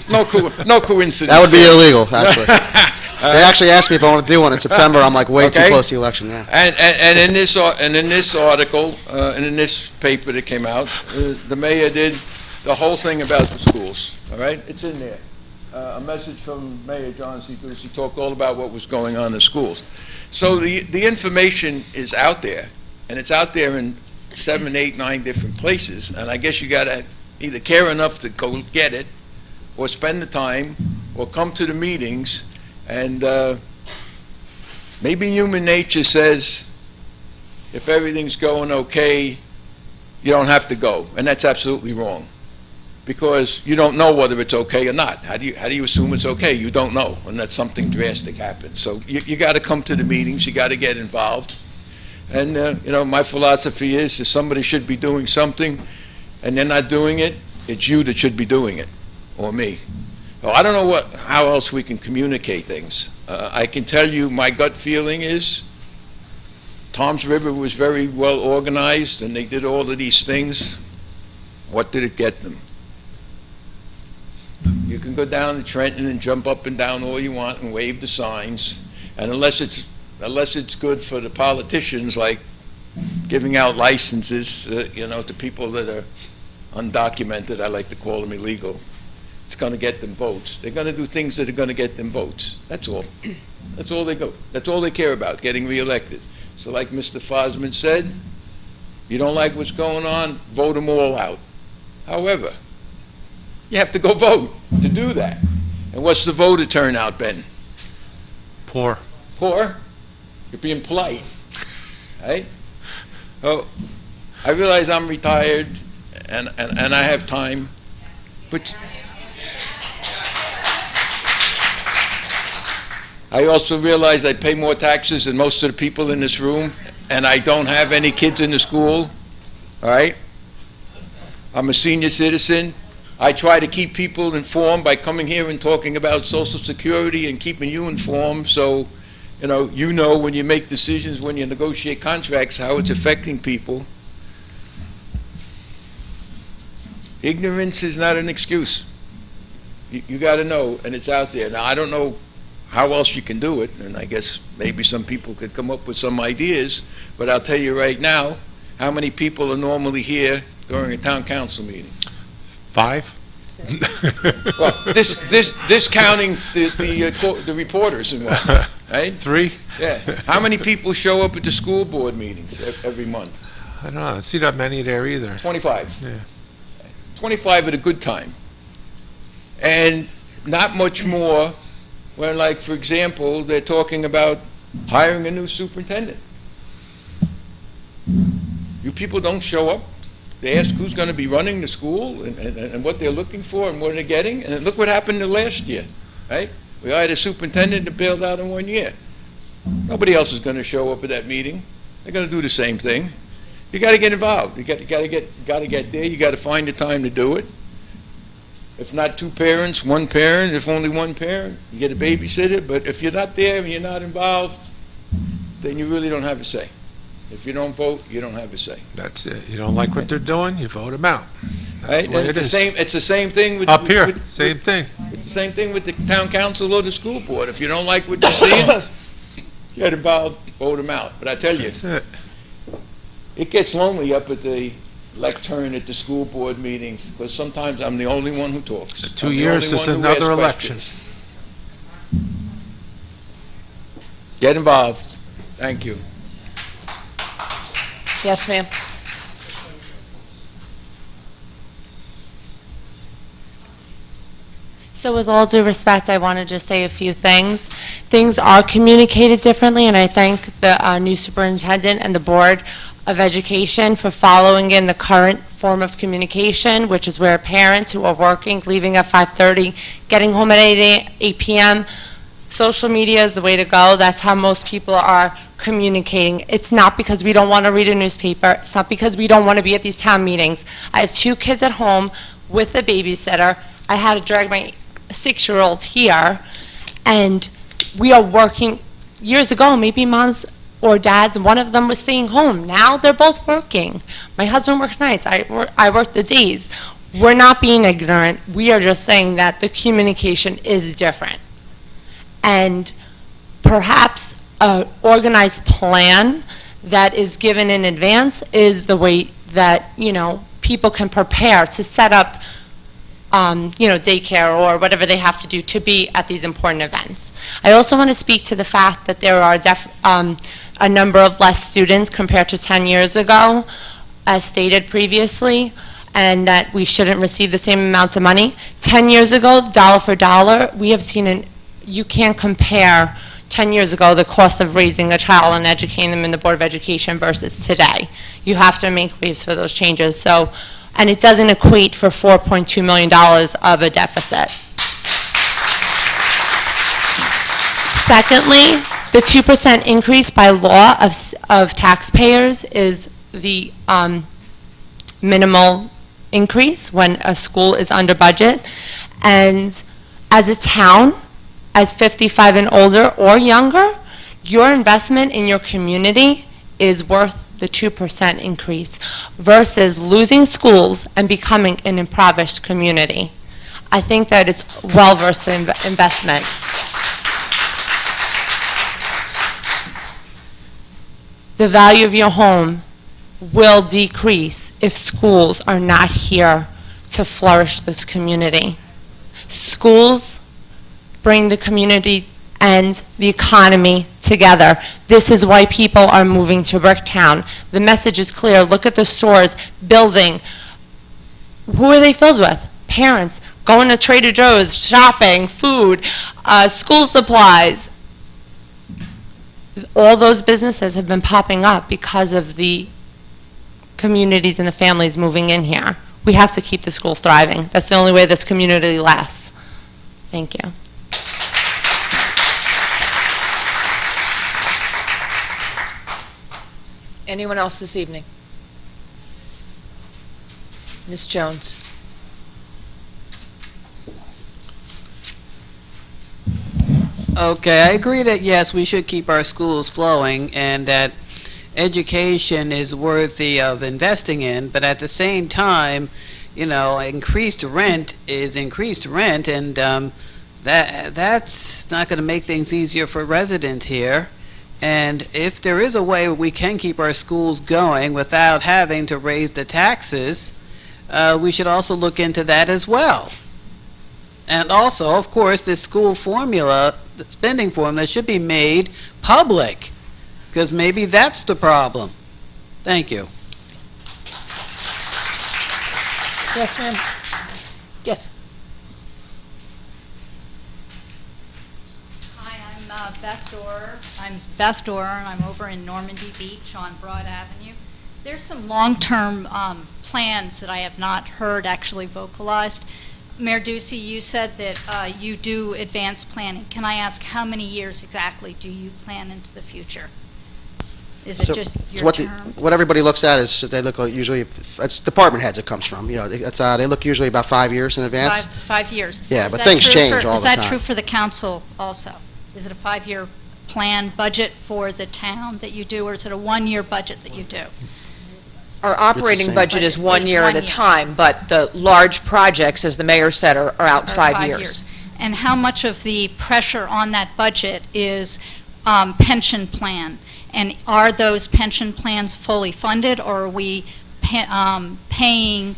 No coincidence. That would be illegal, actually. They actually asked me if I want to do one in September. I'm like, way too close to the election, yeah. And in this article, and in this paper that came out, the mayor did the whole thing about the schools, all right? It's in there. A message from Mayor John C. Ducey talked all about what was going on in schools. So the information is out there, and it's out there in 7, 8, 9 different places, and I guess you got to either care enough to go get it, or spend the time, or come to the meetings, and maybe human nature says if everything's going okay, you don't have to go, and that's absolutely wrong. Because you don't know whether it's okay or not. How do you assume it's okay? You don't know unless something drastic happens. So you got to come to the meetings. You got to get involved. And my philosophy is if somebody should be doing something and they're not doing it, it's you that should be doing it, or me. So I don't know how else we can communicate things. I can tell you my gut feeling is Tom's River was very well organized, and they did all of these things. What did it get them? You can go down to Trenton and jump up and down all you want and wave the signs, and unless it's good for the politicians like giving out licenses, to people that are undocumented. I like to call them illegal. It's going to get them votes. They're going to do things that are going to get them votes. That's all. That's all they go. That's all they care about, getting reelected. So like Mr. Fosman said, you don't like what's going on, vote them all out. However, you have to go vote to do that. And what's the voter turnout, Ben? Poor. Poor? You're being polite, right? Oh, I realize I'm retired and I have time, but I also realize I pay more taxes than most of the people in this room, and I don't have any kids in the school, all right? I'm a senior citizen. I try to keep people informed by coming here and talking about Social Security and keeping you informed, so you know when you make decisions, when you negotiate contracts, how it's affecting people. Ignorance is not an excuse. You got to know, and it's out there. Now, I don't know how else you can do it, and I guess maybe some people could come up with some ideas, but I'll tell you right now, how many people are normally here during a town council meeting? 5? Well, this counting the reporters and whatnot, right? 3? Yeah. How many people show up at the school board meetings every month? I don't know. I don't see that many there either. 25. Yeah. 25 at a good time. And not much more when, like, for example, they're talking about hiring a new superintendent. You people don't show up. They ask who's going to be running the school and what they're looking for and what they're getting. And look what happened the last year, right? We hired a superintendent that bailed out in 1 year. Nobody else is going to show up at that meeting. They're going to do the same thing. You got to get involved. You got to get there. You got to find the time to do it. If not 2 parents, 1 parent. If only 1 parent, you get a babysitter. But if you're not there and you're not involved, then you really don't have a say. If you don't vote, you don't have a say. That's it. You don't like what they're doing, you vote them out. That's Right? the way And it is. it's the same thing with Up here, with- same thing. It's the same thing with the town council or the school board. If you don't like what you're seeing, get involved, vote them out. But I tell you, That's it. it gets lonely up at the lectern at the school board meetings, because sometimes I'm the only one who talks. 2 I'm the years only is one who another asks election. questions. Get involved. Thank you. Yes, ma'am. So with all due respect, I want to just say a few things. Things are communicated differently, and I thank the new superintendent and the Board of Education for following in the current form of communication, which is where parents who are working, leaving at 5:30, getting home at 8 p.m., social media is the way to go. That's how most people are communicating. It's not because we don't want to read a newspaper. It's not because we don't want to be at these town meetings. I have 2 kids at home with a babysitter. I had to drag my 6-year-old here, and we are working. Years ago, maybe moms or dads, one of them was staying home. Now they're both working. My husband works nights. I work the days. We're not being ignorant. We are just saying that the communication is different. And perhaps an organized plan that is given in advance is the way that, people can prepare to set up, daycare or whatever they have to do to be at these important events. I also want to speak to the fact that there are a number of less students compared to 10 years ago, as stated previously, and that we shouldn't receive the same amounts of money. 10 years ago, dollar for dollar, we have seen you can't compare 10 years ago the cost of raising a child and educating them in the Board of Education versus today. You have to make waves for those changes. So, and it doesn't equate for $4.2 million of a deficit. Secondly, the 2% increase by law of taxpayers is the minimal increase when a school is under budget. And as a town, as 55 and older or younger, your investment in your community is worth the 2% increase versus losing schools and becoming an impoverished community. I think that it's well worth the investment. The value of your home will decrease if schools are not here to flourish this community. Schools bring the community and the economy together. This is why people are moving to Bricktown. The message is clear. Look at the stores, building. Who are they filled with? Parents going to Trader Joe's, shopping, food, school supplies. All those businesses have been popping up because of the communities and the families moving in here. We have to keep the schools thriving. That's the only way this community lasts. Thank you. Anyone else this evening? Ms. Jones. Okay, I agree that, yes, we should keep our schools flowing and that education is worthy of investing in, but at the same time, you know, increased rent is increased rent, and that's not going to make things easier for residents here. And if there is a way we can keep our schools going without having to raise the taxes, we should also look into that as well. And also, of course, this school formula, the spending formula, should be made public, because maybe that's the problem. Thank you. Yes, ma'am. Yes. Hi, I'm Beth Dorer. I'm Beth Dorer. I'm over in Normandy Beach on Broad Avenue. There's some long-term plans that I have not heard actually vocalized. Mayor Ducey, you said that you do advanced planning. Can I ask how many years exactly do you plan into the future? Is it just your term? What everybody looks at is they look usually, it's department heads it comes from. You know, they look usually about 5 years in advance. 5 years. Yeah, but things change all the time. Is that true for the council also? Is it a 5-year plan budget for the town that you do, or is it a 1-year budget that you do? Our operating budget is 1 year at a time, but the large projects, as the mayor said, are out 5 years. And how much of the pressure on that budget is pension plan? And are those pension plans fully funded, or are we paying,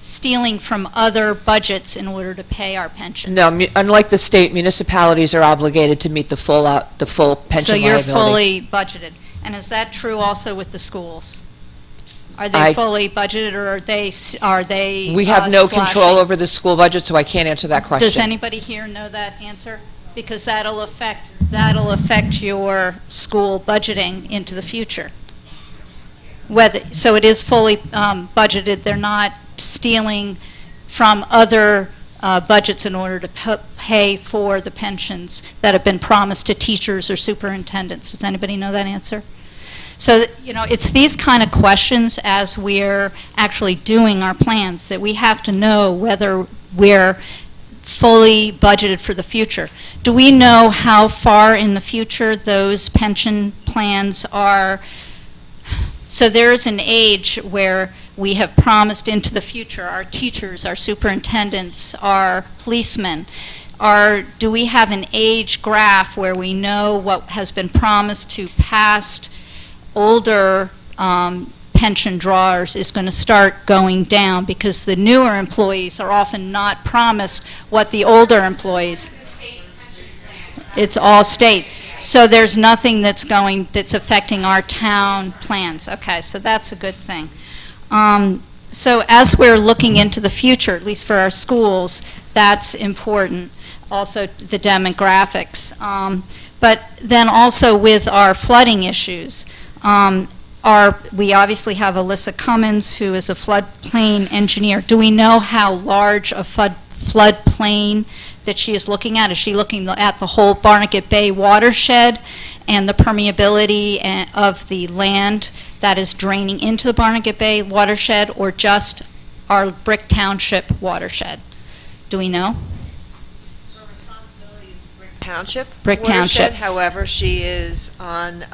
stealing from other budgets in order to pay our pensions? No, unlike the state, municipalities are obligated to meet the full pension So you're liability. fully budgeted. And is that true also with the schools? Are they fully budgeted, or are they We have no slashing? control over the school budget, so I can't answer that question. Does anybody here know that answer? Because that'll affect your school budgeting into the future. So it is fully budgeted. They're not stealing from other budgets in order to pay for the pensions that have been promised to teachers or superintendents. Does anybody know that answer? So, you know, it's these kind of questions as we're actually doing our plans that we have to know whether we're fully budgeted for the future. Do we know how far in the future those pension plans are? So there's an age where we have promised into the future, our teachers, our superintendents, our policemen. Do we have an age graph where we know what has been promised to past older pension drawers is going to start going down, because the newer employees are often not promised what the older employees. It's all state. So there's nothing that's affecting our town plans. Okay, so that's a good thing. So as we're looking into the future, at least for our schools, that's important. Also the demographics. But then also with our flooding issues, we obviously have Alyssa Cummins, who is a floodplain engineer. Do we know how large a floodplain that she is looking at? Is she looking at the whole Barnegat Bay watershed and the permeability of the land that is draining into the Barnegat Bay watershed, or just our Brick Township watershed? Do we know? Township. Brick watershed. Township. However, she is on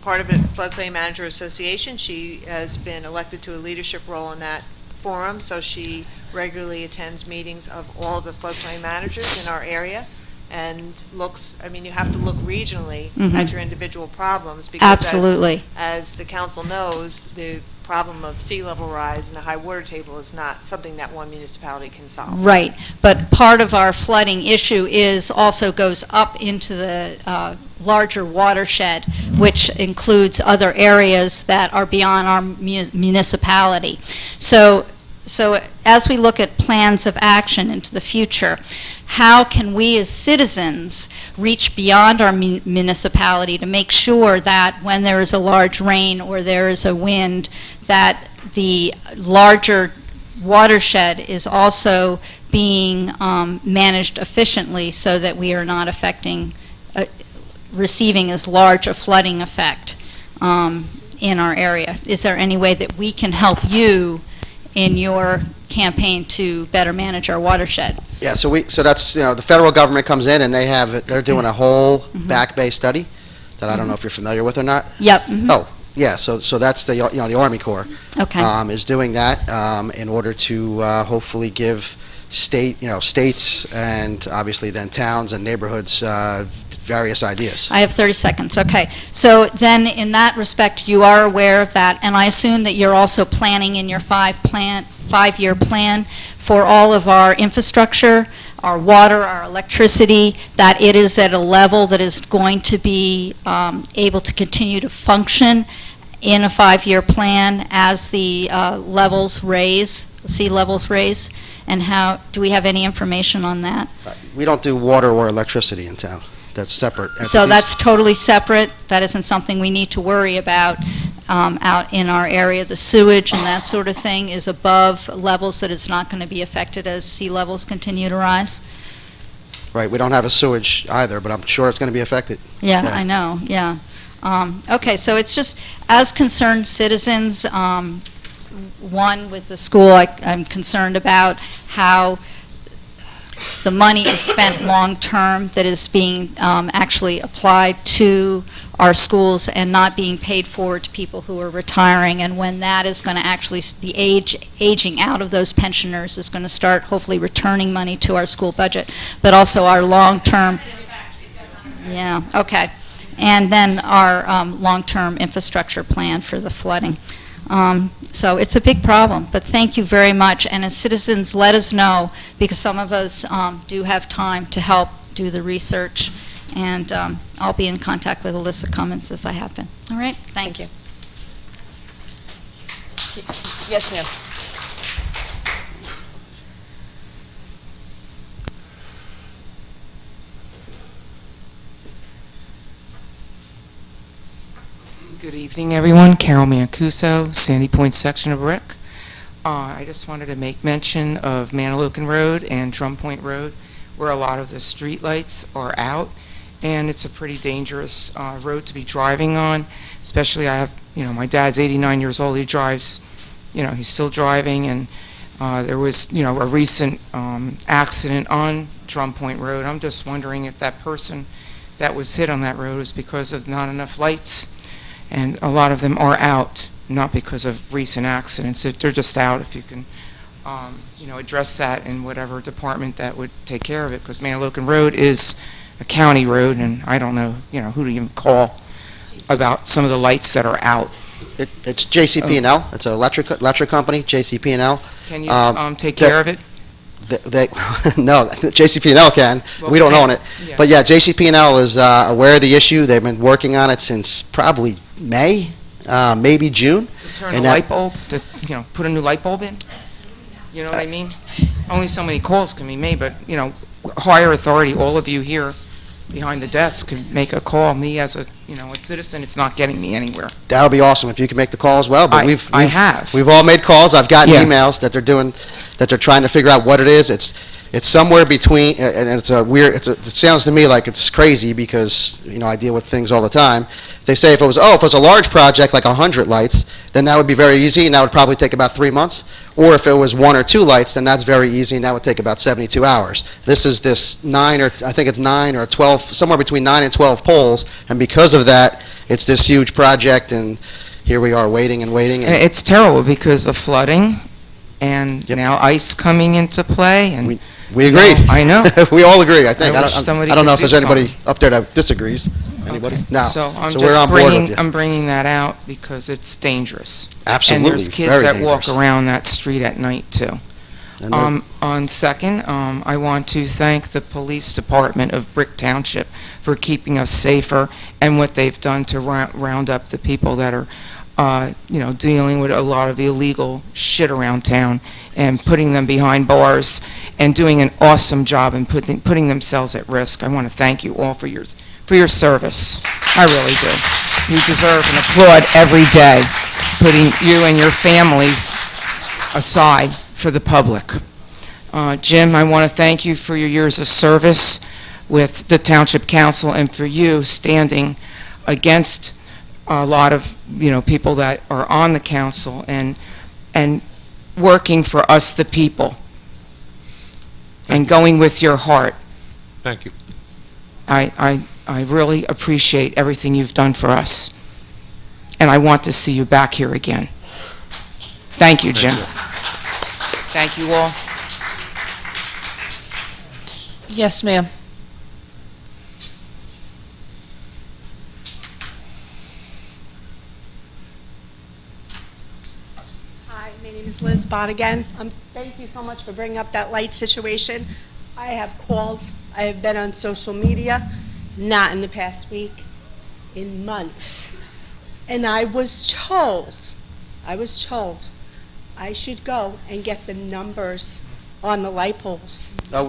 part of a Floodplain Manager Association. She has been elected to a leadership role in that forum, so she regularly attends meetings of all of the floodplain managers in our area. and looks, I mean, you have to look regionally Mhm. at your individual problems. Because Absolutely. As the council knows, the problem of sea level rise and a high water table is not something that one municipality can solve. Right, but part of our flooding issue also goes up into the larger watershed, which includes other areas that are beyond our municipality. So as we look at plans of action into the future, how can we as citizens reach beyond our municipality to make sure that when there is a large rain or there is a wind, that the larger watershed is also being managed efficiently so that we are not receiving as large a flooding effect in our area? Is there any way that we can help you in your campaign to better manage our watershed? Yeah, so that's, the federal government comes in and they're doing a whole Back Bay study that I don't know if you're familiar with or not. Yep. Mhm. Oh, yeah, so that's the Army Corps. Okay. Is doing that in order to hopefully give states and obviously then towns and neighborhoods various ideas. I have 30 seconds. Okay. So then in that respect, you are aware of that, and I assume that you're also planning in your five-year plan for all of our infrastructure, our water, our electricity, that it is at a level that is going to be able to continue to function in a five-year plan as the sea levels raise, and how, do we have any information on that? We don't do water or electricity in town. That's separate. So that's totally separate? That isn't something we need to worry about out in our area? The sewage and that sort of thing is above levels that it's not going to be affected as sea levels continue to rise? Right, we don't have a sewage either, but I'm sure it's going to be affected. Yeah, I know, yeah. Okay, so it's just, as concerned citizens, one, with the school, I'm concerned about how the money is spent long-term that is being actually applied to our schools and not being paid forward to people who are retiring, and when that is going to actually, the aging out of those pensioners is going to start hopefully returning money to our school budget, but also our long-term, yeah, okay, and then our long-term infrastructure plan for the flooding. So it's a big problem, but thank you very much. And as citizens, let us know, because some of us do have time to help do the research, and I'll be in contact with Alyssa Cummins as I have been. All right, thanks. Thank you. Yes, ma'am. Good evening, everyone. Carol Mancuso, Sandy Point section of Brick. I just wanted to make mention of Manalocan Road and Drum Point Road, where a lot of the street lights are out, and it's a pretty dangerous road to be driving on. Especially, I have, my dad's 89 years old. He drives, he's still driving, and there was, a recent accident on Drum Point Road. I'm just wondering if that person that was hit on that road is because of not enough lights. And a lot of them are out, not because of recent accidents. They're just out. If you can, address that in whatever department that would take care of it, because Manalocan Road is a county road, and I don't know, who to even call about some of the lights that are out. It's JCP&L. It's an electric company, JCP&L. Can you take care of it? No, JCP&L can. Well, We don't own it. yeah. But yeah, JCP&L is aware of the issue. They've been working on it since probably May, maybe June. Turn And a that- light bulb, put a new light bulb in? You know what I mean? Only so many calls can be made, but, higher authority, all of you here behind the desk could make a call. Me as a citizen, it's not getting me anywhere. That would be awesome if you could make the call as well. But I have. We've all made calls. I've gotten Yeah. emails that they're trying to figure out what it is. It's somewhere between, and it's a weird. It sounds to me like it's crazy because I deal with things all the time. They say if it was a large project like 100 lights, then that would be very easy, and that would probably take about 3 months. Or if it was 1 or 2 lights, then that's very easy, and that would take about 72 hours. This is this 9 or 12, somewhere between 9 and 12 poles, and because of that, it's this huge project, and here we are waiting and waiting. And It's terrible because the flooding and now ice coming into play, and... We agree. I know. We all agree, I think. I I wish don't somebody I don't know if could there's do anybody up there that disagrees. Anybody? No. So I'm we're on just board with you. I'm bringing that out because it's dangerous. Absolutely, And there's kids very that walk dangerous. around that street at night, too. And they're- On second, I want to thank the police department of Brick Township for keeping us safer and what they've done to round up the people that are, dealing with a lot of illegal shit around town and putting them behind bars and doing an awesome job and putting themselves at risk. I want to thank you all for your service. I really do. You deserve an applaud every day, putting you and your families aside for the public. Jim, I want to thank you for your years of service with the Township Council and for you standing against a lot of, people that are on the council and working for us, the people, and going with your heart. Thank you. I really appreciate everything you've done for us, and I want to see you back here again. Thank you, Jim. Thank you all. Yes, ma'am. Hi, my name is Liz Bott again. Thank you so much for bringing up that light situation. I have called, I have been on social media, not in the past week, in months. And I was told I should go and get the numbers on the light poles.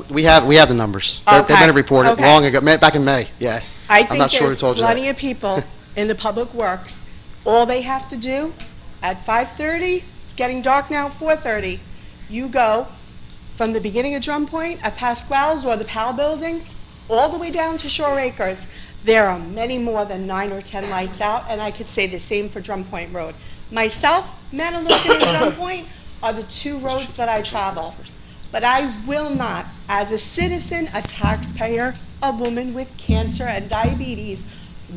We have the numbers. They've been reported Okay. long ago, back in May, yeah. I I'm think not sure who there's told you that. plenty of people in the public works. All they have to do at 5:30, it's getting dark now, 4:30, you go from the beginning of Drum Point at Pasquale's or the Powell Building, all the way down to Shore Acres. There are many more than 9 or 10 lights out, and I could say the same for Drum Point Road. Myself, Mantaloking and Drum Point are the two roads that I travel. But I will not, as a citizen, a taxpayer, a woman with cancer and diabetes,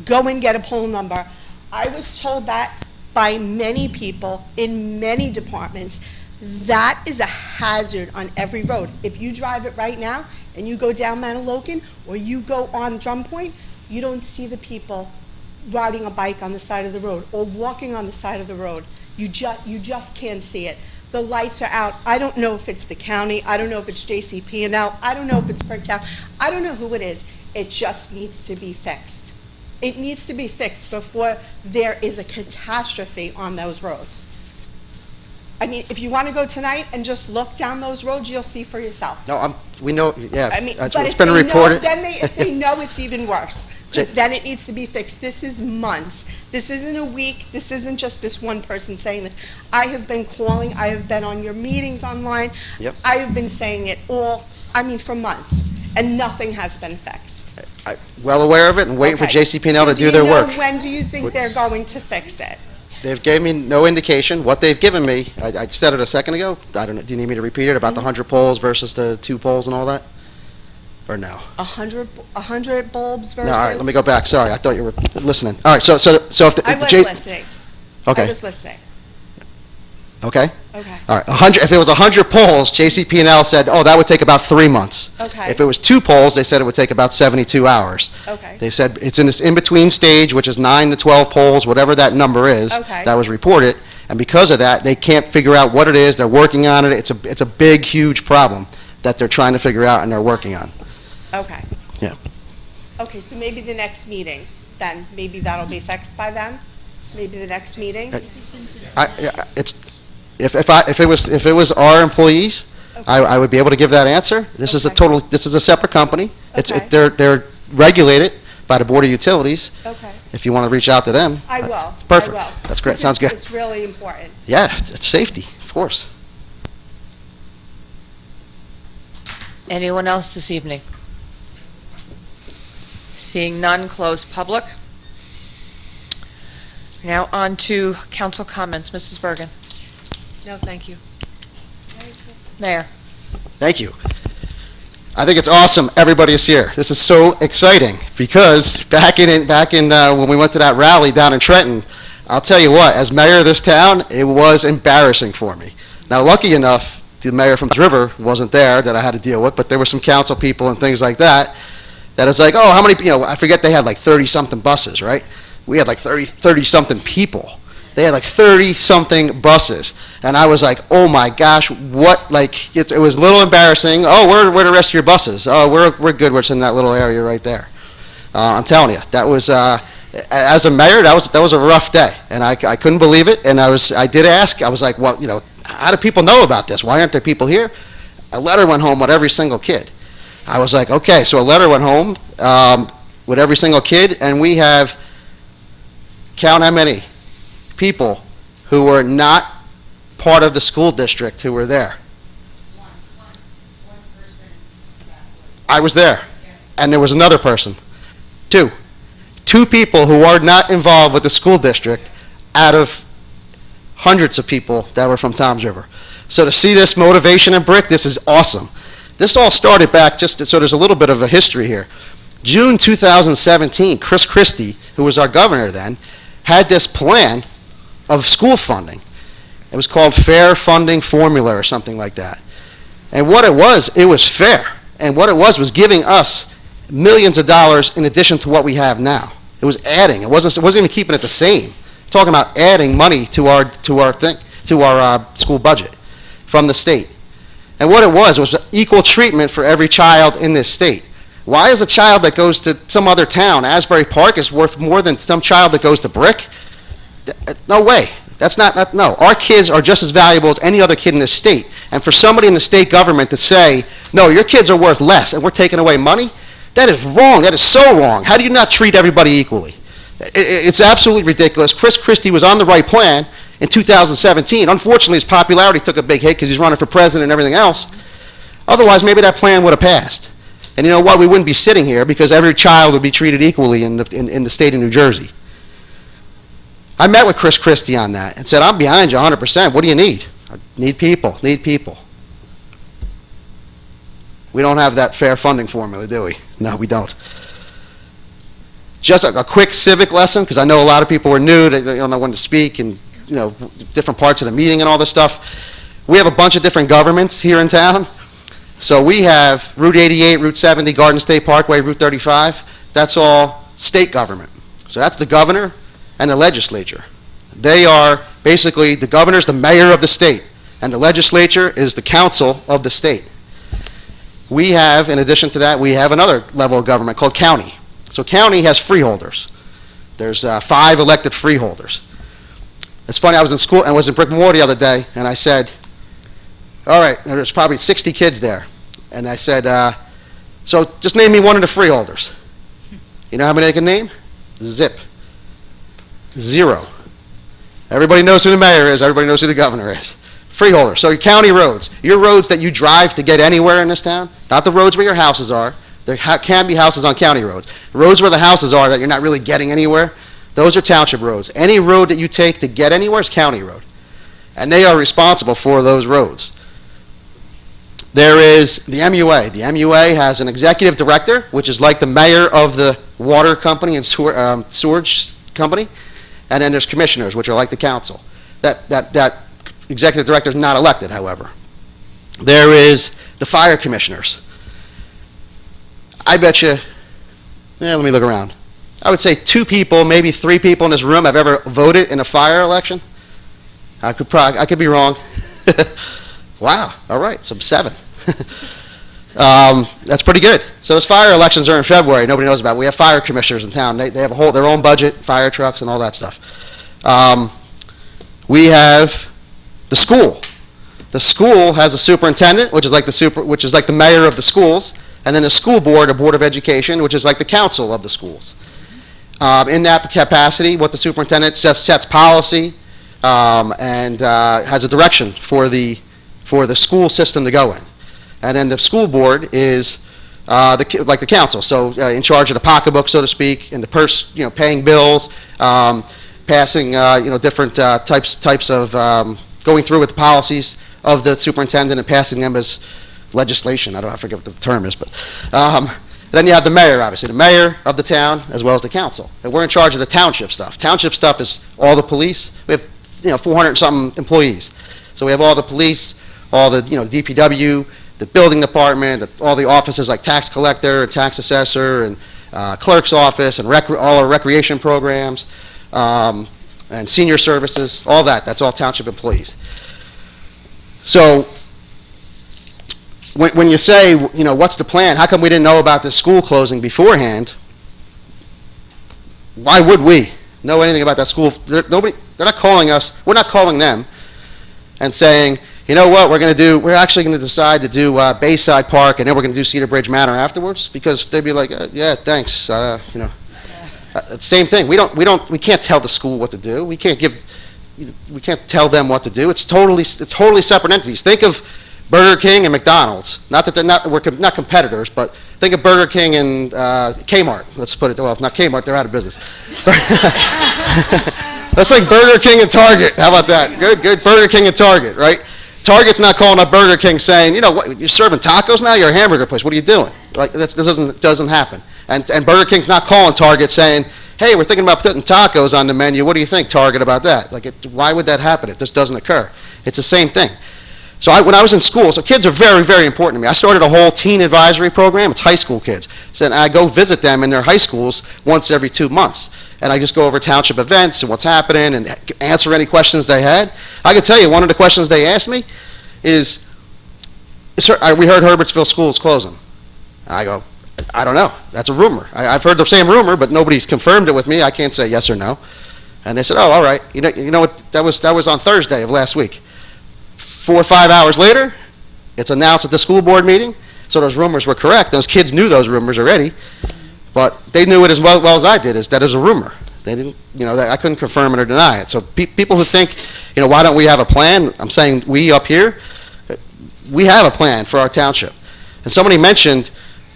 go and get a poll number. I was told that by many people in many departments. That is a hazard on every road. If you drive it right now and you go down Mantaloking or you go on Drum Point, you don't see the people riding a bike on the side of the road or walking on the side of the road. You just can't see it. The lights are out. I don't know if it's the county. I don't know if it's JCP&L. I don't know if it's Brick Town. I don't know who it is. It just needs to be fixed. It needs to be fixed before there is a catastrophe on those roads. I mean, if you want to go tonight and just look down those roads, you'll see for yourself. No, we know, yeah, I mean, it's but if been they know, reported. then if they know, it's even worse. Because then it needs to be fixed. This is months. This isn't a week. This isn't just this one person saying that. I have been calling. I have been on your meetings online. Yep. I have been saying it for months, and nothing has been fixed. I'm well aware of it and waiting for Okay. JCP&L to So do their work. when do you think they're going to fix it? They've gave me no indication. What they've given me, I said it a second ago. I don't know, do you need me to repeat it about the 100 poles versus the 2 poles and all that? Or no? 100 bulbs versus? No, all right, let me go back. Sorry, I thought you were listening. All right, so if the... I if the was J- listening. Okay. I was listening. Okay? Okay. All right, 100, if it was 100 polls, JCP&L said, oh, that would take about 3 months. Okay. If it was 2 polls, they said it would take about 72 hours. Okay. They said it's in this in-between stage, which is 9 to 12 polls, whatever that number is. Okay. That was reported, and because of that, they can't figure out what it is. They're working on it. It's a big, huge problem that they're trying to figure out and they're working on. Okay. Yeah. Okay, so maybe the next meeting, then, maybe that'll be fixed by then? Maybe the next meeting? If it was our employees, I would be able to give that answer. This is a separate company. Okay. They're regulated by the Board of Utilities. Okay. If you want to reach out to them. I will. Perfect. I will. That's great. Because Sounds good. It's really important. Yeah, it's safety, of course. Anyone else this evening? Seeing none, close public. Now on to council comments. Mrs. Bergen. No, thank you. Mayor. Thank you. I think it's awesome everybody is here. This is so exciting because back in when we went to that rally down in Trenton, I'll tell you what, as mayor of this town, it was embarrassing for me. Now, lucky enough, the mayor from River wasn't there that I had to deal with, but there were some council people and things like that, that it's like, oh, how many, I forget they had like 30-something buses, right? We had like 30-something people. They had like 30-something buses. And I was like, oh my gosh, what, like, it was a little embarrassing. Oh, where are the rest of your buses? Oh, we're good, we're in that little area right there. I'm telling you, that was, as a mayor, that was a rough day. And I couldn't believe it, and I did ask, I was like, well, how do people know about this? Why aren't there people here? A letter went home with every single kid. I was like, okay, so a letter went home with every single kid, and we have, count how many people who were not part of the school district who were there. I was there, and there was another person. Two people who are not involved with the school district out of hundreds of people that were from Toms River. So to see this motivation in Brick, this is awesome. This all started back, just so there's a little bit of a history here. June 2017, Chris Christie, who was our governor then, had this plan of school funding. It was called Fair Funding Formula or something like that. And what it was fair. And what it was giving us millions of dollars in addition to what we have now. It was adding. It wasn't even keeping it the same. Talking about adding money to our school budget from the state. And what it was equal treatment for every child in this state. Why is a child that goes to some other town, Asbury Park, is worth more than some child that goes to Brick? No way. That's not, no. Our kids are just as valuable as any other kid in this state. And for somebody in the state government to say, no, your kids are worth less and we're taking away money, that is wrong. That is so wrong. How do you not treat everybody equally? It's absolutely ridiculous. Chris Christie was on the right plan in 2017. Unfortunately, his popularity took a big hit because he's running for president and everything else. Otherwise, maybe that plan would have passed. And you know what? We wouldn't be sitting here because every child would be treated equally in the state of New Jersey. I met with Chris Christie on that and said, I'm behind you 100%. What do you need? I need people. We don't have that fair funding formula, do we? No, we don't. Just a quick civic lesson, because I know a lot of people were new, they don't know when to speak, and different parts of the meeting and all this stuff. We have a bunch of different governments here in town. So we have Route 88, Route 70, Garden State Parkway, Route 35. That's all state government. So that's the governor and the legislature. They are basically, the governor's the mayor of the state, and the legislature is the council of the state. We have, in addition to that, we have another level of government called county. So county has freeholders. There's 5 elected freeholders. It's funny, I was in school and was in Brick Moore the other day, and I said, all right, there's probably 60 kids there. And I said, so just name me one of the freeholders. You know how many I can name? Zip. 0. Everybody knows who the mayor is. Everybody knows who the governor is. Freeholder. So your county roads, your roads that you drive to get anywhere in this town, not the roads where your houses are. There can be houses on county roads. Roads where the houses are that you're not really getting anywhere, those are township roads. Any road that you take to get anywhere is county road. And they are responsible for those roads. There is the MUA. The MUA has an executive director, which is like the mayor of the water company and sewage company. And then there's commissioners, which are like the council. That executive director is not elected, however. There is the fire commissioners. I bet you, let me look around. I would say 2 people, maybe 3 people in this room have ever voted in a fire election. I could be wrong. Wow, all right, so 7. That's pretty good. So those fire elections are in February. Nobody knows about it. We have fire commissioners in town. They have their own budget, fire trucks, and all that stuff. We have the school. The school has a superintendent, which is like the mayor of the schools, and then the school board, a board of education, which is like the council of the schools. In that capacity, what the superintendent sets policy and has a direction for the school system to go in. And then the school board is like the council, so in charge of the pocketbook, so to speak, and the paying bills, passing different types of going through with the policies of the superintendent and passing them as legislation. I forget what the term is, but then you have the mayor, obviously, the mayor of the town as well as the council. And we're in charge of the township stuff. Township stuff is all the police. We have 400 something employees. So we have all the police, all the, DPW, the building department, all the offices like tax collector and tax assessor and clerk's office and all our recreation programs and senior services, all that. That's all township employees. So when you say, what's the plan? How come we didn't know about this school closing beforehand? Why would we know anything about that school? They're not calling us. We're not calling them and saying, you know what, we're actually going to decide to do Bayside Park, and then we're going to do Cedar Bridge Manor afterwards, because they'd be like, yeah, thanks, same thing. We can't tell the school what to do. We can't tell them what to do. It's totally separate entities. Think of Burger King and McDonald's. Not that we're not competitors, but think of Burger King and Kmart. Let's put it, well, not Kmart, they're out of business. That's like Burger King and Target. How about that? Good. Burger King and Target, right? Target's not calling up Burger King saying, what, you're serving tacos now? You're a hamburger place. What are you doing? Like, that doesn't happen. And Burger King's not calling Target saying, hey, we're thinking about putting tacos on the menu. What do you think, Target, about that? Like, why would that happen? It just doesn't occur. It's the same thing. So when I was in school, so kids are very, very important to me. I started a whole teen advisory program. It's high school kids. So I go visit them in their high schools once every 2 months. And I just go over township events and what's happening and answer any questions they had. I can tell you, one of the questions they asked me is, we heard Herbertsville School is closing. I go, I don't know. That's a rumor. I've heard the same rumor, but nobody's confirmed it with me. I can't say yes or no. And they said, oh, all right. You know what? That was on Thursday of last week. 4 or 5 hours later, it's announced at the school board meeting. So those rumors were correct. Those kids knew those rumors already, but they knew it as well as I did. That is a rumor. They didn't, I couldn't confirm it or deny it. So people who think, why don't we have a plan? I'm saying we up here, we have a plan for our township. And somebody mentioned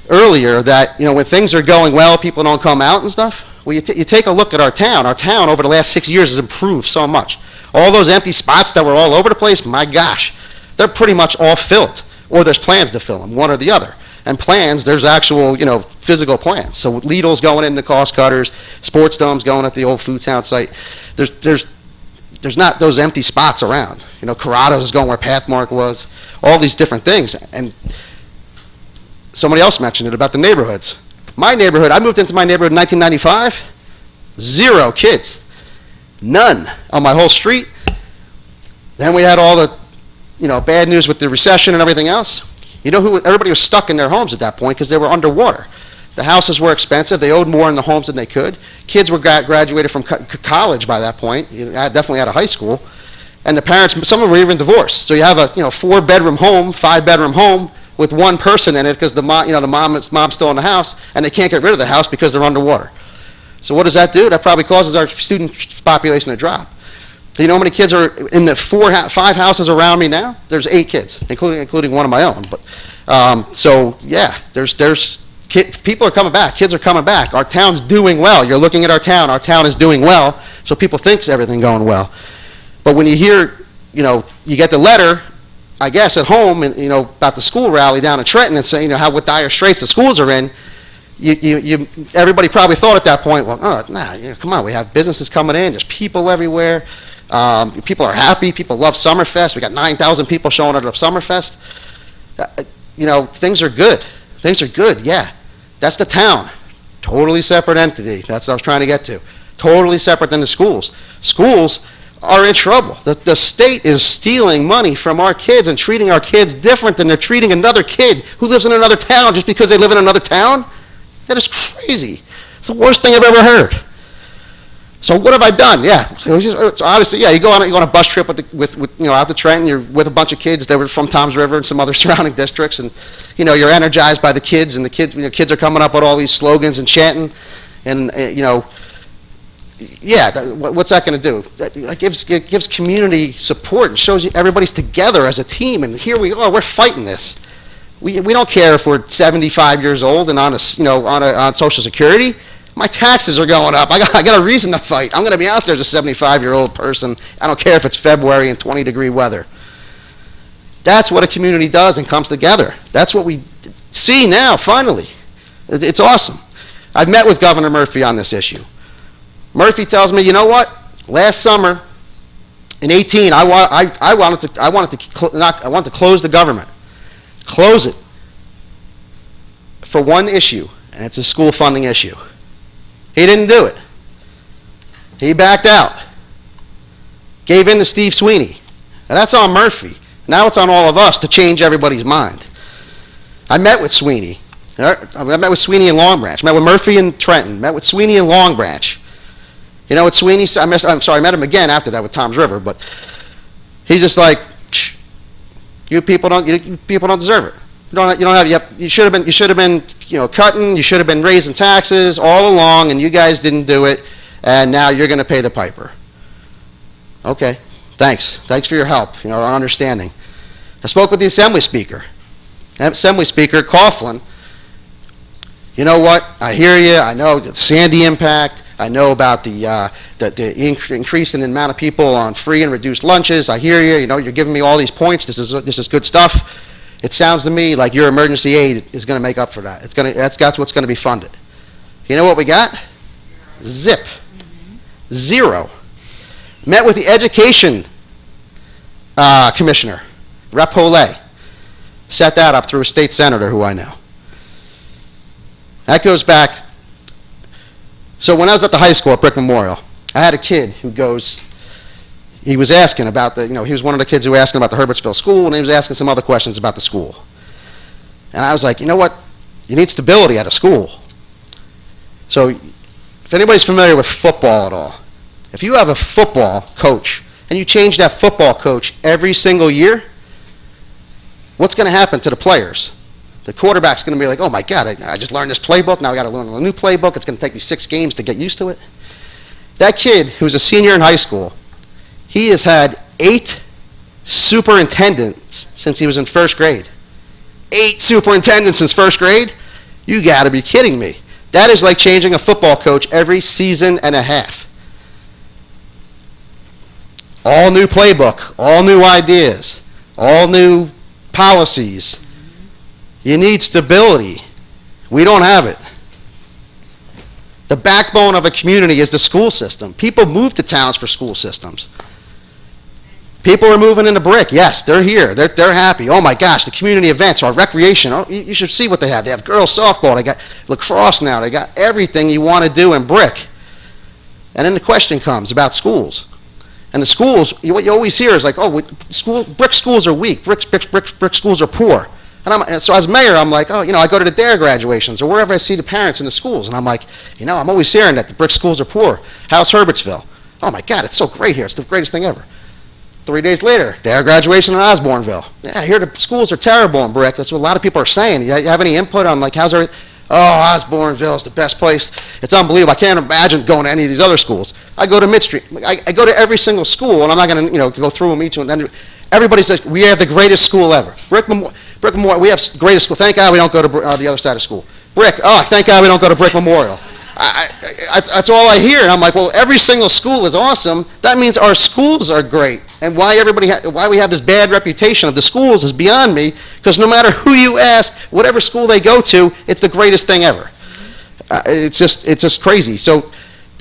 earlier that, when things are going well, people don't come out and stuff. Well, you take a look at our town. Our town over the last 6 years has improved so much. All those empty spots that were all over the place, my gosh, they're pretty much all filled. Or there's plans to fill them, one or the other. And plans, there's actual, physical plans. So Lidl's going into Cost Cutters, Sports Dome's going at the old Food Town site. There's not those empty spots around. Corrado's is going where Pathmark was. All these different things. And somebody else mentioned it about the neighborhoods. My neighborhood, I moved into my neighborhood in 1995. 0 kids. None on my whole street. Then we had all the, bad news with the recession and everything else. Everybody was stuck in their homes at that point because they were underwater. The houses were expensive. They owed more in the homes than they could. Kids were graduated from college by that point. Definitely out of high school. And the parents, some of them were even divorced. So you have a 4-bedroom home, 5-bedroom home with one person in it because the mom's still in the house and they can't get rid of the house because they're underwater. So what does that do? That probably causes our student population to drop. Do you know how many kids are in the 5 houses around me now? There's 8 kids, including one of my own. But so yeah, people are coming back. Kids are coming back. Our town's doing well. You're looking at our town. Our town is doing well. So people think everything's going well. But when you hear, you get the letter, I guess at home, and about the school rally down in Trenton, and saying what dire straits the schools are in. Everybody probably thought at that point, well, come on, we have businesses coming in, there's people everywhere, people are happy, people love Summerfest, we got 9,000 people showing up at Summerfest. Things are good, yeah. That's the town, totally separate entity, that's what I was trying to get to. Totally separate than the schools. Schools are in trouble. The state is stealing money from our kids and treating our kids different than they're treating another kid who lives in another town just because they live in another town. That is crazy. It's the worst thing I've ever heard. So what have I done? Yeah, so obviously, yeah. You go on a bus trip with out to Trenton. You're with a bunch of kids that were from Toms River and some other surrounding districts, and you're energized by the kids, and the kids are coming up with all these slogans and chanting, and what's that going to do? It gives community support and shows you everybody's together as a team. And here we are. We're fighting this. We don't care if we're 75 years old and on Social Security. My taxes are going up. I got a reason to fight. I'm going to be out there as a 75-year-old person. I don't care if it's February and 20-degree weather. That's what a community does and comes together. That's what we see now, finally. It's awesome. I've met with Governor Murphy on this issue. Murphy tells me, you know what? Last summer, In 18, I wanted to close the government, close it for one issue, and it's a school funding issue. He didn't do it. He backed out, gave in to Steve Sweeney. Now that's on Murphy. Now it's on all of us to change everybody's mind. I met with Sweeney. I met with Sweeney in Long Branch. Met with Murphy in Trenton. Met with Sweeney in Long Branch. You know what Sweeney said? I met him again after that with Tom's River, but he's just like, you people don't deserve it. You should have been cutting, you should have been raising taxes all along, and you guys didn't do it, and now you're going to pay the piper. Okay, thanks for your help, our understanding. I spoke with the Assembly Speaker. Assembly Speaker Coughlin. You know what? I hear you. I know the Sandy impact. I know about the increase in the amount of people on free and reduced lunches. I hear you. You're giving me all these points. This is good stuff. It sounds to me like your emergency aid is going to make up for that. That's what's going to be funded. You know what we got? Zip. Zero. Met with the Education Commissioner, Rep. Holay. Set that up through a state senator who I know. That goes back. So when I was at the high school at Brick Memorial, I had a kid who he was asking about he was one of the kids who was asking about the Herbertsville school, and he was asking some other questions about the school. And I was like, you know what? You need stability at a school. So if anybody's familiar with football at all, if you have a football coach and you change that football coach every single year, what's going to happen to the players? The quarterback's going to be like, oh my God, I just learned this playbook, now I got to learn a new playbook, it's going to take me 6 games to get used to it. That kid who's a senior in high school, he has had 8 superintendents since he was in 1st grade. 8 superintendents since 1st grade? You got to be kidding me. That is like changing a football coach every season and a half. All new playbook, all new ideas, all new policies. You need stability. We don't have it. The backbone of a community is the school system. People move to towns for school systems. People are moving into Brick. Yes, they're here. They're happy. Oh my gosh, the community events, our recreation. Oh, you should see what they have. They have girls softball. They got lacrosse now. They got everything you want to do in Brick. And then the question comes about schools. And the schools, what you always hear is like, oh, Brick schools are weak. Brick schools are poor. And so as mayor, I'm like, oh, I go to the DARE graduations or wherever I see the parents in the schools, and I'm like, I'm always hearing that the Brick schools are poor. How's Herbertsville? Oh my God, it's so great here. It's the greatest thing ever. 3 days later, DARE graduation in Osborneville. Yeah, I hear the schools are terrible in Brick. That's what a lot of people are saying. You have any input on how's everything? Oh, Osborneville is the best place. It's unbelievable. I can't imagine going to any of these other schools. I go to Midstream. I go to every single school, and I'm not going to go through them each one. Everybody says, we have the greatest school ever. Brick Memorial, we have greatest school. Thank God we don't go to the other side of school. Brick, oh, thank God we don't go to Brick Memorial. That's all I hear, and I'm like, well, every single school is awesome. That means our schools are great. And why we have this bad reputation of the schools is beyond me, because no matter who you ask, whatever school they go to, it's the greatest thing ever. It's just crazy. So,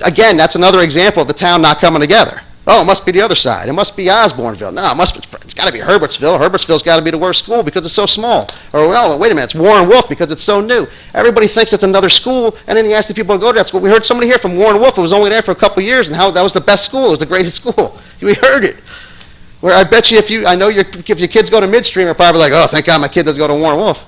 again, that's another example of the town not coming together. Oh, it must be the other side. It must be Osborneville. No, it's got to be Herbertsville. Herbertsville's got to be the worst school because it's so small. Or, well, wait a minute, it's Warren Wolf because it's so new. Everybody thinks it's another school, and then you ask the people to go to that school. We heard somebody here from Warren Wolf who was only there for a couple of years, and how that was the best school. It was the greatest school. We heard it. Where I bet you if your kids go to Midstream, they're probably like, oh, thank God my kid doesn't go to Warren Wolf.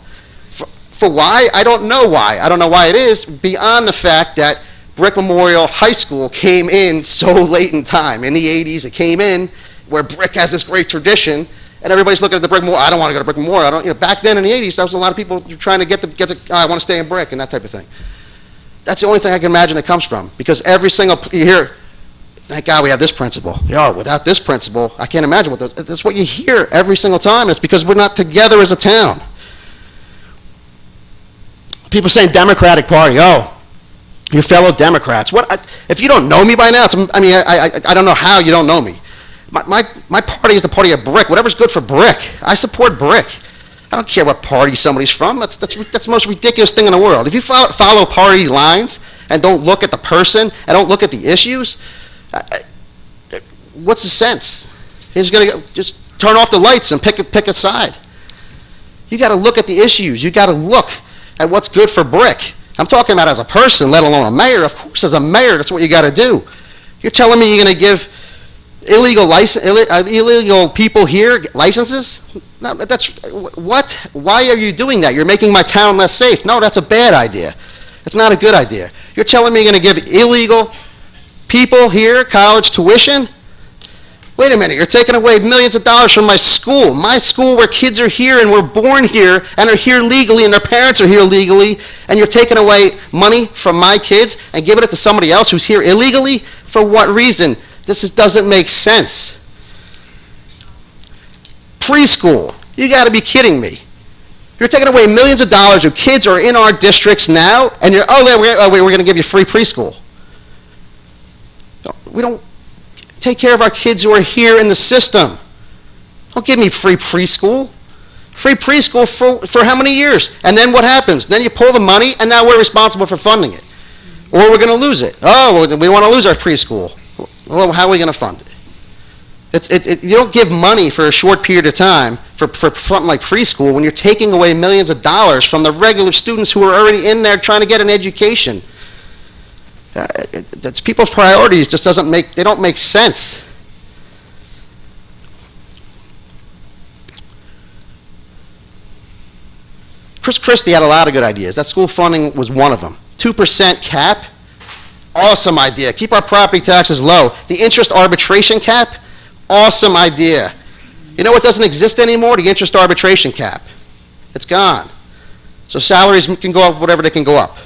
For why? I don't know why. I don't know why it is, beyond the fact that Brick Memorial High School came in so late in time. In the 80s, it came in where Brick has this great tradition, and everybody's looking at the Brick Memorial. I don't want to go to Brick Memorial. Back then in the 80s, there was a lot of people trying to get I want to stay in Brick and that type of thing. That's the only thing I can imagine it comes from, because you hear, thank God we have this principal. Without this principal, I can't imagine that's what you hear every single time. It's because we're not together as a town. People saying Democratic Party, your fellow Democrats. If you don't know me by now, I don't know how you don't know me. My party is the party of Brick. Whatever's good for Brick. I support Brick. I don't care what party somebody's from. That's the most ridiculous thing in the world. If you follow party lines and don't look at the person and don't look at the issues, what's the sense? He's going to just turn off the lights and pick a side. You got to look at the issues. You got to look at what's good for Brick. I'm talking about as a person, let alone a mayor. Of course, as a mayor, that's what you got to do. You're telling me you're going to give illegal people here licenses? No, that's what? Why are you doing that? You're making my town less safe. No, that's a bad idea. It's not a good idea. You're telling me you're going to give illegal people here college tuition? Wait a minute, you're taking away millions of dollars from my school where kids are here and were born here and are here legally and their parents are here legally, and you're taking away money from my kids and giving it to somebody else who's here illegally? For what reason? This doesn't make sense. Preschool, you got to be kidding me. You're taking away millions of dollars of kids are in our districts now, and you're, we're going to give you free preschool. We don't take care of our kids who are here in the system. Don't give me free preschool. Free preschool for how many years? And then what happens? Then you pull the money, and now we're responsible for funding it. Or we're going to lose it. Oh, well, we want to lose our preschool. Well, how are we going to fund it? You don't give money for a short period of time for something like preschool when you're taking away millions of dollars from the regular students who are already in there trying to get an education. That's people's priorities just they don't make sense. Chris Christie had a lot of good ideas. That school funding was one of them. 2% cap, awesome idea. Keep our property taxes low. The interest arbitration cap, awesome idea. You know what doesn't exist anymore? The interest arbitration cap. It's gone. So salaries can go up whatever they can go up.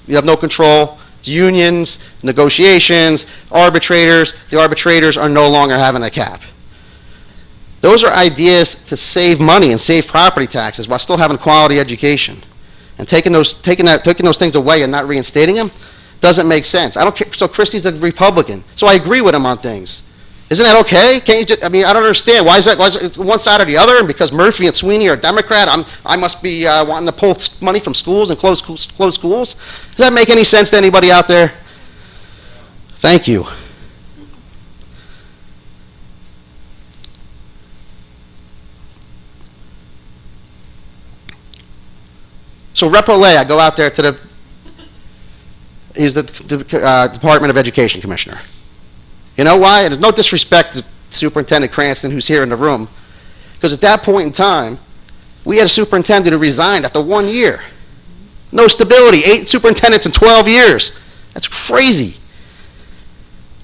You have no control. Unions, negotiations, arbitrators. The arbitrators are no longer having a cap. Those are ideas to save money and save property taxes while still having quality education. And taking those things away and not reinstating them doesn't make sense. I don't care. So Christie's a Republican, so I agree with him on things. Isn't that okay? Can't you just, I mean, I don't understand. Why is it one side or the other? And because Murphy and Sweeney are Democrat, I must be wanting to pull money from schools and close schools? Does that make any sense to anybody out there? Thank you. So Rep Olay, I go out there to he's the Department of Education Commissioner. You know why? And there's no disrespect to Superintendent Cranston, who's here in the room, because at that point in time, we had a superintendent who resigned after 1 year. No stability, 8 superintendents in 12 years. That's crazy.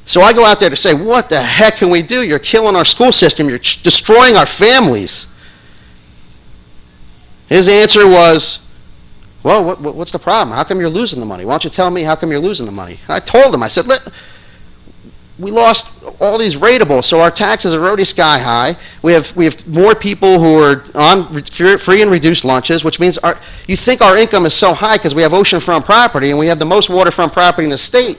So I go out there to say, what the heck can we do? You're killing our school system. You're destroying our families. His answer was, well, what's the problem? How come you're losing the money? Why don't you tell me how come you're losing the money? I told him, I said, we lost all these ratables, so our taxes are already sky high. We have more people who are on free and reduced lunches, which means you think our income is so high because we have oceanfront property and we have the most waterfront property in the state.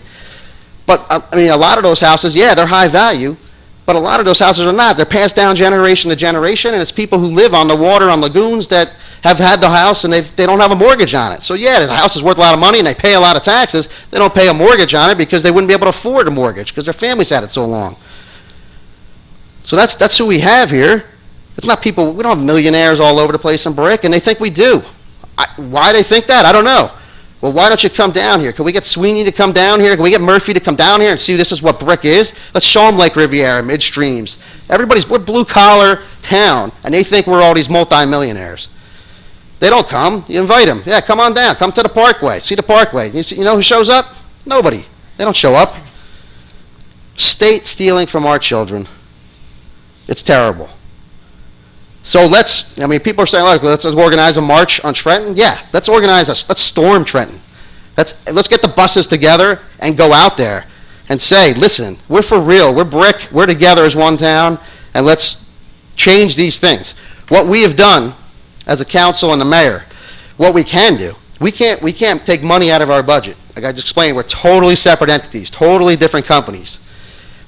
But, I mean, a lot of those houses, yeah, they're high value, but a lot of those houses are not. They're passed down generation to generation, and it's people who live on the water on lagoons that have had the house and they don't have a mortgage on it. So yeah, the house is worth a lot of money and they pay a lot of taxes. They don't pay a mortgage on it because they wouldn't be able to afford a mortgage because their families had it so long. So that's who we have here. It's not people, we don't have millionaires all over the place in Brick, and they think we do. Why they think that, I don't know. Well, why don't you come down here? Can we get Sweeney to come down here? Can we get Murphy to come down here and see this is what Brick is? Let's show them Lake Riviera, midstreams. We're blue-collar town, and they think we're all these multi-millionaires. They don't come. You invite them. Yeah, come on down. Come to the Parkway. See the Parkway. You know who shows up? Nobody. They don't show up. State stealing from our children. It's terrible. So people are saying, look, let's organize a march on Trenton. Yeah, let's storm Trenton. Let's get the buses together and go out there and say, listen, we're for real. We're Brick. We're together as one town, and let's change these things. What we have done as a council and the mayor, what we can do, we can't take money out of our budget. Like I just explained, we're totally separate entities, totally different companies.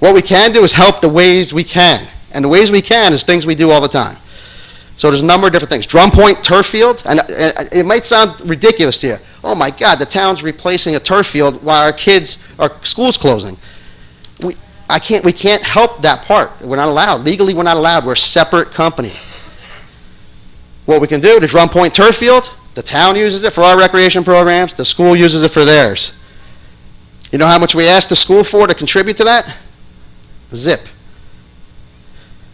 What we can do is help the ways we can, and the ways we can is things we do all the time. So there's a number of different things. Drum Point turf field, and it might sound ridiculous to you. Oh my God, the town's replacing a turf field while our school's closing. we can't help that part. We're not allowed. Legally, we're not allowed. We're a separate company. What we can do, the Drum Point Turf Field, the town uses it for our recreation programs, the school uses it for theirs. You know how much we asked the school for to contribute to that? Zip.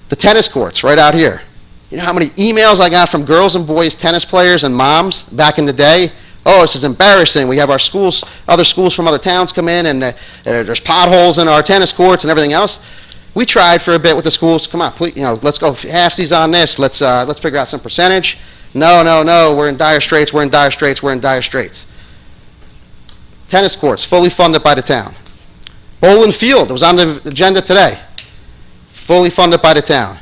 The tennis courts right out here. You know how many emails I got from girls and boys tennis players and moms back in the day? Oh, this is embarrassing. We have our schools, other schools from other towns come in, and there's potholes in our tennis courts and everything else. We tried for a bit with the schools. Come on, please, let's go halfsies on this. Let's figure out some percentage. No, we're in dire straits. We're in dire straits. Tennis courts, fully funded by the town. Bowling field, it was on the agenda today. Fully funded by the town.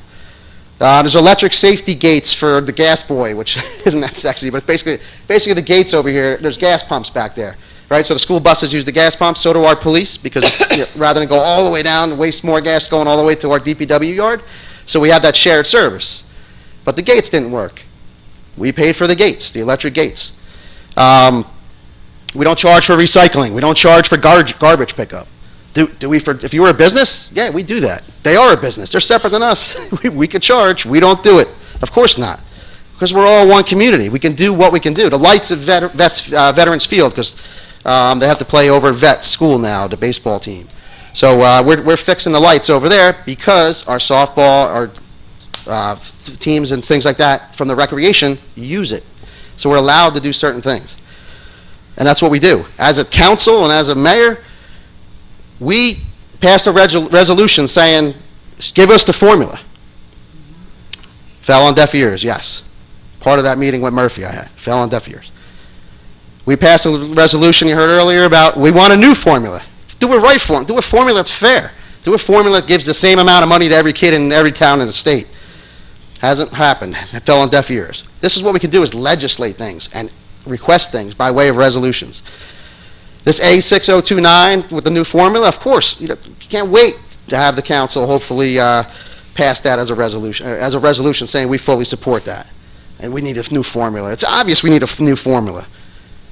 There's electric safety gates for the gas boy, which isn't that sexy, but basically the gates over here, there's gas pumps back there, right? So the school buses use the gas pumps, so do our police, because rather than go all the way down and waste more gas going all the way to our DPW yard, so we have that shared service. But the gates didn't work. We paid for the gates, the electric gates. We don't charge for recycling. We don't charge for garbage pickup. Do we, if you were a business? Yeah, we do that. They are a business. They're separate than us. we could charge. We don't do it. Of course not. Because we're all one community. We can do what we can do. The lights at Veterans Field, because they have to play over at Vet School now, the baseball team. So we're fixing the lights over there because our softball, our teams and things like that from the recreation use it. So we're allowed to do certain things. And that's what we do. As a council and as a mayor, we passed a resolution saying, give us the formula. Fell on deaf ears, yes. Part of that meeting with Murphy I had, fell on deaf ears. We passed a resolution you heard earlier about, we want a new formula. Do a right formula, do a formula that's fair. Do a formula that gives the same amount of money to every kid in every town in the state. Hasn't happened, it fell on deaf ears. This is what we can do, is legislate things and request things by way of resolutions. This A6029 with the new formula, of course, you can't wait to have the council hopefully pass that as a resolution saying we fully support that. And we need a new formula. It's obvious we need a new formula.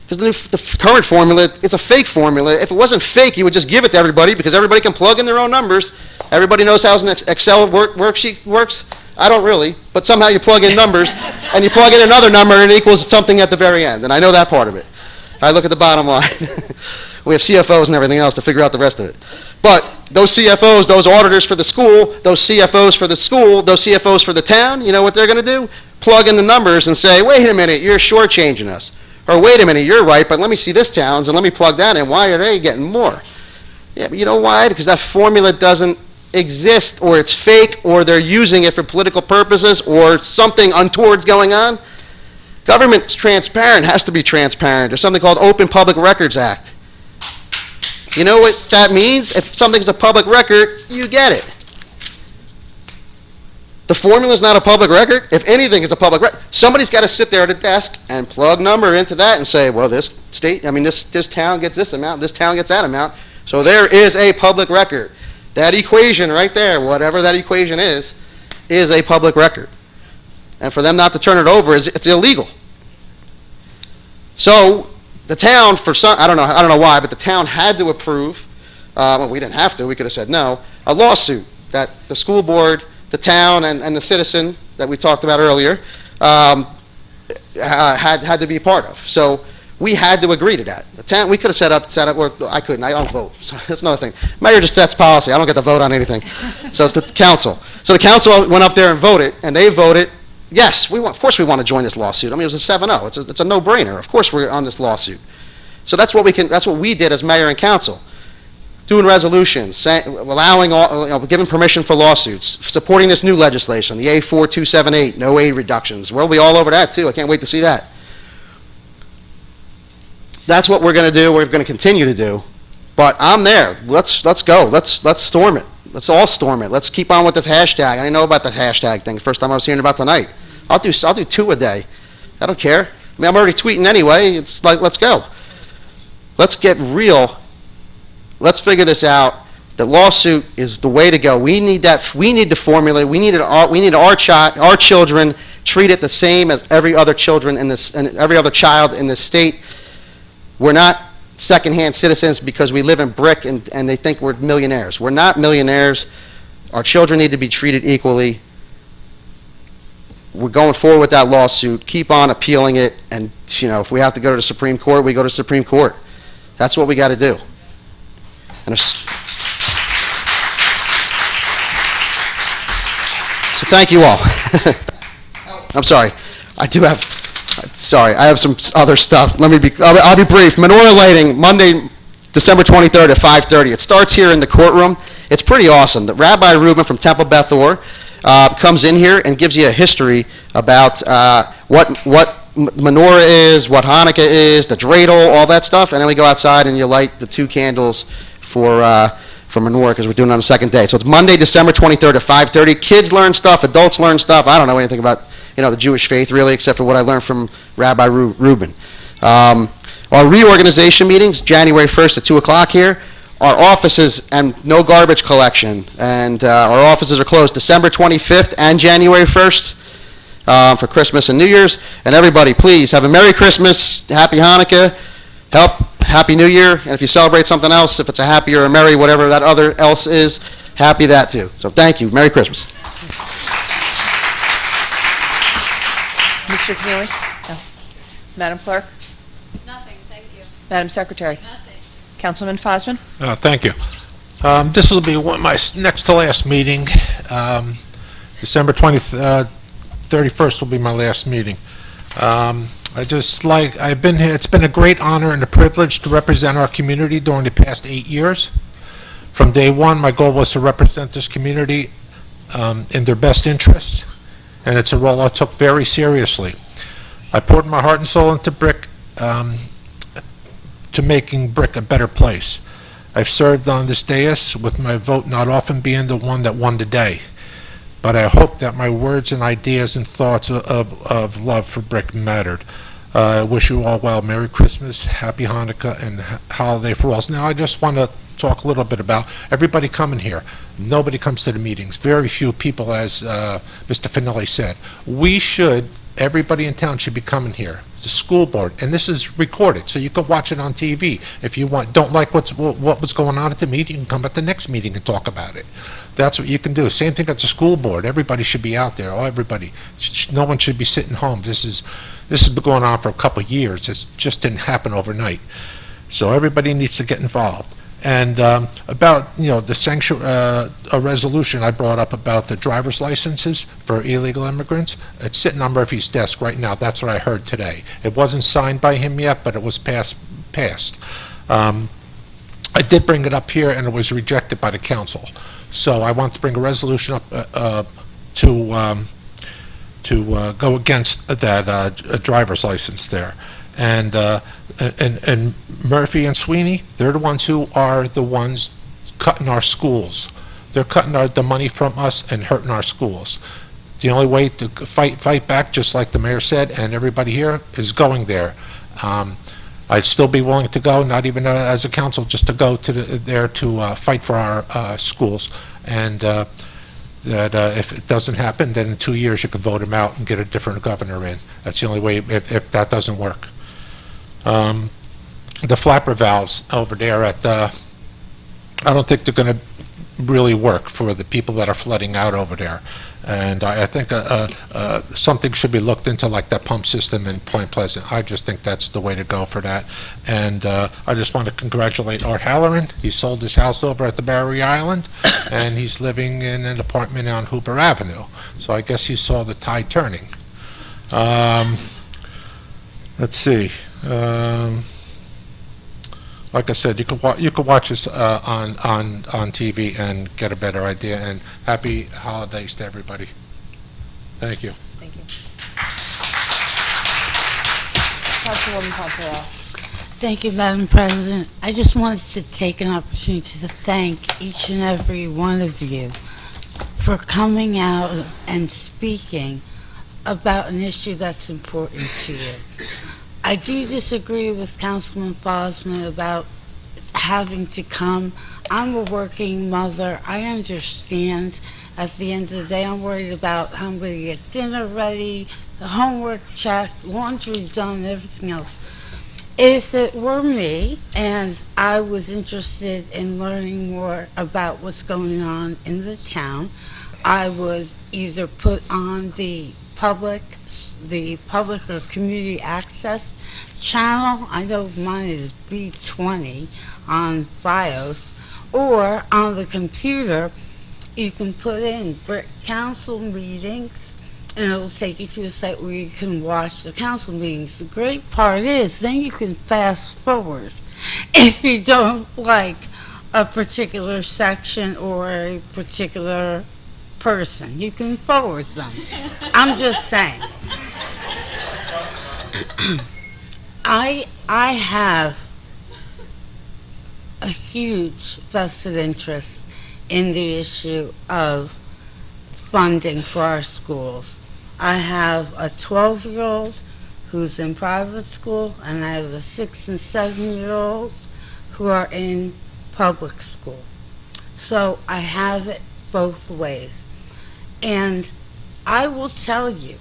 Because the current formula is a fake formula. If it wasn't fake, you would just give it to everybody because everybody can plug in their own numbers. Everybody knows how an Excel worksheet works. I don't really, but somehow you plug in numbers and you plug in another number and it equals something at the very end. And I know that part of it. I look at the bottom line. We have CFOs and everything else to figure out the rest of it. But those CFOs, those auditors for the school, those CFOs for the school, those CFOs for the town, you know what they're going to do? Plug in the numbers and say, wait a minute, you're shortchanging us. Or wait a minute, you're right, but let me see this town's and let me plug that in. Why are they getting more? Yeah, but you know why? Because that formula doesn't exist, or it's fake, or they're using it for political purposes, or something untoward's going on. Government's transparent, has to be transparent. There's something called Open Public Records Act. You know what that means? If something's a public record, you get it. The formula's not a public record. If anything is a public record, somebody's got to sit there at a desk and plug number into that and say, well, this town gets this amount, this town gets that amount. So there is a public record. That equation right there, whatever that equation is a public record. And for them not to turn it over, it's illegal. So the town, for some, I don't know why, but the town had to approve, well, we didn't have to, we could have said no, a lawsuit that the school board, the town, and the citizen that we talked about earlier had to be part of. So we had to agree to that. The town, we could have set up, or I couldn't, I don't vote. So that's another thing. Mayor just sets policy. I don't get to vote on anything. So it's the council. So the council went up there and voted, and they voted, yes, of course we want to join this lawsuit. I mean, it was a 7-0. It's a no-brainer. Of course we're on this lawsuit. So that's what we did as mayor and council. Doing resolutions, giving permission for lawsuits, supporting this new legislation, the A4278, no aid reductions. We'll be all over that too. I can't wait to see that. That's what we're going to do. We're going to continue to do. But I'm there. Let's go. Let's storm it. Let's all storm it. Let's keep on with this hashtag. I didn't know about the hashtag thing. First time I was hearing about tonight. I'll do 2 a day. I don't care. I mean, I'm already tweeting anyway. It's like, let's go. Let's get real. Let's figure this out. The lawsuit is the way to go. We need that. We need the formula. We need our children treated the same as every other children in this and every other child in this state. We're not secondhand citizens because we live in Brick and they think we're millionaires. We're not millionaires. Our children need to be treated equally. We're going forward with that lawsuit. Keep on appealing it, and if we have to go to the Supreme Court, we go to the Supreme Court. That's what we got to do. And so thank you all. I'm sorry. I have some other stuff. I'll be brief. Menorah lighting, Monday, December 23rd at 5:30. It starts here in the courtroom. It's pretty awesome. The Rabbi Reuben from Temple Beth Or comes in here and gives you a history about what menorah is, what Hanukkah is, the dreidel, all that stuff, and then we go outside and you light the 2 candles for menorah because we're doing it on the second day. So it's Monday, December 23rd at 5:30. Kids learn stuff, adults learn stuff. I don't know anything about the Jewish faith really, except for what I learned from Rabbi Reuben. Our reorganization meetings, January 1st at 2 o'clock here. Our offices and no garbage collection, and our offices are closed December 25th and January 1st for Christmas and New Year's. And everybody, please have a Merry Christmas, Happy Hanukkah, Happy New Year, and if you celebrate something else, if it's a happy or a merry, whatever that other else is, happy that too. So thank you. Merry Christmas. Mr. Keneally? No. Madam Clerk? Nothing, thank you. Madam Secretary? Nothing. Councilman Fosman? Thank you. This will be my next to last meeting. December 31st will be my last meeting. I've been here, it's been a great honor and a privilege to represent our community during the past 8 years. From day one, my goal was to represent this community in their best interest, and it's a role I took very seriously. I poured my heart and soul into Brick, to making Brick a better place. I've served on this dais with my vote not often being the one that won the day, but I hope that my words and ideas and thoughts of love for Brick mattered. I wish you all well. Merry Christmas, Happy Hanukkah, and Holiday for all. Now I just want to talk a little bit about everybody coming here. Nobody comes to the meetings. Very few people, as Mr. Finelli said. Everybody in town should be coming here. The school board, and this is recorded, so you can watch it on TV. If you don't like what was going on at the meeting, you can come at the next meeting and talk about it. That's what you can do. Same thing at the school board. Everybody should be out there. Everybody. No one should be sitting home. This has been going on for a couple of years. It just didn't happen overnight. So everybody needs to get involved. And about the a resolution I brought up about the driver's licenses for illegal immigrants. It's sitting on Murphy's desk right now. That's what I heard today. It wasn't signed by him yet, but it was passed. I did bring it up here, and it was rejected by the council. So I want to bring a resolution up to go against that driver's license there. And Murphy and Sweeney, they're the ones who are the ones cutting our schools. They're cutting the money from us and hurting our schools. The only way to fight back, just like the mayor said, and everybody here, is going there. I'd still be willing to go, not even as a council, just to go there to fight for our schools. And that if it doesn't happen, then in 2 years you can vote him out and get a different governor in. That's the only way if that doesn't work. The flapper valves over there I don't think they're going to really work for the people that are flooding out over there. And I think something should be looked into, like that pump system in Point Pleasant. I just think that's the way to go for that. And I just want to congratulate Art Halloran. He sold his house over at the Barry Island, and he's living in an apartment on Hooper Avenue. So I guess he saw the tide turning. Let's see. Like I said, you could watch this on TV and get a better idea. And happy holidays to everybody. Thank you. Thank you. Councilwoman Pompeo. Thank you, Madam President. I just wanted to take an opportunity to thank each and every one of you for coming out and speaking about an issue that's important to you. I do disagree with Councilman Fosman about having to come. I'm a working mother. I understand. At the end of the day, I'm worried about how I'm going to get dinner ready, the homework checked, laundry done, everything else. If it were me and I was interested in learning more about what's going on in the town, I would either put on the public or community access channel. I know mine is B20 on FiOS, or on the computer, you can put in Brick Council Meetings, and it'll take you to a site where you can watch the council meetings. The great part is then you can fast forward if you don't like a particular section or a particular person. You can forward them. I'm just saying. I have a huge vested interest in the issue of funding for our schools. I have a 12-year-old who's in private school, and I have a 6 and 7-year-olds who are in public school. So I have it both ways. And I will tell you,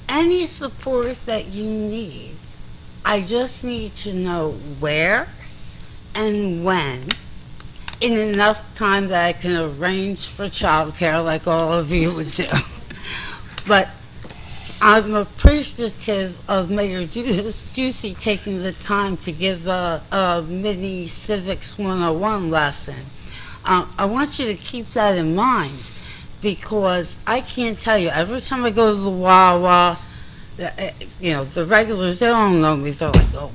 any support that you need, I just need to know where and when, in enough time that I can arrange for childcare like all of you would do. But I'm appreciative of Mayor Ducey taking the time to give a mini Civics 101 lesson. I want you to keep that in mind, because I can't tell you, every time I go to the Wawa, the regulars, they don't know me. They're like, oh,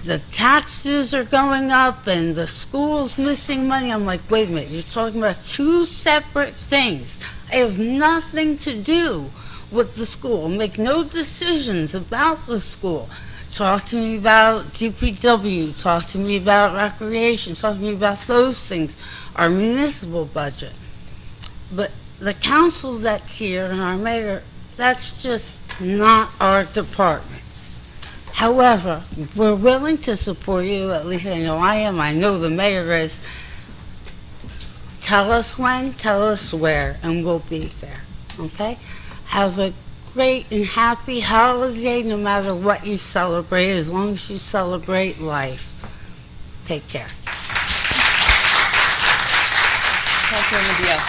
the taxes are going up and the school's missing money. I'm like, wait a minute, you're talking about two separate things. I have nothing to do with the school. Make no decisions about the school. Talk to me about DPW. Talk to me about recreation. Talk to me about those things, our municipal budget. But the council that's here and our mayor, that's just not our department. However, we're willing to support you. At least I know I am. I know the mayor is. Tell us when, tell us where, and we'll be there. Okay? Have a great and happy holiday no matter what you celebrate, as long as you celebrate life. Take care. Councilwoman Diaz.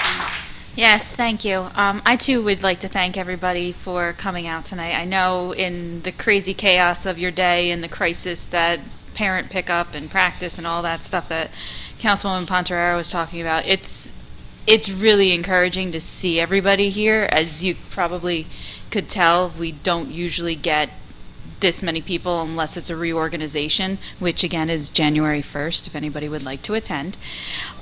Yes, thank you. I too would like to thank everybody for coming out tonight. I know in the crazy chaos of your day and the crisis that parent pickup and practice and all that stuff that Councilwoman Ponterero was talking about, it's really encouraging to see everybody here. As you probably could tell, we don't usually get this many people unless it's a reorganization, which again is January 1st, if anybody would like to attend.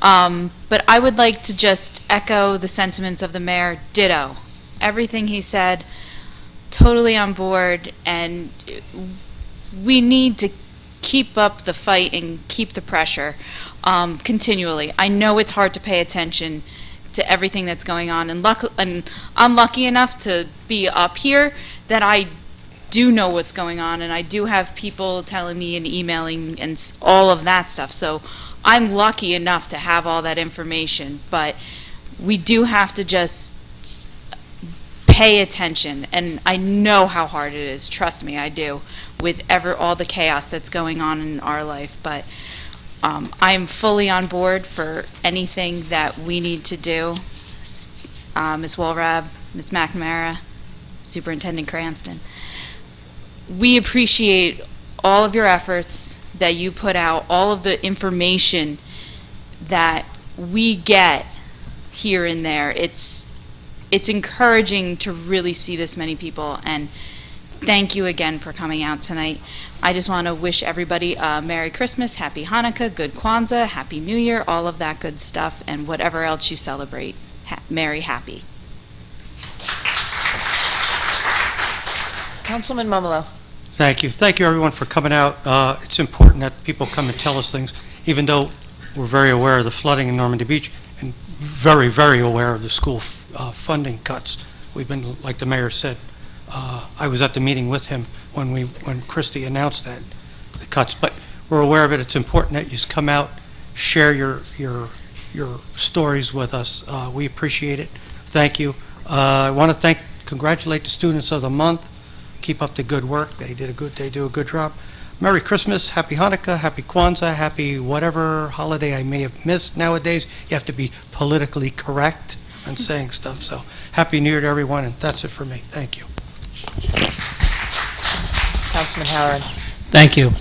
But I would like to just echo the sentiments of the mayor, ditto. Everything he said, totally on board, and we need to keep up the fight and keep the pressure continually. I know it's hard to pay attention to everything that's going on, and I'm lucky enough to be up here that I do know what's going on, and I do have people telling me and emailing and all of that stuff. So I'm lucky enough to have all that information, but we do have to just pay attention, and I know how hard it is, trust me, I do, with all the chaos that's going on in our life. But I am fully on board for anything that we need to do. Ms. Walrab, Ms. McNamara, Superintendent Cranston. We appreciate all of your efforts that you put out, all of the information that we get here and there. It's encouraging to really see this many people, and thank you again for coming out tonight. I just want to wish everybody a Merry Christmas, Happy Hanukkah, Good Kwanzaa, Happy New Year, all of that good stuff, and whatever else you celebrate. Merry Happy. Councilman Mumolo. Thank you. Thank you, everyone, for coming out. It's important that people come and tell us things, even though we're very aware of the flooding in Normandy Beach and very, very aware of the school funding cuts. We've been, like the mayor said, I was at the meeting with him when Christie announced that, the cuts, but we're aware of it. It's important that you come out, share your stories with us. We appreciate it. Thank you. I want to congratulate the students of the month. Keep up the good work. They do a good job. Merry Christmas, Happy Hanukkah, Happy Kwanzaa, Happy whatever holiday I may have missed. Nowadays, you have to be politically correct on saying stuff, so Happy New Year to everyone, and that's it for me. Thank you. Councilman Howard. Thank you.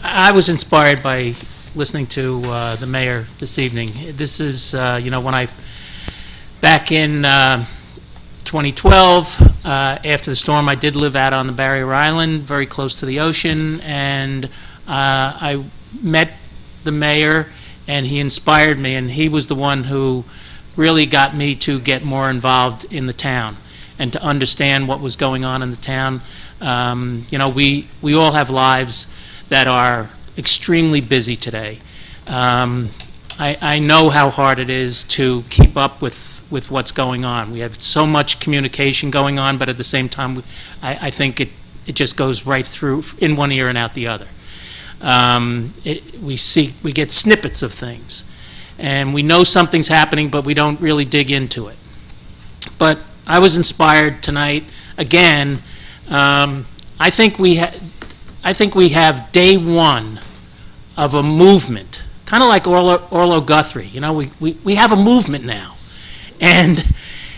I was inspired by listening to the mayor this evening. This is, when back in 2012, after the storm, I did live out on the barrier island, very close to the ocean, and I met the mayor, and he inspired me, and he was the one who really got me to get more involved in the town and to understand what was going on in the town. We all have lives that are extremely busy today. I know how hard it is to keep up with what's going on. We have so much communication going on, but at the same time, I think it just goes right through in one ear and out the other. We get snippets of things, and we know something's happening, but we don't really dig into it. But I was inspired tonight again. I think we have day one of a movement, kind of like Orlo Guthrie. We have a movement now, and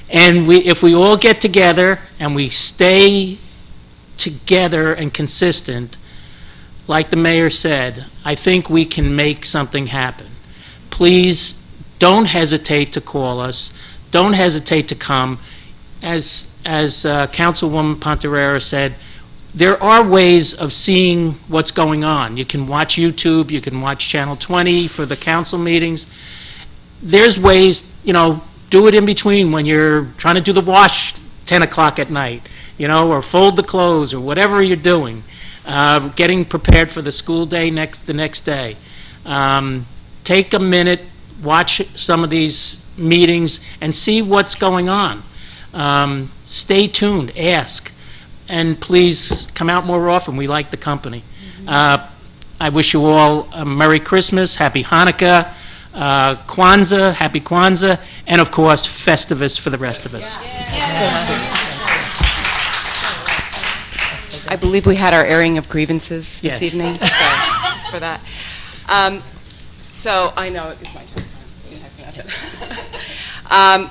if we all get together and we stay together and consistent, like the mayor said, I think we can make something happen. Please don't hesitate to call us. Don't hesitate to come. As Councilwoman Ponterera said, there are ways of seeing what's going on. You can watch YouTube, you can watch Channel 20 for the council meetings. There's ways, do it in between when you're trying to do the wash 10 o'clock at night, or fold the clothes or whatever you're doing, getting prepared for the school day the next day. Take a minute, watch some of these meetings and see what's going on. Stay tuned, ask. And please come out more often. We like the company. I wish you all a Merry Christmas, Happy Hanukkah, Kwanzaa, Happy Kwanzaa, and of course, Festivus for the rest of us. I believe we had our airing of grievances this Yes. evening, so for that. So I know it's my turn.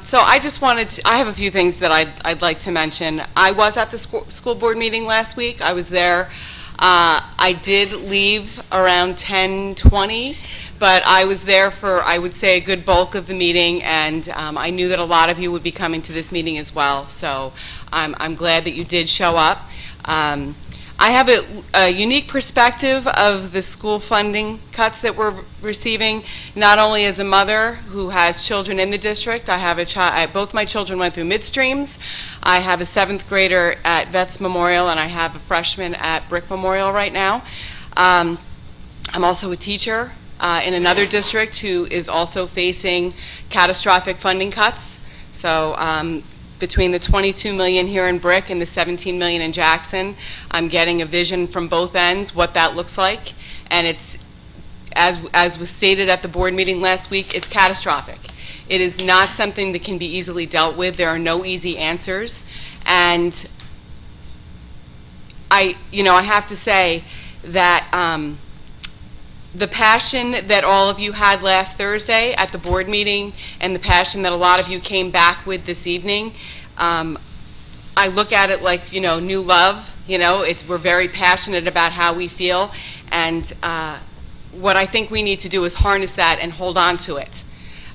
So I just I have a few things that I'd like to mention. I was at the school board meeting last week. I was there. I did leave around 10:20, but I was there for, I would say, a good bulk of the meeting, and I knew that a lot of you would be coming to this meeting as well, so I'm glad that you did show up. I have a unique perspective of the school funding cuts that we're receiving, not only as a mother who has children in the district. I have a child, both my children went through midstreams. I have a 7th grader at Vets Memorial, and I have a freshman at Brick Memorial right now. I'm also a teacher in another district who is also facing catastrophic funding cuts. So between the $22 million here in Brick and the $17 million in Jackson, I'm getting a vision from both ends what that looks like, and it's, as was stated at the board meeting last week, it's catastrophic. It is not something that can be easily dealt with. There are no easy answers, and I have to say that the passion that all of you had last Thursday at the board meeting and the passion that a lot of you came back with this evening, I look at it like, new love. We're very passionate about how we feel, and what I think we need to do is harness that and hold on to it,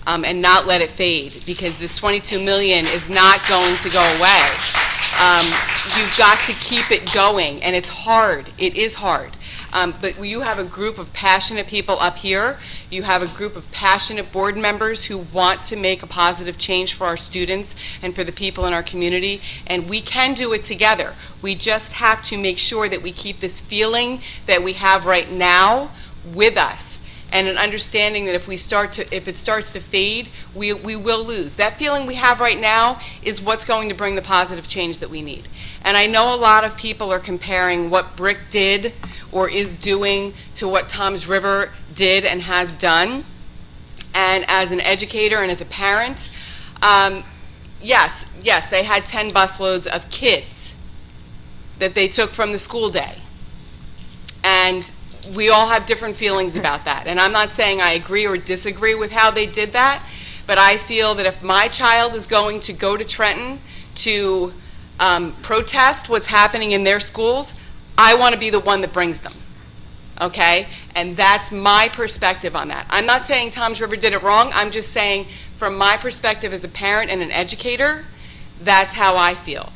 and not let it fade, because this $22 million is not going to go away. You've got to keep it going, and it's hard. It is hard. But you have a group of passionate people up here. You have a group of passionate board members who want to make a positive change for our students and for the people in our community, and we can do it together. We just have to make sure that we keep this feeling that we have right now with us, and an understanding that if it starts to fade, we will lose. That feeling we have right now is what's going to bring the positive change that we need. And I know a lot of people are comparing what Brick did or is doing to what Toms River did and has done. And as an educator and as a parent, yes, they had 10 busloads of kids. that they took from the school day. And we all have different feelings about that. And I'm not saying I agree or disagree with how they did that, but I feel that if my child is going to go to Trenton to protest what's happening in their schools, I want to be the one that brings them. Okay? And that's my perspective on that. I'm not saying Toms River did it wrong. I'm just saying from my perspective as a parent and an educator, that's how I feel.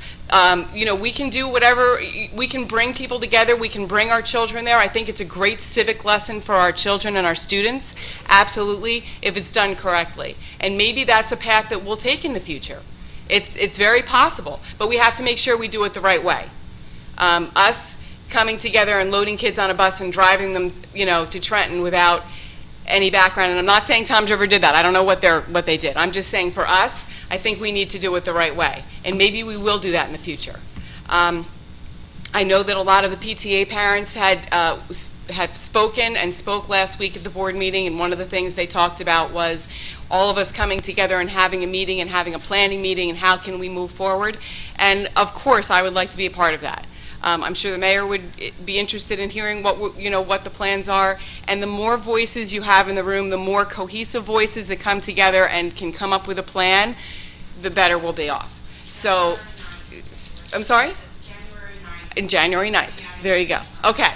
You know, we can do whatever, we can bring people together, we can bring our children there. I think it's a great civic lesson for our children and our students, absolutely, if it's done correctly. And maybe that's a path that we'll take in the future. It's very possible, but we have to make sure we do it the right way. Us coming together and loading kids on a bus and driving them, you know, to Trenton without any background, and I'm not saying Toms River did that. I don't know what they did. I'm just saying for us, I think we need to do it the right way, and maybe we will do that in the future. I know that a lot of the PTA parents have spoken and spoke last week at the board meeting, and one of the things they talked about was all of us coming together and having a meeting and having a planning meeting and how can we move forward. And of course, I would like to be a part of that. I'm sure the mayor would be interested in hearing what the plans are. And the more voices you have in the room, the more cohesive voices that come together and can come up with a plan, the better we'll be off. So, I'm sorry? January 9th. There you go. Okay.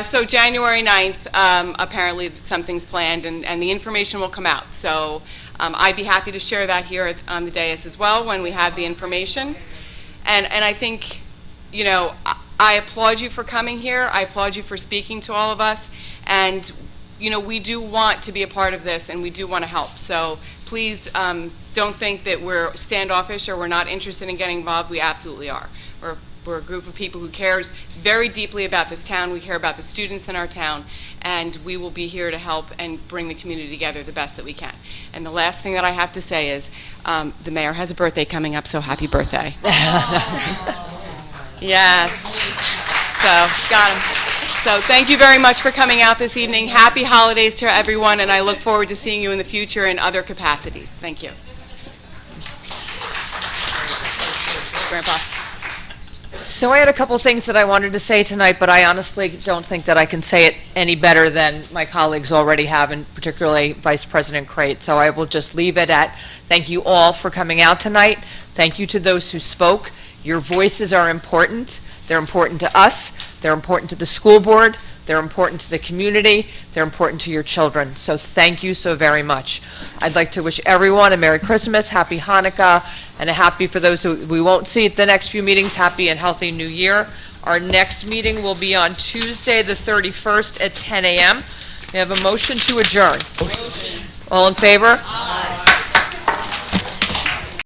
So January 9th, apparently something's planned and the information will come out. So I'd be happy to share that here on the dais as well when we have the information. And I think, you know, I applaud you for coming here. I applaud you for speaking to all of us. And, you know, we do want to be a part of this and we do want to help. So please don't think that we're standoffish or we're not interested in getting involved. We absolutely are. We're a group of people who cares very deeply about this town. We care about the students in our town, and we will be here to help and bring the community together the best that we can. And the last thing that I have to say is the mayor has a birthday coming up, so happy birthday. Yes. So, got him. So thank you very much for coming out this evening. Happy holidays to everyone, and I look forward to seeing you in the future in other capacities. Thank you. Grandpa. So I had a couple things that I wanted to say tonight, but I honestly don't think that I can say it any better than my colleagues already have, and particularly Vice President Crate. So I will just leave it at thank you all for coming out tonight. Thank you to those who spoke. Your voices are important. They're important to us. They're important to the school board. They're important to the community. They're important to your children. So thank you so very much. I'd like to wish everyone a Merry Christmas, Happy Hanukkah, and a happy, for those who we won't see at the next few meetings, Happy and Healthy New Year. Our next meeting will be on Tuesday, the 31st at 10 a.m. We have a motion to adjourn. All in favor?